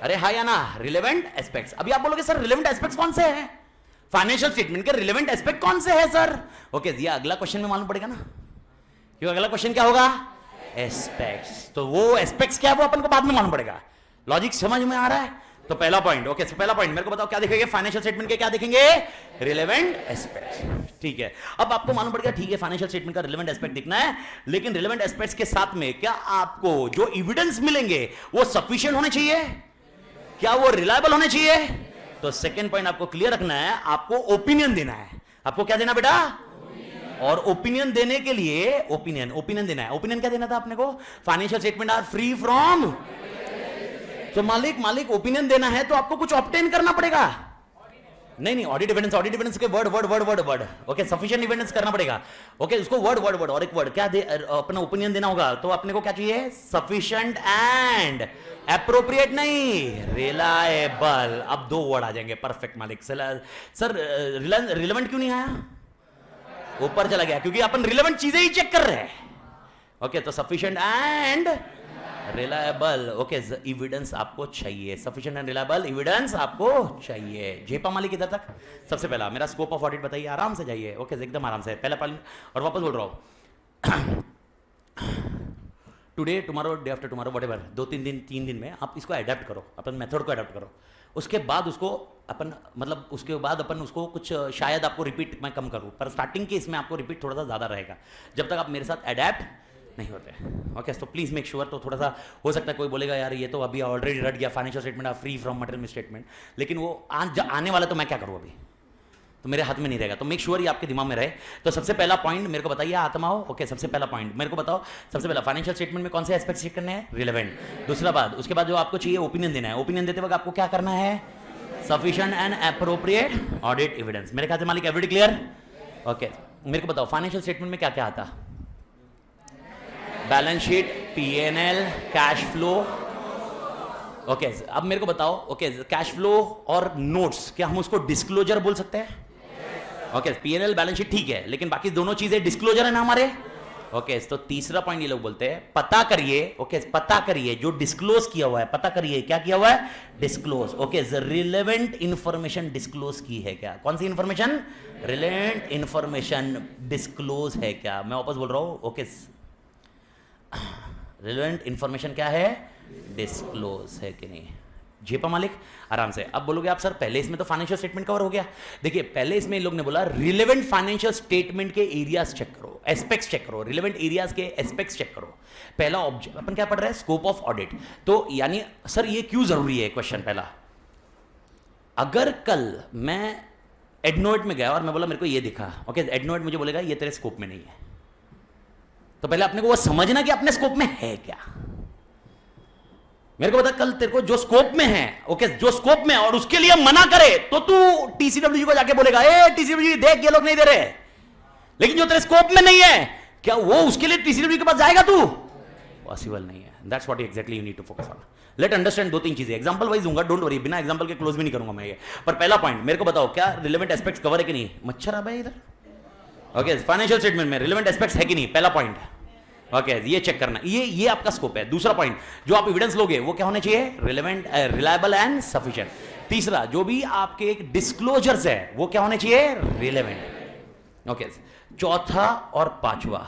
अरे हाँ या ना? Relevant aspects. अभी आप बोलोगे सर रिलेवेंट एस्पेक्ट्स कौन से हैं? फाइनेंशियल स्टेटमेंट के रिलेवेंट एस्पेक्ट कौन से है सर? ओके, ये अगला क्वेश्चन में मालूम पड़ेगा ना, क्योंकि अगला क्वेश्चन क्या होगा? एस्पेक्ट्स। तो वो एस्पेक्ट्स क्या है वो अपन को बाद में मालूम पड़ेगा। लॉजिक समझ में आ रहा है? तो पहला पॉइंट, ओके, पहला पॉइंट मेरे को बताओ क्या देखेंगे? फाइनेंशियल स्टेटमेंट के क्या देखेंगे? Relevant aspects. ठीक है, अब आपको मालूम पड़ गया, ठीक है, फाइनेंशियल स्टेटमेंट का रिलेवेंट एस्पेक्ट दिखना है, लेकिन रिलेवेंट एस्पेक्ट्स के साथ में क्या आपको जो एविडेंस मिलेंगे वो सफिशिएंट होने चाहिए? क्या वो रिलायबल होने चाहिए? तो सेकंड पॉइंट आपको क्लियर रखना है, आपको ओपिनियन देना है। आपको क्या देना बेटा? और ओपिनियन देने के लिए ओपिनियन देना है। ओपिनियन क्या देना था आपने को? Financial statement are free from. तो मालिक ओपिनियन देना है तो आपको कुछ ऑब्टेन करना पड़ेगा। नहीं, ऑडिट एविडेंस के वर्ड। ओके, सफिशिएंट एविडेंस करना पड़ेगा। ओके, उसको वर्ड और एक वर्ड क्या दे, अपना ओपिनियन देना होगा। तो अपने को क्या चाहिए? सफिशिएंट एंड एप्रोप्रिएट नहीं, रिलायबल। अब 2 वर्ड आ जाएंगे। परफेक्ट मालिक। सर रिलेवेंट क्यों नहीं आया? ऊपर चला गया क्योंकि अपन रिलेवेंट चीजें ही चेक कर रहे हैं। ओके, तो sufficient and reliable. Okay, evidence आपको चाहिए, सफिशिएंट एंड रिलायबल एविडेंस आपको चाहिए। जेपा मालिक इधर तक। सबसे पहला मेरा स्कोप ऑफ ऑडिट बताइए, आराम से जाइए। ओके, एकदम आराम से। पहला पॉइंट और वापस बोल रहा हूं, today, tomorrow, day after tomorrow, whatever, 2-3 दिन 3 दिन में आप इसको अडेप्ट करो, अपन मेथड को अडेप्ट करो। उसके बाद उसको अपन उसके बाद अपन उसको कुछ शायद आपको रिपीट मैं कम करूं, पर स्टार्टिंग के इसमें आपको रिपीट थोड़ा सा ज़्यादा रहेगा जब तक आप मेरे साथ अडेप्ट नहीं होते। ओके, तो प्लीज़ मेक श्योर। तो थोड़ा सा हो सकता है कोई बोलेगा यार ये तो अभी ऑलरेडी रट गया, financial statement free from material misstatement, लेकिन वो आने वाला तो मैं क्या करूँ अभी, तो मेरे हाथ में नहीं रहेगा। तो मेक श्योर ये आपके दिमाग में रहे। तो सबसे पहला पॉइंट मेरे को बताइए, आत्मा हो। ओके, सबसे पहला पॉइंट मेरे को बताओ, सबसे पहला फाइनेंशियल स्टेटमेंट में कौन से एस्पेक्ट चेक करने हैं? रिलेवेंट। दूसरा बात, उसके बाद जो आपको चाहिए ओपिनियन देना है। ओपिनियन देते वक्त आपको क्या करना है? Sufficient and appropriate audit evidence. मेरे ख्याल से मालिक एवरीडी क्लियर? ओके, मेरे को बताओ फाइनेंशियल स्टेटमेंट में क्या क्या आता? Balance sheet, P&L, cash flow. Okay, अब मेरे को बताओ, ओके, कैश फ्लो और नोट्स, क्या हम उसको डिस्क्लोजर बोल सकते हैं? ओके, P&L, बैलेंस शीट ठीक है, लेकिन बाकी दोनों चीजें डिस्क्लोजर है ना हमारे। ओके, तो तीसरा पॉइंट ये लोग बोलते हैं पता करिए। ओके, पता करिए जो डिस्क्लोज किया हुआ है, पता करिए क्या किया हुआ है? Disclose. Okay, relevant information disclose की है क्या? कौन सी इंफॉर्मेशन? रिलेवेंट इंफॉर्मेशन डिस्क्लोज है क्या? मैं वापस बोल रहा हूं। ओके, रिलेवेंट इंफॉर्मेशन क्या है? डिस्क्लोज है कि नहीं? झेपा मालिक आराम से। अब बोलोगे आप सर पहले इसमें तो फाइनेंशियल स्टेटमेंट कवर हो गया। देखिए पहले इसमें इन लोग ने बोला रिलेवेंट फाइनेंशियल स्टेटमेंट के एरियाज चेक करो, एस्पेक्ट्स चेक करो, रिलेवेंट एरियाज के एस्पेक्ट्स चेक करो। पहला ऑब्जेक्ट अपन क्या पढ़ रहे हैं, स्कोप ऑफ ऑडिट। तो यानी सर ये क्यों जरूरी है, क्वेश्चन पहला, अगर कल मैं एडनोट में गया और मैं बोला मेरे को ये दिखा, ओके एडनोट मुझे बोलेगा ये तेरे स्कोप में नहीं है, तो पहले अपने को वो समझना कि अपने स्कोप में है क्या। मेरे को बता कल तेरे को जो स्कोप में है, ओके जो स्कोप में है और उसके लिए मना करे तो तू टीसीडब्ल्यूजी को जाके बोलेगा ए टीसीडब्ल्यूजी देख ये लोग नहीं दे रहे, लेकिन जो तेरे स्कोप में नहीं है क्या वो उसके लिए टीसीडब्ल्यूजी के पास जाएगा तू, पॉसिबल नहीं है। That's what exactly you need to focus on. Let understand दो तीन चीजें, एग्जांपल वाइज दूंगा, डोंट वरी, बिना एग्जांपल के क्लोज भी नहीं करूंगा मैं ये। पर पहला पॉइंट मेरे को बताओ क्या रिलेवेंट एस्पेक्ट्स कवर है कि नहीं, मच्छर आ भाई इधर, ओके फाइनेंशियल स्टेटमेंट में रिलेवेंट एस्पेक्ट्स है कि नहीं, पहला पॉइंट ओके ये चेक करना, ये आपका स्कोप है। दूसरा पॉइंट जो आप एविडेंस लोगे वो क्या होने चाहिए, रिलेवेंट रिलायबल एंड सफिशिएंट। तीसरा जो भी आपके एक डिस्क्लोजर्स है वो क्या होने चाहिए, रिलेवेंट। ओके चौथा और पांचवा,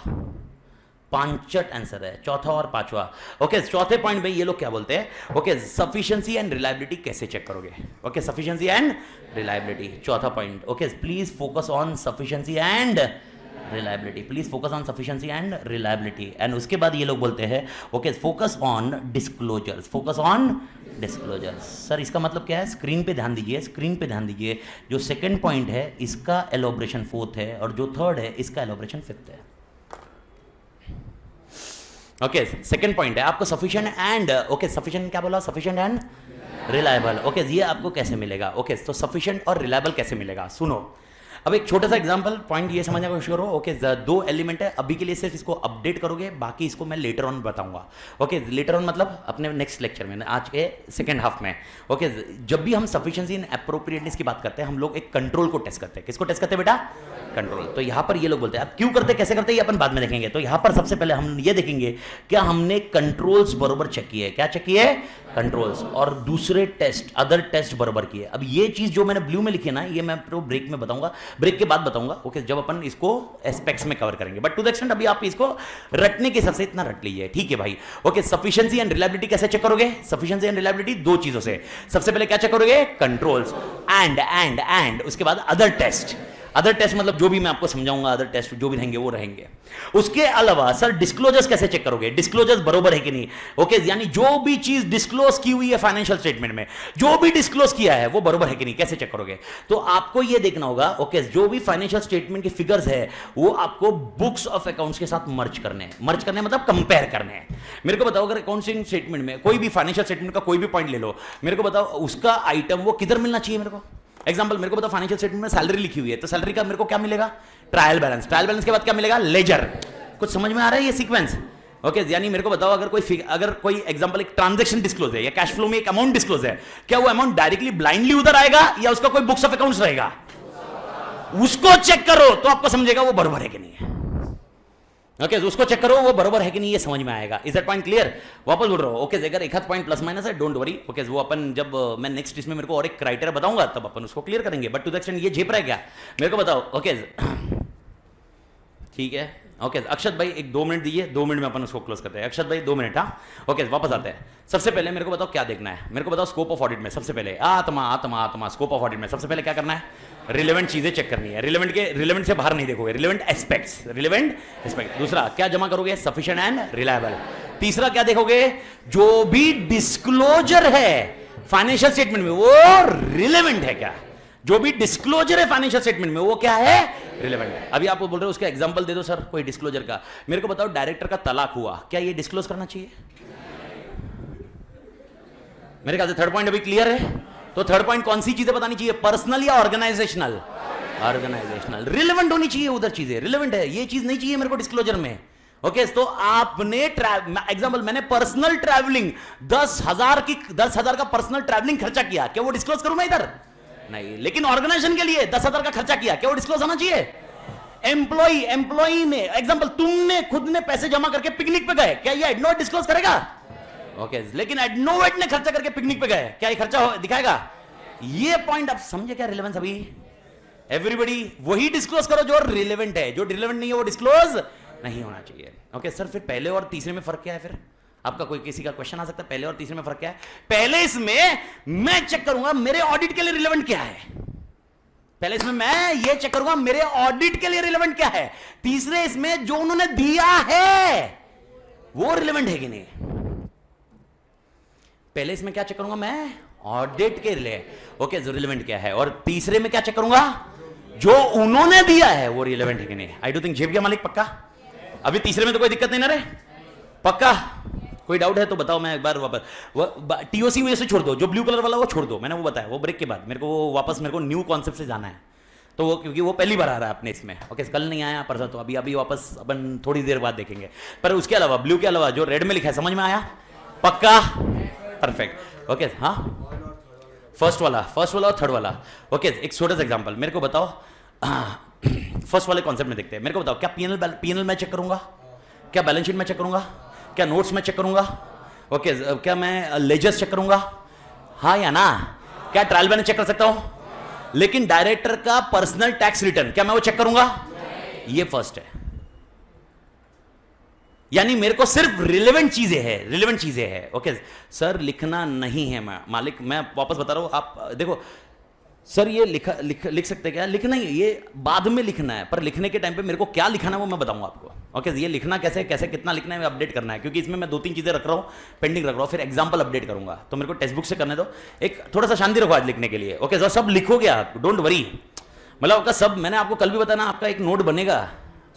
पांचट आंसर है चौथा और पांचवा। ओके चौथे पॉइंट में ये लोग क्या बोलते हैं, ओके सफिशिएंसी एंड रिलायबिलिटी कैसे चेक करोगे, ओके सफिशिएंसी एंड रिलायबिलिटी, चौथा point. Okay please focus on sufficiency and reliability, please focus on sufficiency and reliability. And उसके बाद ये लोग बोलते हैं okay focus on disclosures, focus on disclosures. Sir इसका मतलब क्या है, स्क्रीन पे ध्यान दीजिए, स्क्रीन पे ध्यान दीजिए। जो सेकंड पॉइंट है इसका एलोब्रेशन फोर्थ है और जो थर्ड है इसका एलोब्रेशन फिफ्थ है। ओके सेकंड पॉइंट है आपको सफिशिएंट एंड, ओके सफिशिएंट क्या बोला, सफिशिएंट एंड रिलायबल। ओके ये आपको कैसे मिलेगा, ओके तो सफिशिएंट और रिलायबल कैसे मिलेगा, सुनो। अब एक छोटा सा एग्जांपल पॉइंट ये समझने की कोशिश करो। ओके दो एलिमेंट है, अभी के लिए सिर्फ इसको अपडेट करोगे, बाकी इसको मैं लेटर ऑन बताऊंगा। ओके लेटर ऑन मतलब अपने नेक्स्ट लेक्चर में, आज के सेकंड हाफ में। ओके जब भी हम सफिशिएंसी एंड एप्रोप्रिएटनेस की बात करते हैं हम लोग एक कंट्रोल को टेस्ट करते हैं। किसको टेस्ट करते हैं बेटा, कंट्रोल। तो यहां पर ये लोग बोलते हैं आप क्यों करते, कैसे करते हैं ये अपन बाद में देखेंगे। तो यहां पर सबसे पहले हम ये देखेंगे क्या हमने कंट्रोल्स बरोबर चेक किए, क्या चेक किए, कंट्रोल्स, और दूसरे टेस्ट अदर टेस्ट बरोबर किए। अब ये चीज जो मैंने ब्लू में लिखी है ना ये मैं आपको ब्रेक में बताऊंगा, ब्रेक के बाद बताऊंगा। ओके जब अपन इसको एस्पेक्ट्स में कवर करेंगे, बट टू द एक्सटेंट अभी आप इसको रटने के हिसाब से इतना रट लीजिए, ठीक है भाई। ओके सफिशिएंसी एंड रिलायबिलिटी कैसे चेक करोगे, सफिशिएंसी एंड रिलायबिलिटी दो चीजों से। सबसे पहले क्या चेक करोगे, कंट्रोल्स एंड उसके बाद अदर टेस्ट। अदर टेस्ट मतलब जो भी मैं आपको समझाऊंगा, अदर टेस्ट जो भी रहेंगे वो रहेंगे। उसके अलावा सर डिस्क्लोजर्स कैसे चेक करोगे, डिस्क्लोजर्स बरोबर है कि नहीं। ओके यानी जो भी चीज डिस्क्लोज की हुई है फाइनेंशियल स्टेटमेंट में, जो भी डिस्क्लोज किया है वो बरोबर है कि नहीं, कैसे चेक करोगे। तो आपको ये देखना होगा ओके जो भी फाइनेंशियल स्टेटमेंट की फिगर्स है वो आपको बुक्स ऑफ अकाउंट्स के साथ मर्ज करने मतलब कंपेयर करने हैं। मेरे को बताओ अगर अकाउंटिंग स्टेटमेंट में कोई भी फाइनेंशियल स्टेटमेंट का कोई भी पॉइंट ले लो, मेरे को बताओ उसका आइटम वो किधर मिलना चाहिए मेरे को। एग्जांपल मेरे को बताओ फाइनेंशियल स्टेटमेंट में सैलरी लिखी हुई है, तो सैलरी का मेरे को क्या मिलेगा, ट्रायल बैलेंस। ट्रायल बैलेंस के बाद क्या मिलेगा, लेजर। कुछ समझ में आ रहा है ये सीक्वेंस। ओके यानी मेरे को बताओ अगर कोई एग्जांपल एक ट्रांजैक्शन डिस्क्लोज है या कैश फ्लो में एक अमाउंट डिस्क्लोज है, क्या वो अमाउंट डायरेक्टली ब्लाइंडली उधर आएगा या उसका कोई बुक्स ऑफ अकाउंट्स रहेगा, उसको चेक करो तो आपको समझेगा वो बरोबर है कि नहीं है। ओके उसको चेक करो वो बरोबर है कि नहीं, ये समझ में आएगा। इज दैट पॉइंट क्लियर, वापस बोल रहा हूं। ओके अगर एक हाथ पॉइंट प्लस माइनस है डोंट वरी, ओके वो अपन जब मैं नेक्स्ट इसमें मेरे को और एक क्राइटेरिया बताऊंगा तब अपन उसको क्लियर करेंगे। बट टू द एक्सटेंट ये झेप रहा है क्या मेरे को बताओ। ओके ठीक है ओके अक्षत भाई एक 2 मिनट दीजिए, 2 मिनट में अपन उसको क्लोज करते हैं। अक्षत भाई 2 मिनट, हाँ ओके वापस आते हैं। सबसे पहले मेरे को बताओ क्या देखना है, मेरे को बताओ स्कोप ऑफ ऑडिट में सबसे पहले आत्मा स्कोप ऑफ ऑडिट में सबसे पहले क्या करना है, रिलेवेंट चीजें चेक करनी है। रिलेवेंट से बाहर नहीं देखोगे, रिलेवेंट एस्पेक्ट्स। दूसरा क्या जमा करोगे, सफिशिएंट एंड रिलायबल। तीसरा क्या देखोगे, जो भी डिस्क्लोजर है फाइनेंशियल स्टेटमेंट में वो रिलेवेंट है क्या, जो भी डिस्क्लोजर है फाइनेंशियल स्टेटमेंट में वो क्या है, रिलेवेंट है। अभी आप बोल रहे हो उसका एग्जांपल दे दो सर कोई डिस्क्लोजर का। मेरे को बताओ डायरेक्टर का तलाक हुआ, क्या ये डिस्क्लोज करना चाहिए। मेरे ख्याल से थर्ड पॉइंट अभी क्लियर है। तो थर्ड पॉइंट कौन सी चीजें बतानी चाहिए, पर्सनल या ऑर्गेनाइजेशनल, रिलेवेंट होनी चाहिए उधर चीजें, रिलेवेंट है ये चीज नहीं चाहिए मेरे को डिस्क्लोजर में। ओके तो आपने एग्जांपल मैंने पर्सनल ट्रैवलिंग 10,000 का पर्सनल ट्रैवलिंग खर्चा किया, क्या वो डिस्क्लोज करूं मैं इधर, नहीं। लेकिन ऑर्गेनाइजेशन के लिए 10,000 का खर्चा किया, क्या वो डिस्क्लोज होना चाहिए। एम्प्लॉई ने एग्जांपल तुमने खुद ने पैसे जमा करके पिकनिक पे गए, क्या ये एडनोट डिस्क्लोज करेगा। ओके लेकिन एडनोवेट ने खर्चा करके पिकनिक पे गए, क्या ये खर्चा दिखाएगा। ये पॉइंट आप समझे क्या रिलेवेंस। अभी एवरीबॉडी वही डिस्क्लोज करो जो रिलेवेंट है, जो रिलेवेंट नहीं है वो डिस्क्लोज नहीं होना चाहिए। ओके सर फिर पहले और तीसरे में फर्क क्या है फिर, आपका कोई किसी का क्वेश्चन आ सकता है? पहले और तीसरे में फर्क क्या है? पहले इसमें मैं चेक करूंगा मेरे ऑडिट के लिए रिलेवेंट क्या है, पहले इसमें मैं ये चेक करूंगा मेरे ऑडिट के लिए रिलेवेंट क्या है। तीसरे इसमें जो उन्होंने दिया है वो रिलेवेंट है कि नहीं। पहले इसमें क्या चेक करूंगा मैं? ऑडिट के लिए, ओके, जो रिलेवेंट क्या है। और तीसरे में क्या चेक करूंगा? जो उन्होंने दिया है वो रिलेवेंट है कि नहीं। आई डू थिंक जेब गया मालिक, पक्का? अभी तीसरे में तो कोई दिक्कत नहीं ना रे, पक्का? कोई डाउट है तो बताओ, मैं एक बार वापस टीओसी वजह से छोड़ दो, जो ब्लू कलर वाला वो छोड़ दो, मैंने वो बताया, वो ब्रेक के बाद मेरे को वो वापस मेरे को न्यू कॉन्सेप्ट से जाना है, तो वो क्योंकि वो पहली बार आ रहा है अपने इसमें, ओके, कल नहीं आया परसों, तो अभी वापस अपन थोड़ी देर बाद देखेंगे। पर उसके अलावा ब्लू के अलावा जो रेड में लिखा है समझ में आया? पक्का? Perfect, okay. हाँ, फर्स्ट वाला और थर्ड वाला, ओके। एक छोटा सा एग्जांपल मेरे को बताओ, फर्स्ट वाले कॉन्सेप्ट में देखते हैं। मेरे को बताओ, क्या पीएनएल मैं चेक करूंगा? क्या बैलेंस शीट में चेक करूंगा? क्या नोट्स में चेक करूंगा? ओके, क्या मैं लेजर्स चेक करूंगा? हाँ या ना? क्या ट्रायल बैलेंस चेक कर सकता हूं? लेकिन डायरेक्टर का पर्सनल टैक्स रिटर्न क्या मैं वो चेक करूंगा? ये फर्स्ट है। यानी मेरे को सिर्फ रिलेवेंट चीजें हैं, ओके। सर लिखना नहीं है मालिक, मैं वापस बता रहा हूं, आप देखो सर ये लिख सकते क्या? लिखना ही, ये बाद में लिखना है, पर लिखने के टाइम पे मेरे को क्या लिखना है वो मैं बताऊंगा आपको, ओके। ये लिखना कैसे कितना लिखना है, अपडेट करना है, क्योंकि इसमें मैं 2-3 चीजें रख रहा हूं, पेंडिंग रख रहा हूं, फिर एग्जांपल अपडेट करूंगा, तो मेरे को टेक्स्ट बुक से करने दो। एक थोड़ा सा शांति रखो आज लिखने के लिए, ओके। सब लिखोगे आप, डोंट वरी, मतलब आपका सब, मैंने आपको कल भी बताया ना, आपका एक नोट बनेगा,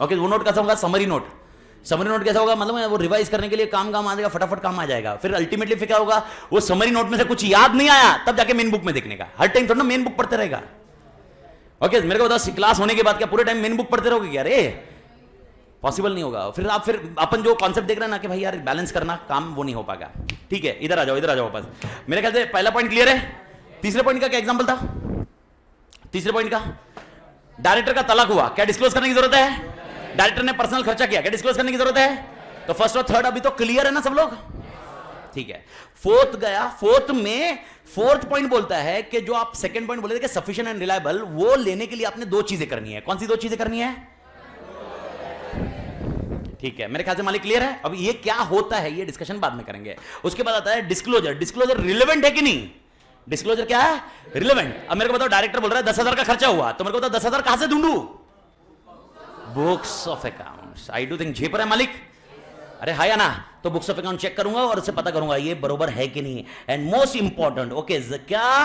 ओके। वो नोट कैसा होगा? समरी नोट कैसा होगा? मतलब वो रिवाइज करने के लिए काम आ जाएगा, फटाफट काम आ जाएगा। फिर अल्टीमेटली फिर क्या होगा? वो समरी नोट में से कुछ याद नहीं आया तब जाके मेन बुक में देखने का, हर टाइम थोड़ा ना मेन बुक पढ़ते रहेगा, ओके। मेरे को बताओ, क्लास होने के बाद क्या पूरे टाइम मेन बुक पढ़ते रहोगे क्या? रे पॉसिबल नहीं होगा। फिर अपन जो कॉन्सेप्ट देख रहे हैं ना कि भाई यार बैलेंस करना काम, वो नहीं हो पाएगा, ठीक है। इधर आ जाओ वापस। मेरे ख्याल से पहला पॉइंट क्लियर है। तीसरे पॉइंट का क्या एग्जांपल था? तीसरे पॉइंट का, डायरेक्टर का तलाक हुआ, क्या डिस्क्लोज करने की जरूरत है? डायरेक्टर ने पर्सनल खर्चा किया, क्या डिस्क्लोज करने की जरूरत है? तो फर्स्ट और थर्ड अभी तो क्लियर है ना सब लोग, ठीक है। फोर्थ पॉइंट बोलता है कि जो आप सेकंड पॉइंट बोले थे कि सफिशिएंट एंड रिलायबल, वो लेने के लिए आपने 2 चीजें करनी है। कौन सी 2 चीजें करनी है? ठीक है, मेरे ख्याल से मालिक क्लियर है। अब ये क्या होता है ये डिस्कशन बाद में करेंगे। उसके बाद आता है डिस्क्लोजर रिलेवेंट है कि नहीं? डिस्क्लोजर क्या है? रिलेवेंट। अब मेरे को बताओ, डायरेक्टर बोल रहा है 10,000 का खर्चा हुआ, तो मेरे को बताओ 10,000 कहां से ढूंढूं? Books of accounts. I do think झेप रहा है मालिक, अरे हां या ना? तो बुक्स ऑफ अकाउंट चेक करूंगा और उससे पता करूंगा ये बरोबर है कि नहीं। एंड मोस्ट इंपॉर्टेंट, ओके, क्या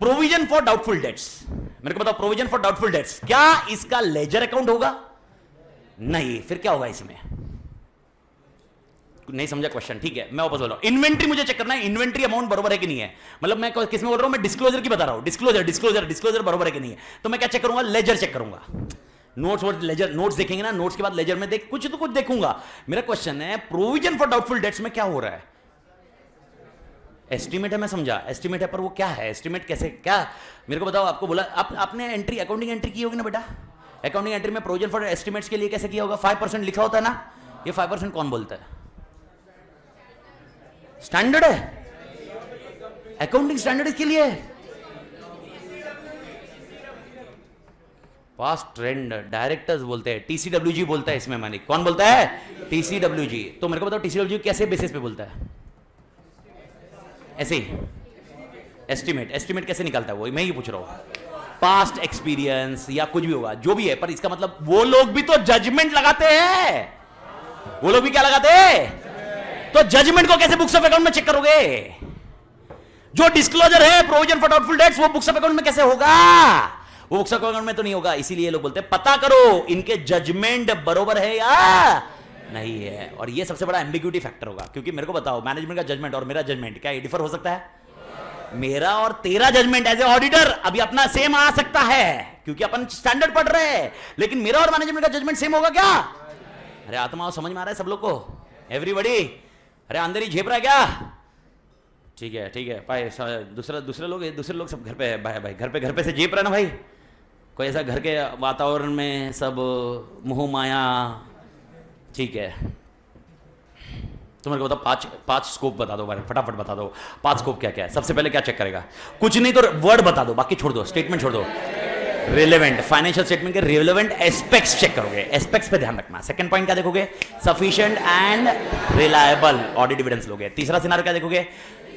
प्रोविजन फॉर डाउटफुल डेट्स। मेरे को बताओ, प्रोविजन फॉर डाउटफुल डेट्स, क्या इसका लेजर अकाउंट होगा? नहीं, फिर क्या होगा इसमें? नहीं समझा क्वेश्चन, ठीक है। मैं वापस बोल रहा हूं, इन्वेंट्री मुझे चेक करना है, इन्वेंट्री अमाउंट बरोबर है कि नहीं है। मतलब मैं किस में बोल रहा हूं? मैं डिस्क्लोजर की बता रहा हूं, डिस्क्लोजर बरोबर है कि नहीं है। तो मैं क्या चेक करूंगा? लेजर चेक करूंगा। नोट्स देखेंगे ना, नोट्स के बाद लेजर में कुछ देखूंगा। मेरा क्वेश्चन है, प्रोविजन फॉर डाउटफुल डेट्स में क्या हो रहा है? एस्टिमेट है, मैं समझा एस्टिमेट है, पर वो क्या है? एस्टिमेट कैसे, क्या मेरे को बताओ। आपको बोला आपने एंट्री, अकाउंटिंग एंट्री की होगी ना बेटा, अकाउंटिंग एंट्री में प्रोविजन फॉर एस्टिमेट्स के लिए कैसे किया होगा? 5% लिखा होता है ना। ये 5% कौन बोलता है? स्टैंडर्ड है, अकाउंटिंग स्टैंडर्ड इसके लिए। पास्ट ट्रेंड डायरेक्टर्स बोलते हैं, टीसीडब्ल्यूजी बोलता है इसमें। मानिक कौन बोलता है? टीसीडब्ल्यूजी। तो मेरे को बताओ टीसीडब्ल्यूजी कैसे बेसिस पे बोलता है? ऐसे ही एस्टिमेट कैसे निकालता है वो, मैं ही पूछ रहा हूं। पास्ट एक्सपीरियंस या कुछ भी होगा, जो भी है, पर इसका मतलब वो लोग भी तो जजमेंट लगाते हैं। वो लोग भी क्या लगाते हैं? तो जजमेंट को कैसे बुक्स ऑफ अकाउंट में चेक करोगे? जो डिस्क्लोजर है प्रोविजन फॉर डाउटफुल डेट्स, वो बुक्स ऑफ अकाउंट में कैसे होगा? वो बुक्स ऑफ अकाउंट में तो नहीं होगा। इसीलिए लोग बोलते हैं पता करो इनके जजमेंट बरोबर है या नहीं है। और ये सबसे बड़ा एम्बिग्यूटी फैक्टर होगा, क्योंकि मेरे को बताओ, मैनेजमेंट का जजमेंट और मेरा जजमेंट क्या ये डिफर हो सकता है? मेरा और तेरा जजमेंट एज ए ऑडिटर अभी अपना सेम आ सकता है, क्योंकि अपन स्टैंडर्ड पढ़ रहे हैं, लेकिन मेरा और मैनेजमेंट का जजमेंट सेम होगा क्या? अरे आत्मा समझ में आ रहा है सब लोग को? एवरीबॉडी अरे अंदर ही झेप रहा है क्या? ठीक है भाई, दूसरे लोग सब घर पे है भाई, घर पे से झेप रहा है ना भाई। कोई ऐसा घर के वातावरण में सब मोह माया, ठीक है। तो मेरे को बताओ पांच स्कोप बता दो भाई, फटाफट बता दो 5 स्कोप क्या क्या है। सबसे पहले क्या चेक करेगा? कुछ नहीं तो वर्ड बता दो, बाकी छोड़ दो, स्टेटमेंट छोड़ दो। रिलेवेंट, फाइनेंशियल स्टेटमेंट के रिलेवेंट एस्पेक्ट्स चेक करोगे, एस्पेक्ट्स पे ध्यान रखना। सेकंड पॉइंट क्या देखोगे? Sufficient and reliable audit evidence लोगे। तीसरा सिनारियो क्या देखोगे?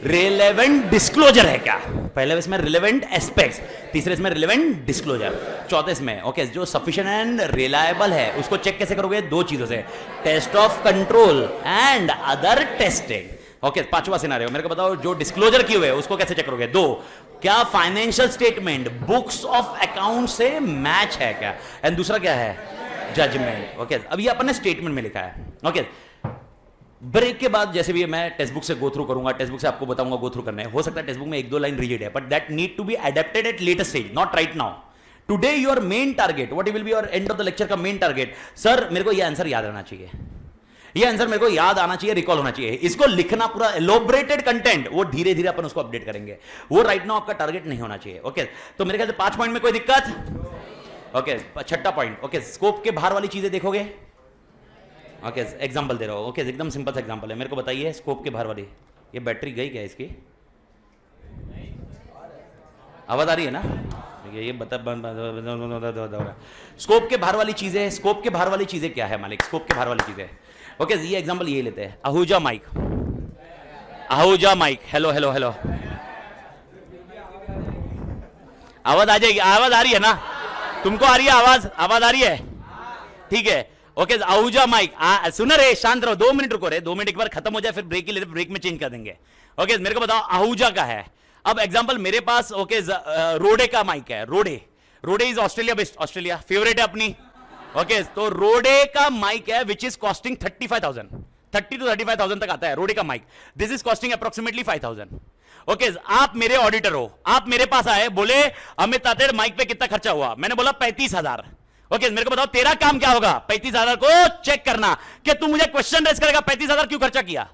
रिलेवेंट डिस्क्लोजर है क्या? पहले इसमें रिलेवेंट एस्पेक्ट्स, तीसरे इसमें रिलेवेंट डिस्क्लोजर, चौथे इसमें ओके जो सफिशिएंट एंड रिलायबल है उसको चेक कैसे करोगे? दो चीजों से, test of control and other testing. Okay पांचवा सिनारियो मेरे को बताओ, जो डिस्क्लोजर किए हुए उसको कैसे चेक करोगे? दो, क्या financial statement books of account से मैच है क्या? एंड दूसरा क्या है? जजमेंट। ओके अब ये अपन ने स्टेटमेंट में लिखा है। ओके ब्रेक के बाद जैसे भी मैं टेक्स्ट बुक से गो थ्रू करूंगा, टेक्स्ट बुक से आपको बताऊंगा गो थ्रू करने, हो सकता है टेक्स्ट बुक में एक दो लाइन रिजिड है, but that need to be adapted at later stage, not right now. Today your main target, what will be your end of the lecture का मेन टारगेट? सर मेरे को ये answer याद रहना चाहिए, ये आंसर मेरे को याद आना चाहिए, रिकॉल होना चाहिए, इसको लिखना पूरा एलोबरेटेड कंटेंट, वो धीरे धीरे अपन उसको अपडेट करेंगे, वो राइट नाउ आपका टारगेट नहीं होना चाहिए। ओके तो मेरे ख्याल से 5 पॉइंट में कोई दिक्कत? ओके छठा पॉइंट, ओके स्कोप के बाहर वाली चीजें देखोगे। ओके एग्जांपल दे रहा हूं, ओके एकदम सिंपल सा एग्जांपल है, मेरे को बताइए स्कोप के बाहर वाली, ये बैटरी गई क्या इसकी? आवाज आ रही है ना? ये बता स्कोप के बाहर वाली चीजें, स्कोप के बाहर वाली चीजें क्या है मालिक? स्कोप के बाहर वाली चीजें ओके ये एग्जांपल ये लेते हैं, Ahuja mike, Ahuja mike, hello hello hello, आवाज आ जाएगी, आवाज आ रही है ना? तुमको आ रही है आवाज? आवाज आ रही है? ठीक है ओके आहूजा माइक, सुन रे शांत रहो, 2 मिनट रुको रे, 2 मिनट एक बार खत्म हो जाए फिर ब्रेक के लिए ब्रेक में चेंज कर देंगे। ओके मेरे को बताओ आहूजा का है। अब एग्जांपल मेरे पास ओके रोडे का माइक है, रोडे, रोडे is Australia based, Australia favourite है अपनी। ओके तो रोडे का माइक है विच इज कॉस्टिंग 35,000, 30 to 35,000 तक आता है रोडे का mike, this is costing approximately 5,000। Okay आप मेरे ऑडिटर हो, आप मेरे पास आए, बोले अमित तातेड़ माइक पे कितना खर्चा हुआ? मैंने बोला 35,000। ओके मेरे को बताओ तेरा काम क्या होगा? 35,000 को चेक करना। क्या तू मुझे क्वेश्चन रेज करेगा 35,000 क्यों खर्चा किया?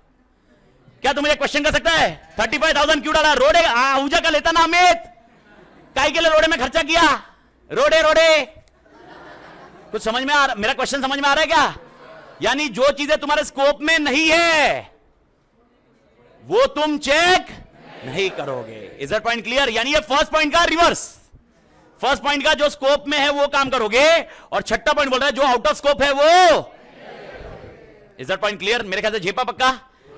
क्या तू मुझे क्वेश्चन कर सकता है 35,000 क्यों डाला? रोडे आहूजा का लेता ना अमित, काहे के लिए रोडे में खर्चा किया? रोडे रोडे कुछ समझ में आ रहा? मेरा क्वेश्चन समझ में आ रहा है क्या? यानी जो चीजें तुम्हारे स्कोप में नहीं है वो तुम चेक नहीं करोगे। Is that point clear? यानी ये फर्स्ट पॉइंट का रिवर्स, फर्स्ट पॉइंट का जो स्कोप में है वो काम करोगे, और छठा पॉइंट बोल रहा है जो आउट ऑफ स्कोप है वो। Is that point clear? मेरे ख्याल से झेपा पक्का।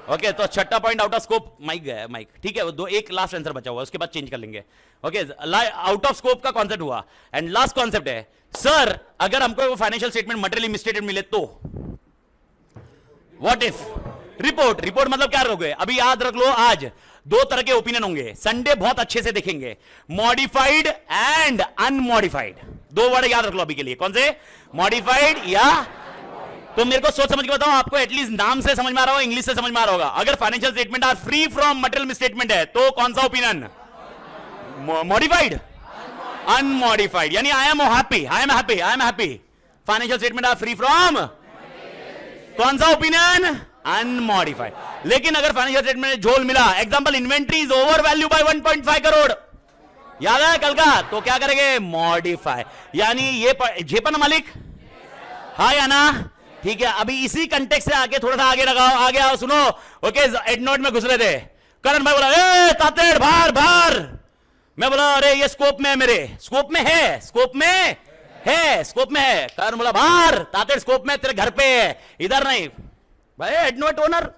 ओके तो छठा point out of scope mike गया, माइक ठीक है, वो दो एक लास्ट आंसर बचा हुआ उसके बाद चेंज कर लेंगे। ओके आउट ऑफ स्कोप का कॉन्सेप्ट हुआ, एंड लास्ट कॉन्सेप्ट है सर अगर हमको फाइनेंशियल स्टेटमेंट मटेरियली मिसस्टेटेड मिले तो व्हाट इफ? रिपोर्ट, रिपोर्ट मतलब क्या रखोगे? अभी याद रख लो आज 2 तरह के ओपिनियन होंगे, संडे बहुत अच्छे से देखेंगे, मॉडिफाइड एंड अनमॉडिफाइड। 2 वर्ड याद रख लो अभी के लिए, कौन से? मॉडिफाइड या तो मेरे को सोच समझ के बताओ, आपको एटलीस्ट नाम से समझ में आ रहा हो, इंग्लिश से समझ में आ रहा होगा। अगर financial statement are free from material misstatement है तो कौन सा ओपिनियन? Modified, unmodified. यानी I am happy, I am happy, I am happy, financial statement are free from कौन सा ओपिनियन? अनमॉडिफाइड। लेकिन अगर फाइनेंशियल स्टेटमेंट में झोल मिला, example inventory is over value by 1.5 crore, याद है कल का, तो क्या करेंगे? मॉडिफाई। यानी ये झेपा ना मालिक? हाँ या ना? ठीक है अभी इसी कंटेक्स्ट से आगे थोड़ा सा आगे लगाओ, आगे आओ, सुनो। ओके एड नोट में घुस रहे थे, करण भाई बोला ए तातेड़ भार भार, मैं बोला अरे ये स्कोप में है, मेरे स्कोप में है, स्कोप में है, स्कोप में है। करण बोला भार, तातेड़ स्कोप में तेरे घर पे है, इधर नहीं। भाई head not owner,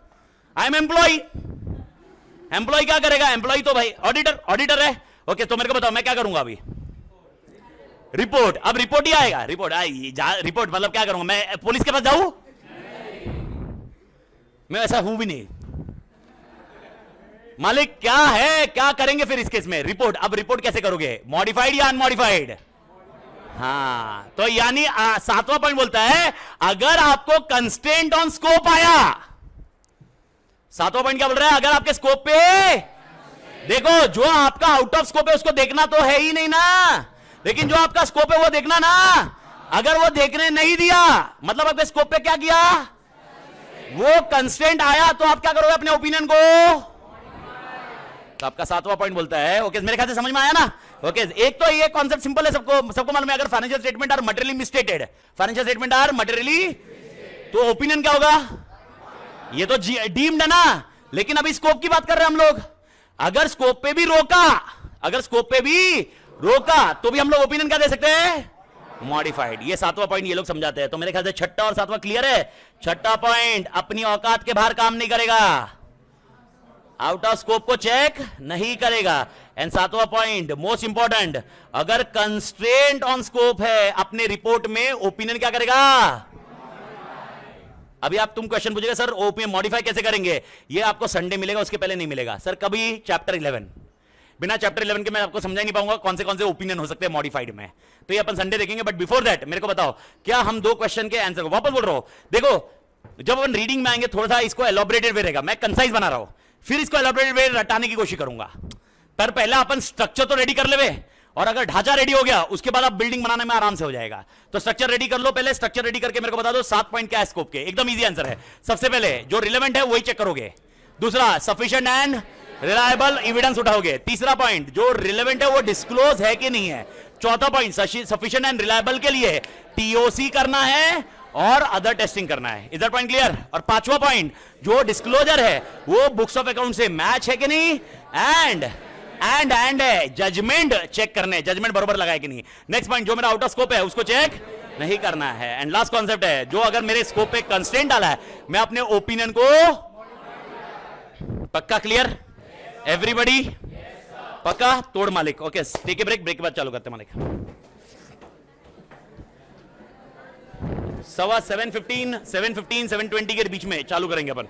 I am employ, employ क्या करेगा? एम्प्लॉय तो भाई ऑडिटर, ऑडिटर है। ओके तो मेरे को बताओ मैं क्या करूंगा अभी? रिपोर्ट, अब रिपोर्ट ही आएगा, रिपोर्ट रिपोर्ट मतलब क्या करूंगा मैं? पुलिस के पास जाऊं? मैं ऐसा हूं भी नहीं मालिक। क्या है, क्या करेंगे फिर इस केस में? रिपोर्ट। अब रिपोर्ट कैसे करोगे? मॉडिफाइड या अनमॉडिफाइड? हाँ तो यानी 7वां पॉइंट बोलता है अगर आपको कंस्ट्रेंट ऑन स्कोप आया, 7वां पॉइंट क्या बोल रहा है? अगर आपके स्कोप पे देखो, जो आपका आउट ऑफ स्कोप है उसको देखना तो है ही नहीं ना, लेकिन जो आपका स्कोप है वो देखना ना। अगर वो देखने नहीं दिया मतलब आपके स्कोप पे क्या किया? वो कंस्ट्रेंट आया, तो आप क्या करोगे अपने ओपिनियन को? तो आपका 7वां पॉइंट बोलता है। ओके मेरे ख्याल से समझ में आया ना? ओके एक तो ये कॉन्सेप्ट सिंपल है, सबको मालूम है। अगर financial statement are materially misstated, financial statement are materially, तो ओपिनियन क्या होगा? ये तो डीम्ड है ना। लेकिन अभी स्कोप की बात कर रहे हैं हम लोग। अगर स्कोप पे भी रोका, अगर स्कोप पे भी रोका तो भी हम लोग ओपिनियन क्या दे सकते हैं? मॉडिफाइड। ये 7वां पॉइंट ये लोग समझाते हैं। तो मेरे ख्याल से 6ठा और 7वां क्लियर है। 6ठा पॉइंट, अपनी औकात के बाहर काम नहीं करेगा, आउट ऑफ स्कोप को चेक नहीं करेगा। एंड 7वां पॉइंट मोस्ट इंपॉर्टेंट, अगर कंस्ट्रेंट ऑन स्कोप है अपने रिपोर्ट में, ओपिनियन क्या करेगा? अभी आप तुम क्वेश्चन पूछेगा सर ओपिनियन मॉडिफाई कैसे करेंगे, ये आपको संडे मिलेगा, उसके पहले नहीं मिलेगा सर। कभी चैप्टर 11, बिना चैप्टर 11 के मैं आपको समझा नहीं पाऊंगा कौन से ओपिनियन हो सकते हैं मॉडिफाइड में, तो ये अपन संडे देखेंगे। बट बिफोर दैट मेरे को बताओ, क्या हम 2 क्वेश्चन के आंसर को वापस बोल रहा हूं, देखो जब अपन रीडिंग में आएंगे थोड़ा सा इसको एलॉबरेटेड वे रहेगा, मैं कंसाइज बना रहा हूं, फिर इसको एलॉबरेटेड वे रटाने की कोशिश करूंगा। पर पहले अपन स्ट्रक्चर तो रेडी कर लेवे, और अगर ढांचा रेडी हो गया उसके बाद आप बिल्डिंग बनाने में आराम से हो जाएगा। तो स्ट्रक्चर रेडी कर लो पहले, स्ट्रक्चर रेडी करके मेरे को बता दो 7 पॉइंट क्या है स्कोप के। एकदम इजी आंसर है। सबसे पहले जो रिलेवेंट है वही चेक करोगे, दूसरा सफिशिएंट एंड रिलायबल एविडेंस उठाओगे, तीसरा पॉइंट जो रिलेवेंट है वो डिस्क्लोज है कि नहीं है, चौथा पॉइंट सफिशिएंट एंड रिलायबल के लिए टीओसी करना है और अदर टेस्टिंग करना है। इधर पॉइंट क्लियर। और 5वां पॉइंट जो डिस्क्लोजर है वो बुक्स ऑफ अकाउंट से मैच है कि नहीं, एंड है जजमेंट चेक करने, जजमेंट बरोबर लगाए कि नहीं। नेक्स्ट पॉइंट जो मेरा आउट ऑफ स्कोप है उसको चेक नहीं करना है। एंड लास्ट कॉन्सेप्ट है जो अगर मेरे स्कोप पे कंस्ट्रेंट डाला है मैं अपने ओपिनियन को, पक्का क्लियर एवरीबॉडी? पक्का? तोड़ मालिक। Okay take a break, break के बाद चालू करते हैं मालिक। 7:15 7:20 के बीच में चालू करेंगे अपन।